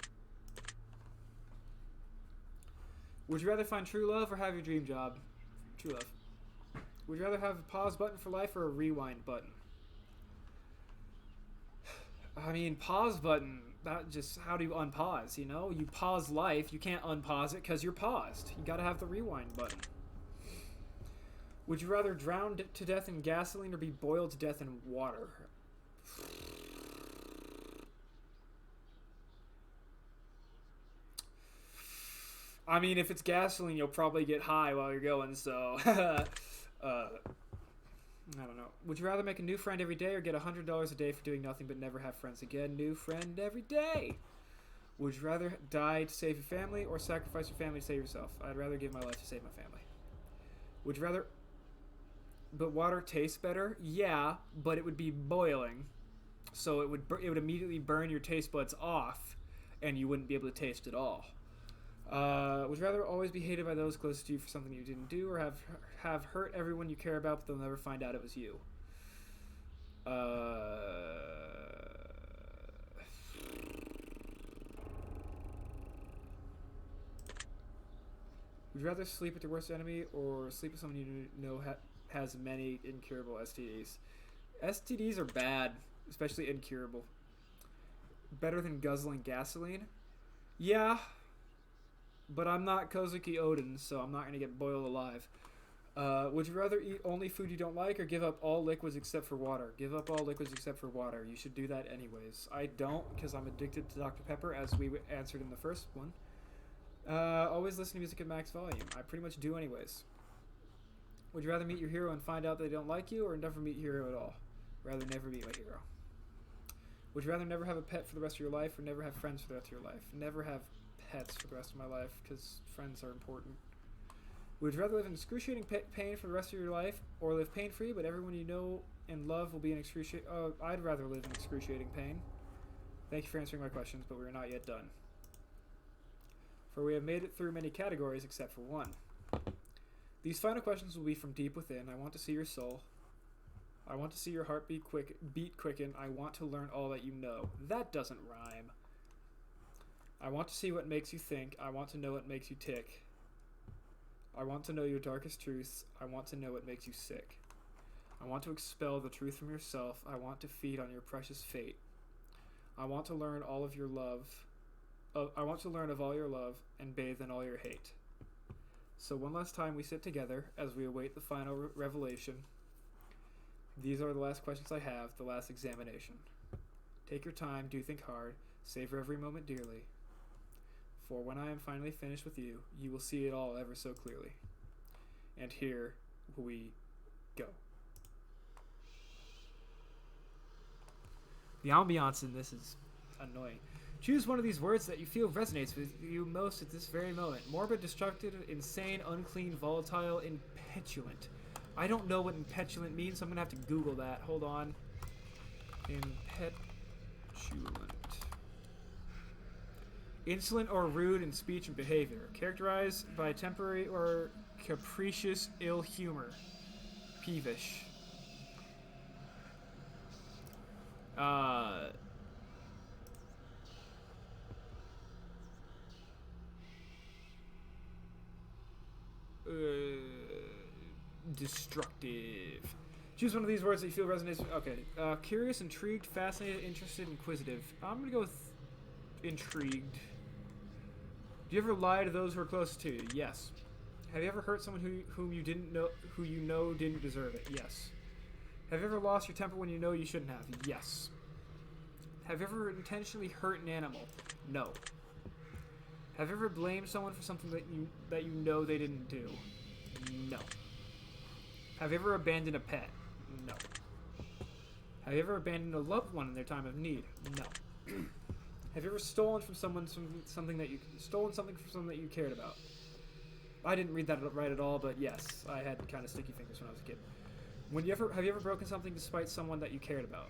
Would you rather find true love, or have your dream job? True love. Would you rather have a pause button for life, or a rewind button? I mean, pause button, that just, how do you unpause, you know? You pause life, you can't unpause it because you're paused. You gotta have the rewind button. Would you rather drown to death in gasoline, or be boiled to death in water? I mean, if it's gasoline, you'll probably get high while you're going, so... I don't know. Would you rather make a new friend every day, or get $100 a day for doing nothing but never have friends again? New friend every day! Would you rather die to save your family, or sacrifice your family to save yourself? I'd rather give my life to save my family. Would you rather... But water tastes better? Yeah, but it would be boiling. So it would immediately burn your taste buds off, and you wouldn't be able to taste at all. Would you rather always be hated by those closest to you for something you didn't do, or have hurt everyone you care about, but they'll never find out it was you? Would you rather sleep with your worst enemy, or sleep with someone you know has many incurable STDs? STDs are bad, especially incurable. Better than guzzling gasoline? Yeah. But I'm not Kozuki Odin, so I'm not going to get boiled alive. Would you rather eat only food you don't like, or give up all liquids except for water? Give up all liquids except for water. You should do that anyways. I don't, because I'm addicted to Dr. Pepper, as we answered in the first one. Always listen to music at max volume. I pretty much do anyways. Would you rather meet your hero and find out they don't like you, or never meet your hero at all? Rather never meet my hero. Would you rather never have a pet for the rest of your life, or never have friends for the rest of your life? Never have pets for the rest of my life, because friends are important. Would you rather live in excruciating pain for the rest of your life, or live pain-free, but everyone you know and love will be in excruciating... I'd rather live in excruciating pain. Thank you for answering my questions, but we are not yet done. For we have made it through many categories except for one. These final questions will be from deep within. I want to see your soul. I want to see your heart beat quicken. I want to learn all that you know. That doesn't rhyme. I want to see what makes you think. I want to know what makes you tick. I want to know your darkest truths. I want to know what makes you sick. I want to expel the truth from yourself. I want to feed on your precious fate. I want to learn all of your love. I want to learn of all your love and bathe in all your hate. So one last time we sit together as we await the final revelation. These are the last questions I have, the last examination. Take your time, do think hard, savor every moment dearly. For when I am finally finished with you, you will see it all ever so clearly. And here we go. The ambiance in this is annoying. Choose one of these words that you feel resonates with you most at this very moment. Morbid, destructive, insane, unclean, volatile, impetulant. I don't know what impetulant means, so I'm going to have to Google that. Hold on. Impetulant. Insolent or rude in speech and behavior. Characterized by temporary or capricious ill humor. Peevish. Destructive. Choose one of these words that you feel resonates with. Okay. Curious, intrigued, fascinated, interested, inquisitive. I'm gonna go with intrigued. Do you ever lie to those who are close to you? Yes. Have you ever hurt someone who you know didn't deserve it? Yes. Have you ever lost your temper when you know you shouldn't have? Yes. Have you ever intentionally hurt an animal? No. Have you ever blamed someone for something that you know they didn't do? No. Have you ever abandoned a pet? No. Have you ever abandoned a loved one in their time of need? No. Have you ever stolen from someone something that you cared about? I didn't read that right at all, but yes, I had kind of sticky fingers when I was a kid. Have you ever broken something despite someone that you cared about?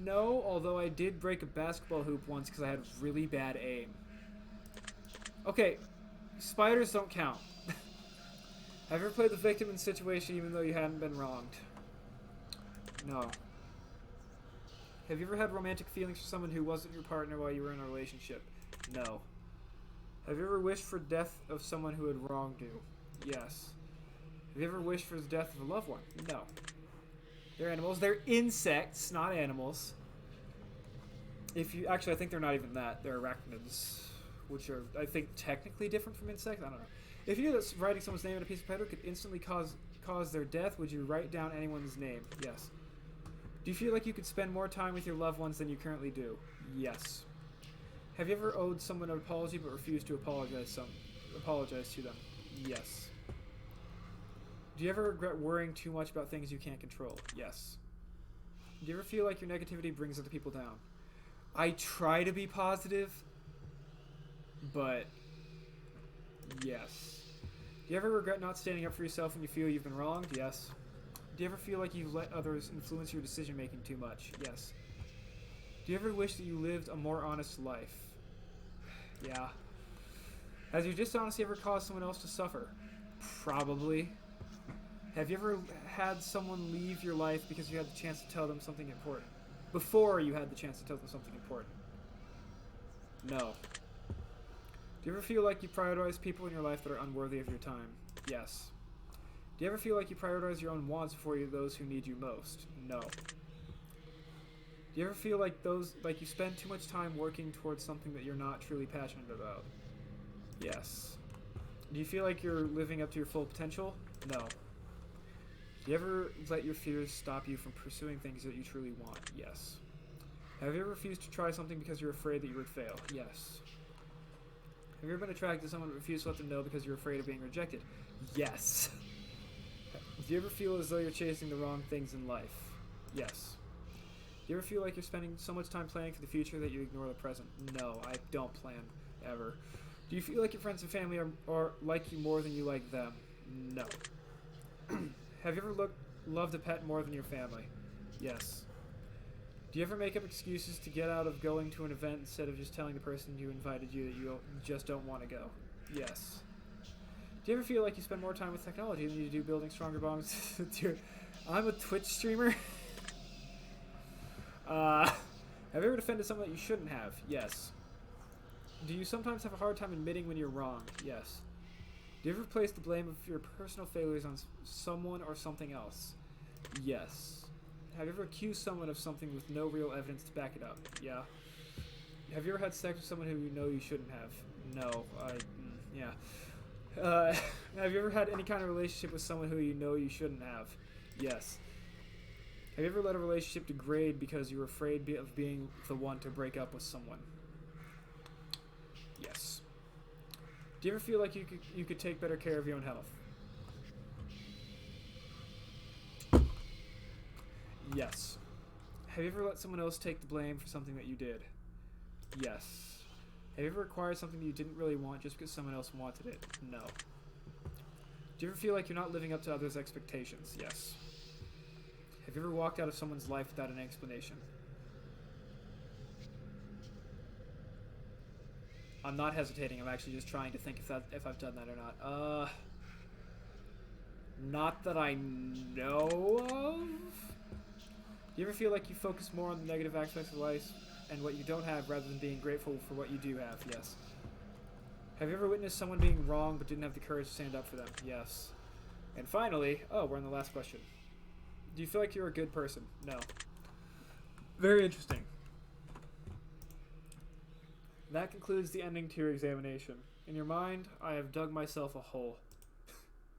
No, although I did break a basketball hoop once because I had really bad aim. Okay, spiders don't count. Have you ever played the victim in a situation even though you hadn't been wronged? No. Have you ever had romantic feelings for someone who wasn't your partner while you were in a relationship? No. Have you ever wished for death of someone who had wronged you? Yes. Have you ever wished for the death of a loved one? No. They're animals. They're insects, not animals. Actually, I think they're not even that. They're arachnids, which are, I think, technically different from insects. I don't know. If you knew that writing someone's name on a piece of paper could instantly cause their death, would you write down anyone's name? Yes. Do you feel like you could spend more time with your loved ones than you currently do? Yes. Have you ever owed someone an apology but refused to apologize to them? Yes. Do you ever regret worrying too much about things you can't control? Yes. Do you ever feel like your negativity brings other people down? I try to be positive, but yes. Do you ever regret not standing up for yourself when you feel you've been wronged? Yes. Do you ever feel like you've let others influence your decision-making too much? Yes. Do you ever wish that you lived a more honest life? Yeah. Has your dishonesty ever caused someone else to suffer? Probably. Have you ever had someone leave your life because you had the chance to tell them something important? Before you had the chance to tell them something important? No. Do you ever feel like you prioritize people in your life that are unworthy of your time? Yes. Do you ever feel like you prioritize your own wants before those who need you most? No. Do you ever feel like you spend too much time working towards something that you're not truly passionate about? Yes. Do you feel like you're living up to your full potential? No. Do you ever let your fears stop you from pursuing things that you truly want? Yes. Have you ever refused to try something because you're afraid that you would fail? Yes. Have you ever been attracted to someone but refused to let them know because you're afraid of being rejected? Yes. Do you ever feel as though you're chasing the wrong things in life? Yes. Do you ever feel like you're spending so much time planning for the future that you ignore the present? No, I don't plan, ever. Do you feel like your friends and family are like you more than you like them? No. Have you ever loved a pet more than your family? Yes. Do you ever make up excuses to get out of going to an event instead of just telling the person who invited you that you just don't want to go? Yes. Do you ever feel like you spend more time with technology than you do building stronger bonds with your... I'm a Twitch streamer. Have you ever defended someone that you shouldn't have? Yes. Do you sometimes have a hard time admitting when you're wrong? Yes. Do you ever place the blame of your personal failures on someone or something else? Yes. Have you ever accused someone of something with no real evidence to back it up? Yeah. Have you ever had sex with someone who you know you shouldn't have? No. Yeah. Have you ever had any kind of relationship with someone who you know you shouldn't have? Yes. Have you ever let a relationship degrade because you were afraid of being the one to break up with someone? Yes. Do you ever feel like you could take better care of your own health? Yes. Have you ever let someone else take the blame for something that you did? Yes. Have you ever acquired something that you didn't really want just because someone else wanted it? No. Do you ever feel like you're not living up to others' expectations? Yes. Have you ever walked out of someone's life without an explanation? I'm not hesitating. I'm actually just trying to think if I've done that or not. Not that I know of. Do you ever feel like you focus more on the negative aspects of life and what you don't have rather than being grateful for what you do have? Yes. Have you ever witnessed someone being wrong but didn't have the courage to stand up for them? Yes. And finally, we're on the last question. Do you feel like you're a good person? No. Very interesting. That concludes the ending to your examination. In your mind, I have dug myself a hole.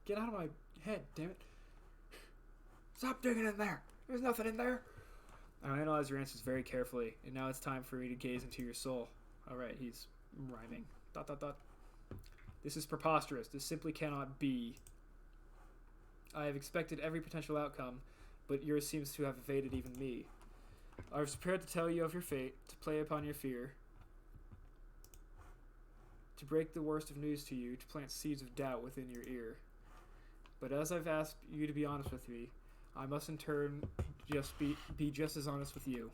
Get out of my head, damn it. Stop digging in there. There's nothing in there. I'll analyze your answers very carefully, and now it's time for me to gaze into your soul. Alright, he's rhyming. ... This is preposterous. This simply cannot be. I have expected every potential outcome, but yours seems to have evaded even me. I was prepared to tell you of your fate, to play upon your fear, to break the worst of news to you, to plant seeds of doubt within your ear. But as I've asked you to be honest with me, I must in turn just be just as honest with you.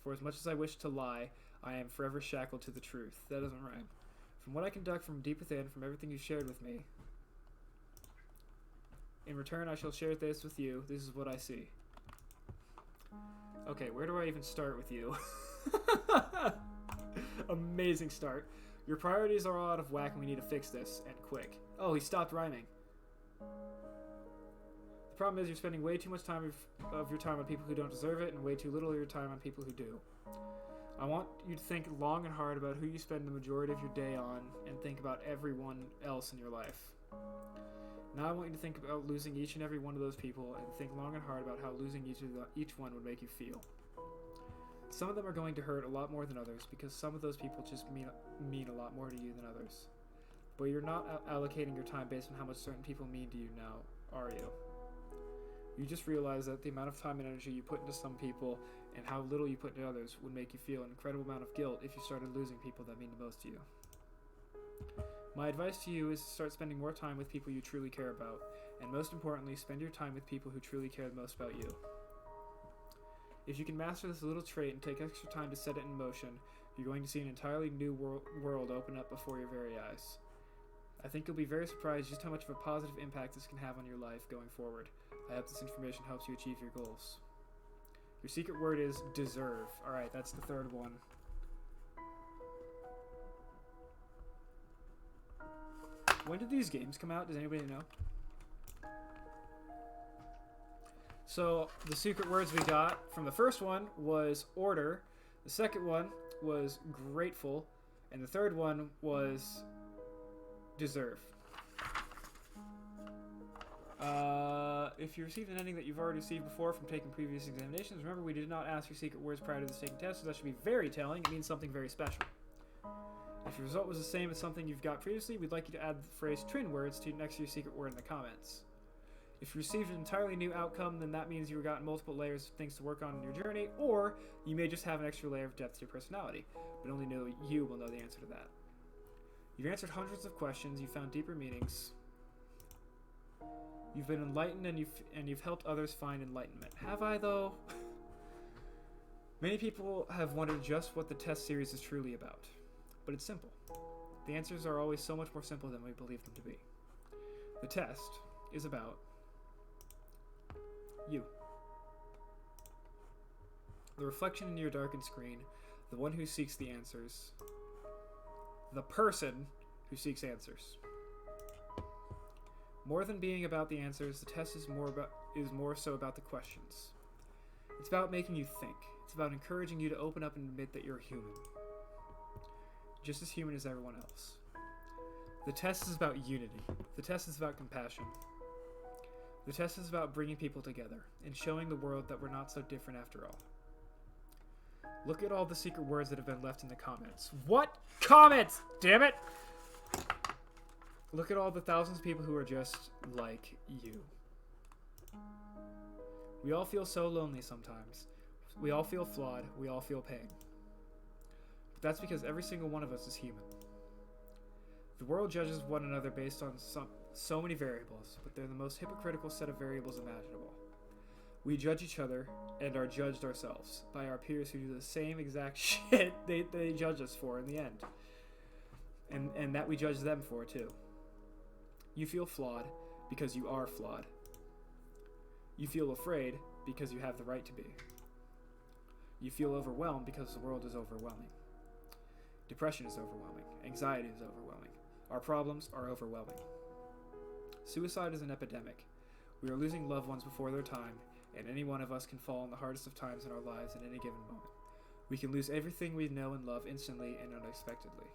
For as much as I wish to lie, I am forever shackled to the truth. That doesn't rhyme. From what I conduct from deep within, from everything you've shared with me, in return I shall share this with you. This is what I see. Okay, where do I even start with you? Amazing start. Your priorities are all out of whack and we need to fix this, and quick. Oh, he stopped rhyming. The problem is you're spending way too much time of your time on people who don't deserve it and way too little of your time on people who do. I want you to think long and hard about who you spend the majority of your day on and think about everyone else in your life. Now I want you to think about losing each and every one of those people and think long and hard about how losing each one would make you feel. Some of them are going to hurt a lot more than others because some of those people just mean a lot more to you than others. But you're not allocating your time based on how much certain people mean to you now, are you? You just realize that the amount of time and energy you put into some people and how little you put into others would make you feel an incredible amount of guilt if you started losing people that mean the most to you. My advice to you is to start spending more time with people you truly care about, and most importantly, spend your time with people who truly care the most about you. If you can master this little trait and take extra time to set it in motion, you're going to see an entirely new world open up before your very eyes. I think you'll be very surprised just how much of a positive impact this can have on your life going forward. I hope this information helps you achieve your goals. Your secret word is deserve. Alright, that's the third one. When did these games come out? Does anybody know? So, the secret words we got from the first one was order, the second one was grateful, and the third one was deserve. If you received an ending that you've already received before from taking previous examinations, remember we did not ask your secret words prior to this taking test, so that should be very telling. It means something very special. If your result was the same as something you've got previously, we'd like you to add the phrase twin words to next to your secret word in the comments. If you received an entirely new outcome, then that means you've got multiple layers of things to work on in your journey, or you may just have an extra layer of depth to your personality, but only you will know the answer to that. You've answered hundreds of questions, you've found deeper meanings, you've been enlightened, and you've helped others find enlightenment. Have I, though? Many people have wondered just what the test series is truly about, but it's simple. The answers are always so much more simple than we believe them to be. The test is about you. The reflection in your darkened screen, the one who seeks the answers, the person who seeks answers. More than being about the answers, the test is more so about the questions. It's about making you think. It's about encouraging you to open up and admit that you're human. Just as human as everyone else. The test is about unity. The test is about compassion. The test is about bringing people together and showing the world that we're not so different after all. Look at all the secret words that have been left in the comments. What comments? Damn it! Look at all the thousands of people who are just like you. We all feel so lonely sometimes. We all feel flawed. We all feel pain. But that's because every single one of us is human. The world judges one another based on so many variables, but they're the most hypocritical set of variables imaginable. We judge each other and are judged ourselves by our peers who do the same exact shit they judge us for in the end. And that we judge them for too. You feel flawed because you are flawed. You feel afraid because you have the right to be. You feel overwhelmed because the world is overwhelming. Depression is overwhelming. Anxiety is overwhelming. Our problems are overwhelming. Suicide is an epidemic. We are losing loved ones before their time, and any one of us can fall in the hardest of times in our lives at any given moment. We can lose everything we know and love instantly and unexpectedly.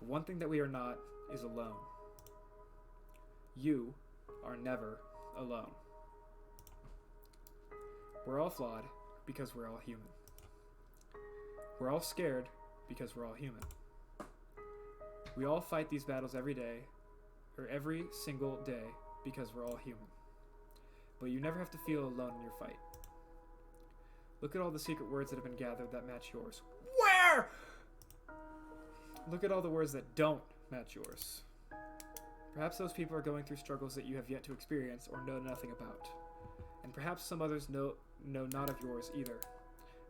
But one thing that we are not is alone. You are never alone. We're all flawed because we're all human. We're all scared because we're all human. We all fight these battles every day, or every single day, because we're all human. But you never have to feel alone in your fight. Look at all the secret words that have been gathered that match yours. Where? Look at all the words that don't match yours. Perhaps those people are going through struggles that you have yet to experience or know nothing about. And perhaps some others know not of yours either.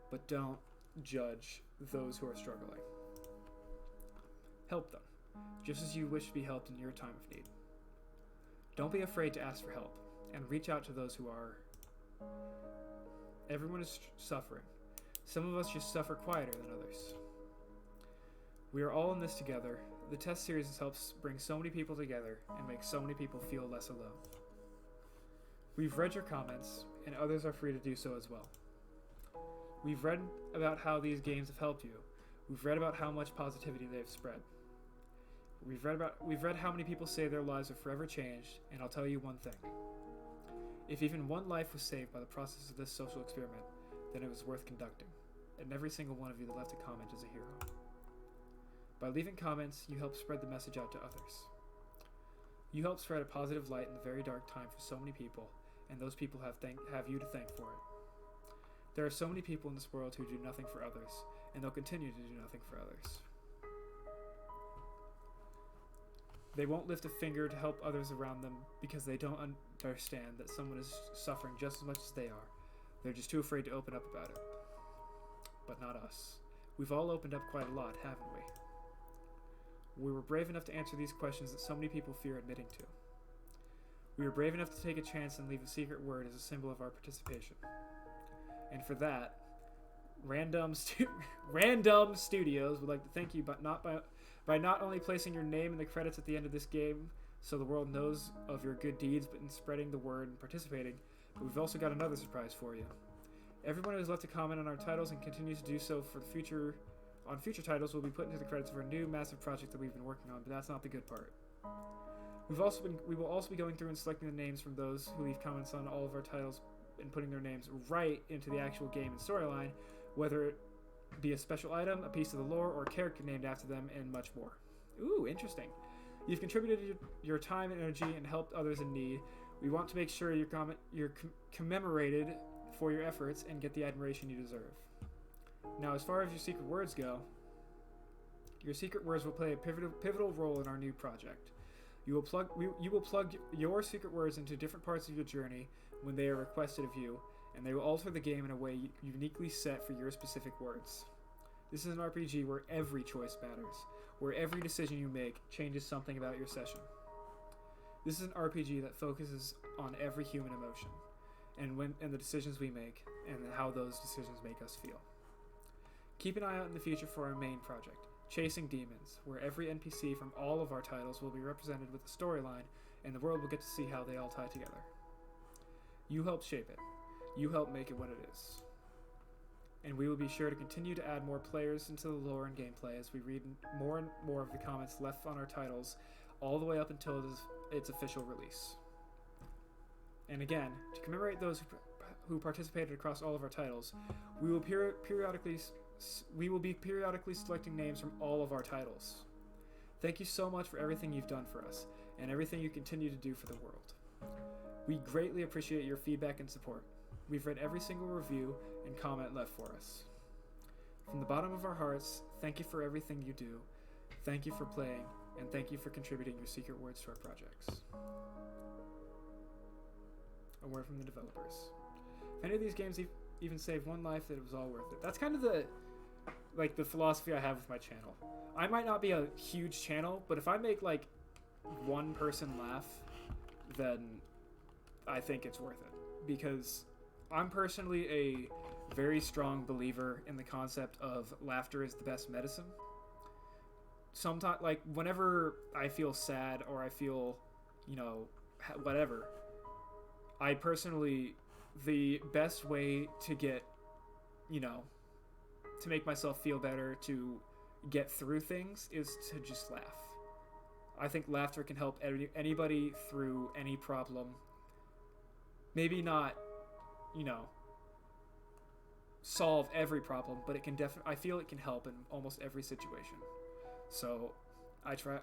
But don't judge those who are struggling. Help them, just as you wish to be helped in your time of need. Don't be afraid to ask for help, and reach out to those who are. Everyone is suffering. Some of us just suffer quieter than others. We are all in this together. The test series helps bring so many people together and make so many people feel less alone. We've read your comments, and others are free to do so as well. We've read about how these games have helped you. We've read about how much positivity they've spread. We've read how many people say their lives are forever changed, and I'll tell you one thing. If even one life was saved by the process of this social experiment, then it was worth conducting, and every single one of you that left a comment is a hero. By leaving comments, you help spread the message out to others. You help spread a positive light in the very dark time for so many people, and those people have you to thank for it. There are so many people in this world who do nothing for others, and they'll continue to do nothing for others. They won't lift a finger to help others around them because they don't understand that someone is suffering just as much as they are. They're just too afraid to open up about it. But not us. We've all opened up quite a lot, haven't we? We were brave enough to answer these questions that so many people fear admitting to. We were brave enough to take a chance and leave a secret word as a symbol of our participation. And for that, Random Studios would like to thank you, but by not only placing your name in the credits at the end of this game so the world knows of your good deeds, but in spreading the word and participating, but we've also got another surprise for you. Everyone who has left a comment on our titles and continues to do so for the future titles will be put into the credits for a new massive project that we've been working on, but that's not the good part. We will also be going through and selecting the names from those who leave comments on all of our titles and putting their names right into the actual game and storyline, whether be a special item, a piece of the lore, or a character named after them, and much more. Ooh, interesting. You've contributed your time and energy and helped others in need. We want to make sure you're commemorated for your efforts and get the admiration you deserve. Now, as far as your secret words go, your secret words will play a pivotal role in our new project. You will plug your secret words into different parts of your journey when they are requested of you, and they will alter the game in a way uniquely set for your specific words. This is an RPG where every choice matters, where every decision you make changes something about your session. This is an RPG that focuses on every human emotion, and the decisions we make, and how those decisions make us feel. Keep an eye out in the future for our main project, Chasing Demons, where every NPC from all of our titles will be represented with a storyline, and the world will get to see how they all tie together. You helped shape it. You helped make it what it is. And we will be sure to continue to add more players into the lore and gameplay as we read more and more of the comments left on our titles, all the way up until its official release. And again, to commemorate those who participated across all of our titles, we will be periodically selecting names from all of our titles. Thank you so much for everything you've done for us, and everything you continue to do for the world. We greatly appreciate your feedback and support. We've read every single review and comment left for us. From the bottom of our hearts, thank you for everything you do. Thank you for playing, and thank you for contributing your secret words to our projects. A word from the developers. If any of these games even saved one life, that it was all worth it. That's kind of the philosophy I have with my channel. I might not be a huge channel, but if I make like one person laugh, then I think it's worth it. Because I'm personally a very strong believer in the concept of laughter is the best medicine. Sometimes, like, whenever I feel sad or I feel, whatever, I personally, the best way to get, to make myself feel better, to get through things, is to just laugh. I think laughter can help anybody through any problem. Maybe not, solve every problem, but it can I feel it can help in almost every situation. So I try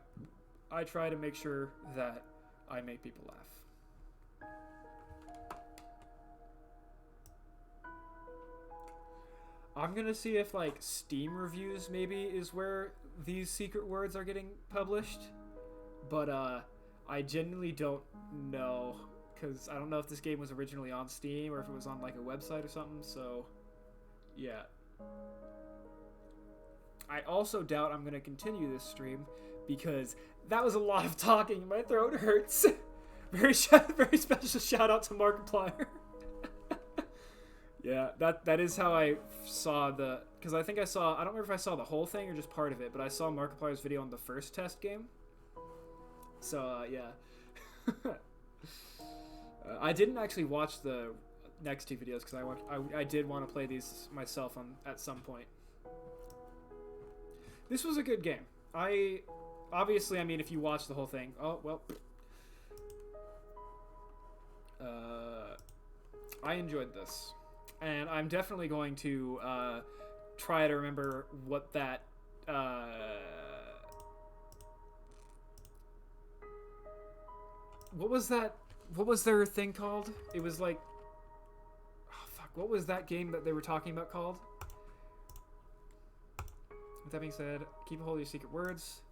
to make sure that I make people laugh. I'm gonna see if like Steam reviews maybe is where these secret words are getting published, but I genuinely don't know, because I don't know if this game was originally on Steam or if it was on like a website or something. So yeah, I also doubt I'm gonna continue this stream because that was a lot of talking. My throat hurts. Very special shout out to Markiplier. Yeah, that is how I saw because I think I don't remember if I saw the whole thing or just part of it, but I saw Markiplier's video on the first test game. So, yeah. I didn't actually watch the next two videos because I did want to play these myself at some point. This was a good game. Obviously, I mean, if you watch the whole thing... Oh, well... I enjoyed this. And I'm definitely going to try to remember what that... What was that? What was their thing called? It was like... Oh, fuck. What was that game that they were talking about called? With that being said, keep a hold of your secret words.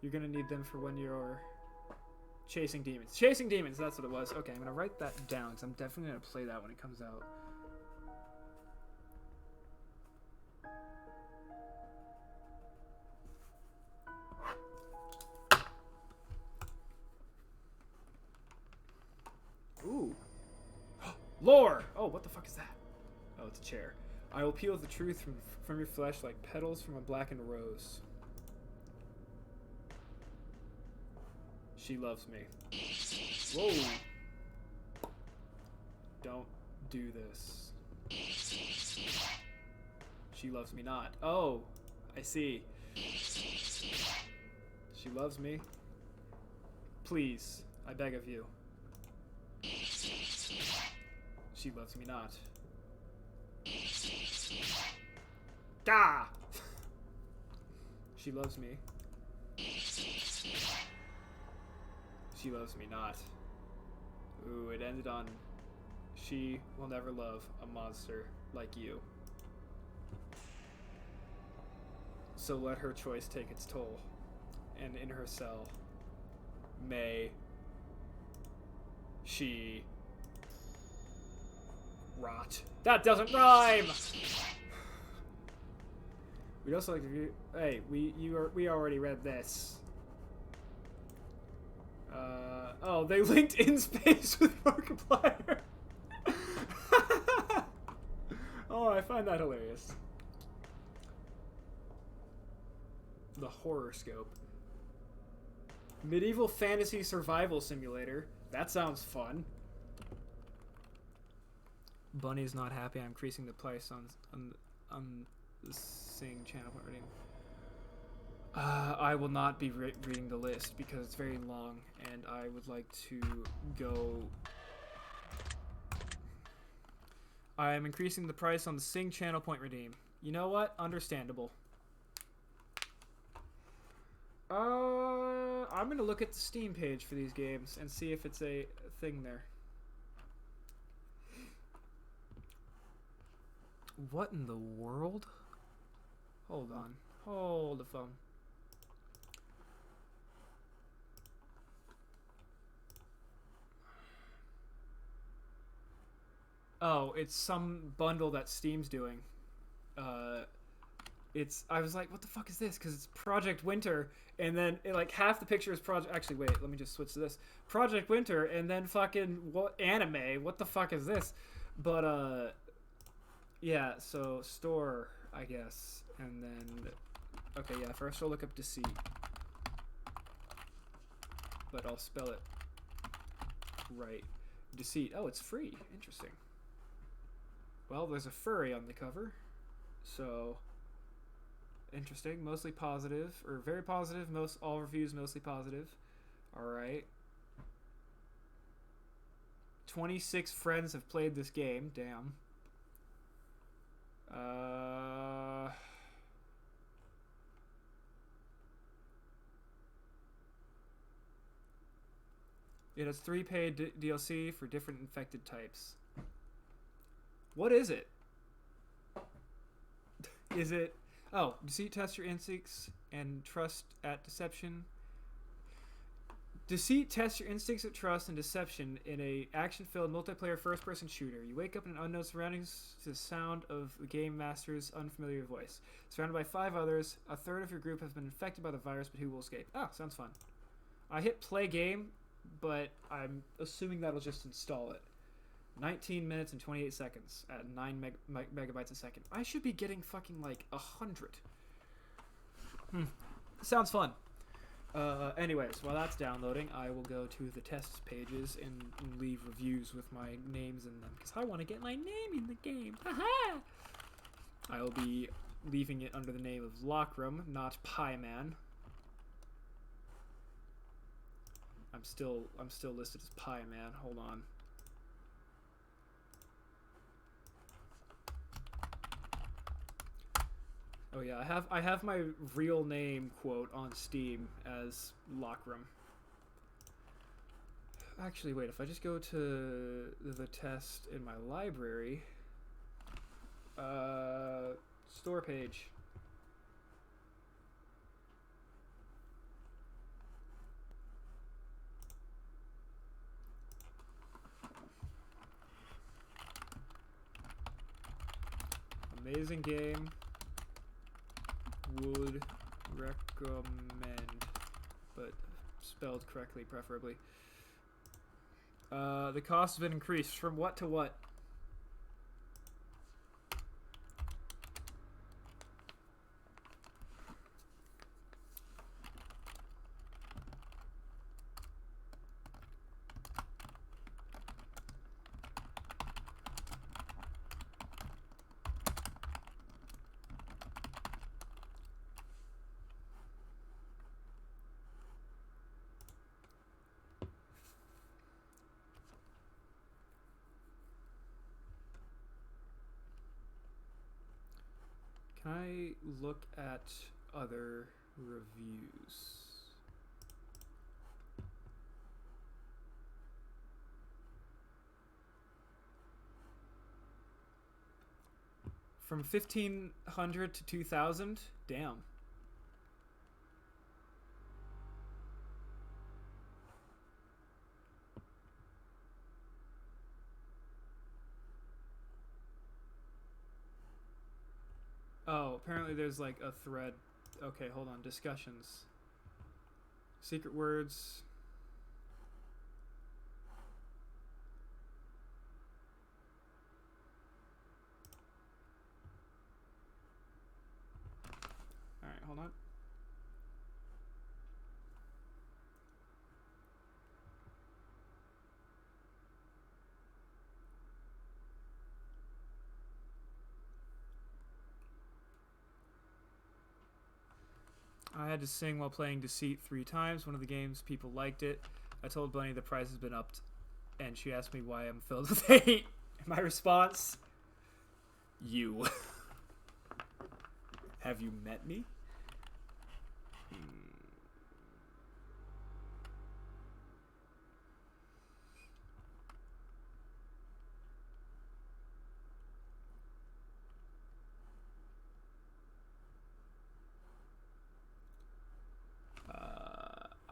You're going to need them for when you're chasing demons. Chasing demons, that's what it was. Okay, I'm going to write that down because I'm definitely going to play that when it comes out. Ooh. Lore! Oh, what the fuck is that? Oh, it's a chair. I will peel the truth from your flesh like petals from a blackened rose. She loves me. Whoa. Don't do this. She loves me not. Oh, I see. She loves me. Please, I beg of you. She loves me not. Gah! She loves me. She loves me not. Ooh, it ended on... She will never love a monster like you. So let her choice take its toll. And in her cell, may she rot. That doesn't rhyme! We'd also like to... Hey, we already read this. Oh, they linked In Space with Markiplier. Oh, I find that hilarious. The horoscope. Medieval fantasy survival simulator. That sounds fun. Bunny's not happy. I'm increasing the price on the Sing channel rating. I will not be reading the list because it's very long, and I would like to go. I am increasing the price on the Sing channel point redeem. You know what? Understandable. I'm gonna look at the Steam page for these games and see if it's a thing there. What in the world? Hold on. Hold the phone. Oh, it's some bundle that Steam's doing. I was like, what the fuck is this? Because it's Project Winter, and then like half the picture is Project. Actually, wait, let me just switch to this. Project Winter, and then fucking what anime? What the fuck is this? But yeah. So store, I guess, and then okay, yeah. First, I'll look up Deceit, but I'll spell it right. Deceit. Oh, it's free. Interesting. Well, there's a furry on the cover, so interesting. Mostly positive, or very positive. All reviews mostly positive. All right. 26 friends have played this game. Damn. It has 3 paid DLC for different infected types. What is it? Is it... Oh, Deceit tests your instincts and trust at deception. Deceit tests your instincts of trust and deception in a action-filled multiplayer first-person shooter. You wake up in unknown surroundings to the sound of the game master's unfamiliar voice. Surrounded by 5 others, a third of your group has been infected by the virus, but who will escape? Oh, sounds fun. I hit play game, but I'm assuming that'll just install it. 19 minutes and 28 seconds at 9 megabytes a second. I should be getting fucking like 100. Sounds fun. Anyways, while that's downloading, I will go to the test pages and leave reviews with my names in them because I want to get my name in the game. Haha! I will be leaving it under the name of Lockroom, not Pieman. I'm still listed as Pieman. Hold on. Oh yeah, I have my real name quote on Steam as Lockroom. Actually, wait, if I just go to the test in my library, store page. Amazing game. Would recommend, but spelled correctly, preferably. The cost has been increased from what to what? Can I look at other reviews? From 1500 to 2000? Damn. Oh, apparently there's like a thread. Okay, hold on. Discussions. Secret words. Alright, hold on. I had to sing while playing Deceit 3 times. One of the games, people liked it. I told Bunny the price has been upped, and she asked me why I'm filled with hate. My response, you. Have you met me?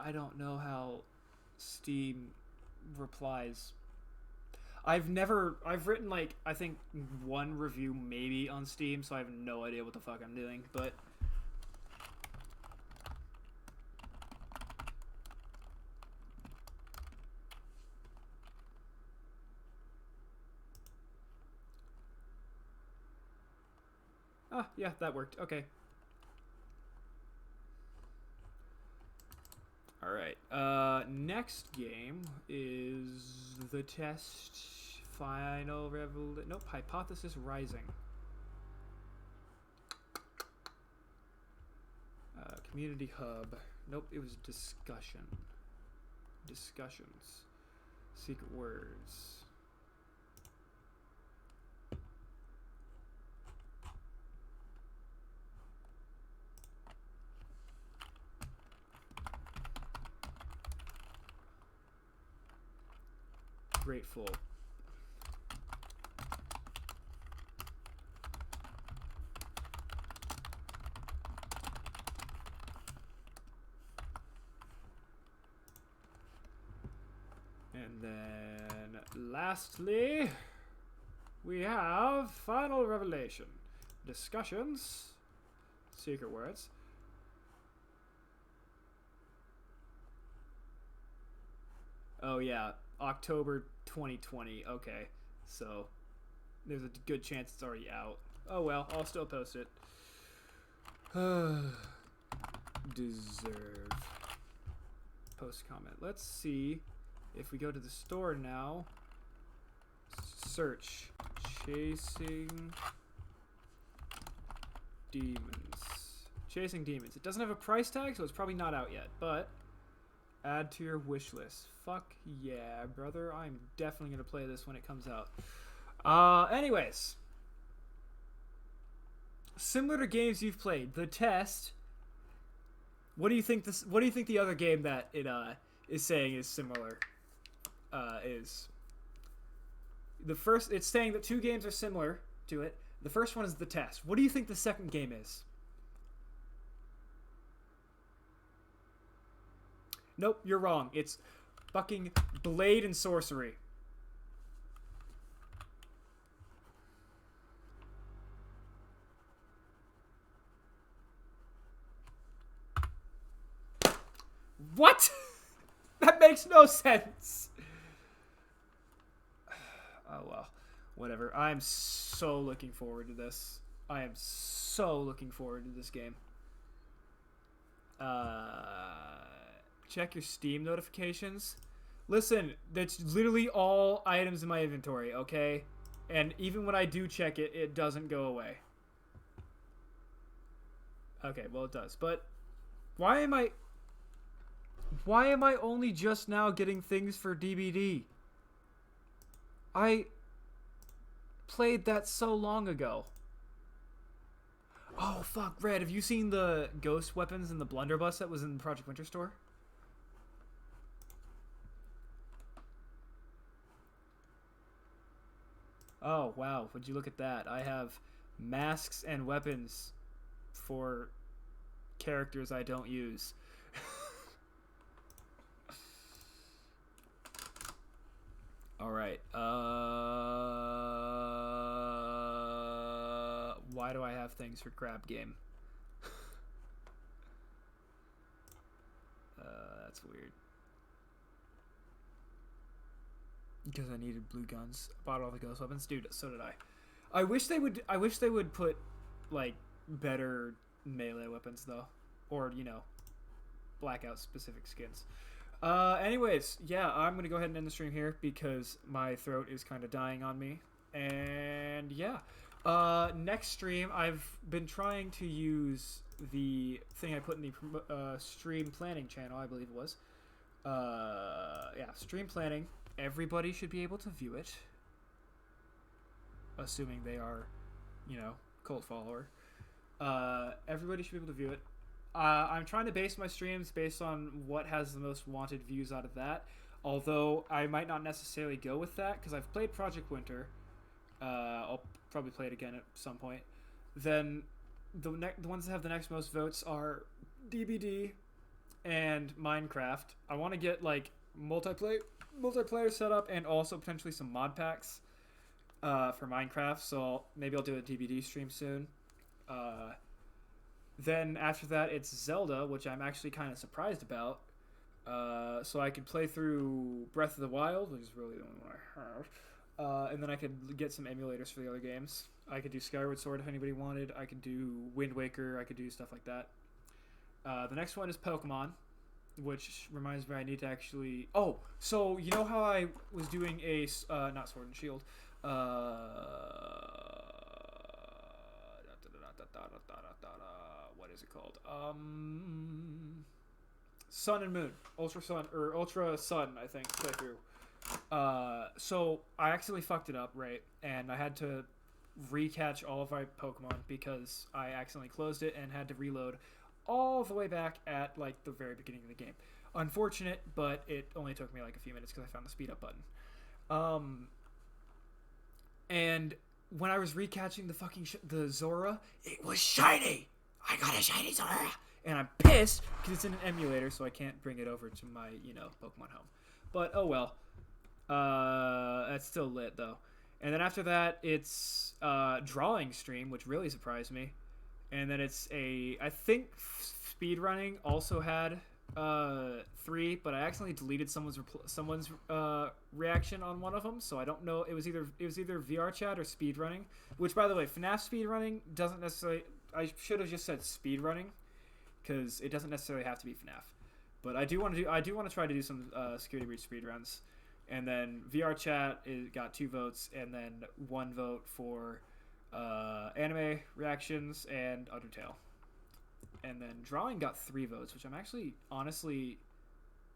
I don't know how Steam replies. I've written like, I think one review maybe on Steam, so I have no idea what the fuck I'm doing, but yeah, that worked. Okay. Alright, next game is The Test, Final Revelation, nope, Hypothesis Rising. Community Hub, nope, it was Discussion. Discussions. Secret words. Grateful. And then lastly, we have Final Revelation. Discussions. Secret words. Oh yeah, October 2020. Okay, so there's a good chance it's already out. Oh well, I'll still post it. Deserve. Post comment. Let's see if we go to the store now. Search Chasing Demons. Chasing Demons. It doesn't have a price tag, so it's probably not out yet, but add to your wish list. Fuck yeah, brother. I'm definitely going to play this when it comes out. Anyways. Similar to games you've played, The Test. What do you think the other game that it is saying is similar is? The first, it's saying that two games are similar to it. The first one is The Test. What do you think the second game is? Nope, you're wrong. It's fucking Blade and Sorcery. What? That makes no sense. Oh well, whatever. I'm so looking forward to this. I am so looking forward to this game. Check your Steam notifications. Listen, that's literally all items in my inventory, okay? And even when I do check it, it doesn't go away. Okay, well it does. But why am I only just now getting things for DBD? I played that so long ago. Oh, fuck, Red, have you seen the ghost weapons in the blunderbuss that was in the Project Winter store? Oh, wow, would you look at that? I have masks and weapons for characters I don't use. Alright, why do I have things for crab game? That's weird. Because I needed blue guns. Bought all the ghost weapons. Dude, so did I. I wish they would put, like, better melee weapons, though. Or, you know, blackout specific skins. Anyways, yeah, I'm gonna go ahead and end the stream here because my throat is kind of dying on me. And yeah, next stream, I've been trying to use the thing I put in the stream planning channel, I believe it was. Yeah, stream planning. Everybody should be able to view it, assuming they are, you know, cult follower. Everybody should be able to view it. I'm trying to base my streams based on what has the most wanted views out of that. Although I might not necessarily go with that because I've played Project Winter. I'll probably play it again at some point. Then the ones that have the next most votes are DBD and Minecraft. I want to get like multiplayer setup and also potentially some mod packs for Minecraft. So maybe I'll do a DBD stream soon. Then after that, it's Zelda, which I'm actually kind of surprised about. So I could play through Breath of the Wild, which is really the only one I have. And then I could get some emulators for the other games. I could do Skyward Sword if anybody wanted. I could do Wind Waker. I could do stuff like that. The next one is Pokemon, which reminds me I need to actually... Oh, so you know how I was doing a... not Sword and Shield. What is it called? Sun and Moon. Ultra Sun, I think, playthrough. So I accidentally fucked it up, right? And I had to recatch all of my Pokemon because I accidentally closed it and had to reload all the way back at, like, the very beginning of the game. Unfortunate, but it only took me, like, a few minutes because I found the speed up button. And when I was recatching the fucking the Zora, it was shiny! I got a shiny Zora! And I'm pissed because it's in an emulator, so I can't bring it over to my, you know, Pokemon home. But, oh well. That's still lit, though. And then after that, it's drawing stream, which really surprised me. And then it's I think speedrunning also had 3, but I accidentally deleted someone's reaction on one of them, so I don't know. It was either VR chat or speedrunning. Which, by the way, FNAF speedrunning doesn't necessarily. I should have just said speedrunning, because it doesn't necessarily have to be FNAF. But I do want to try to do some security breach speedruns. And then VR chat got 2 votes, and then 1 vote for anime reactions and Undertale. And then drawing got 3 votes, which I'm actually honestly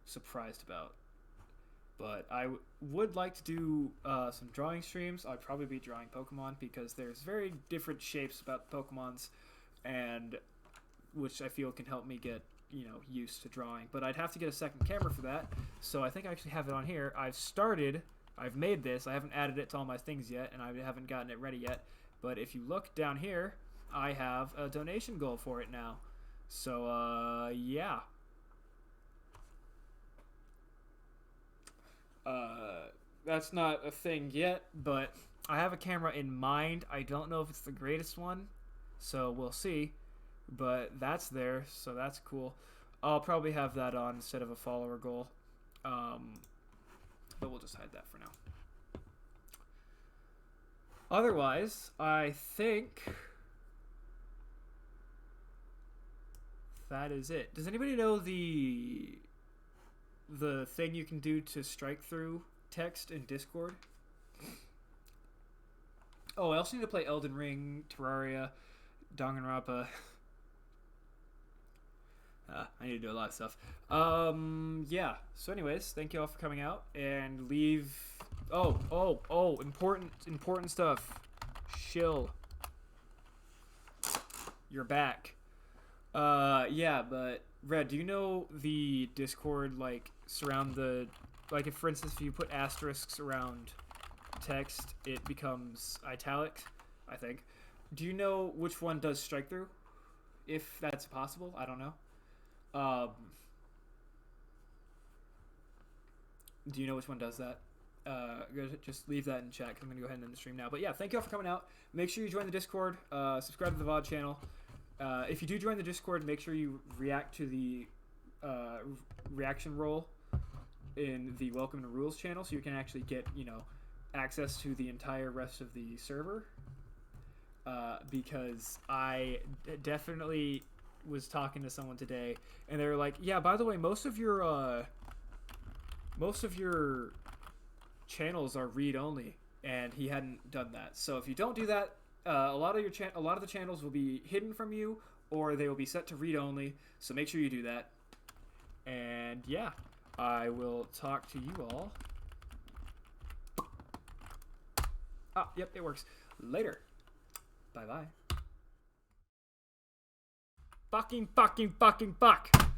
surprised about. But I would like to do some drawing streams. I'd probably be drawing Pokemon because there's very different shapes about Pokemons, and which I feel can help me get, you know, used to drawing. But I'd have to get a second camera for that. So I think I actually have it on here. I've made this. I haven't added it to all my things yet, and I haven't gotten it ready yet. But if you look down here, I have a donation goal for it now. So, yeah. That's not a thing yet, but I have a camera in mind. I don't know if it's the greatest one, so we'll see. But that's there, so that's cool. I'll probably have that on instead of a follower goal. But we'll just hide that for now. Otherwise, I think that is it. Does anybody know the thing you can do to strike through text in Discord? Oh, I also need to play Elden Ring, Terraria, Danganronpa. I need to do a lot of stuff. Yeah. So anyways, thank you all for coming out, and leave... important stuff. Shill. you're back. Yeah, but Red, do you know the Discord surround the if for instance if you put asterisks around text, it becomes italic, I think. Do you know which one does strike through? If that's possible, I don't know. Um, do you know which one does that? Just leave that in chat because I'm going to go ahead and end the stream now. But yeah, thank you all for coming out. Make sure you join the Discord. Subscribe to the VOD channel. If you do join the Discord, make sure you react to the reaction roll in the Welcome to Rules channel so you can actually get, access to the entire rest of the server. Because I definitely was talking to someone today, and they were like, "Yeah, by the way, most of your channels are read only," and he hadn't done that. So if you don't do that, a lot of the channels will be hidden from you, or they will be set to read only. So make sure you do that. And yeah, I will talk to you all. Ah, yep, it works. Later. Bye-bye. Fucking fuck.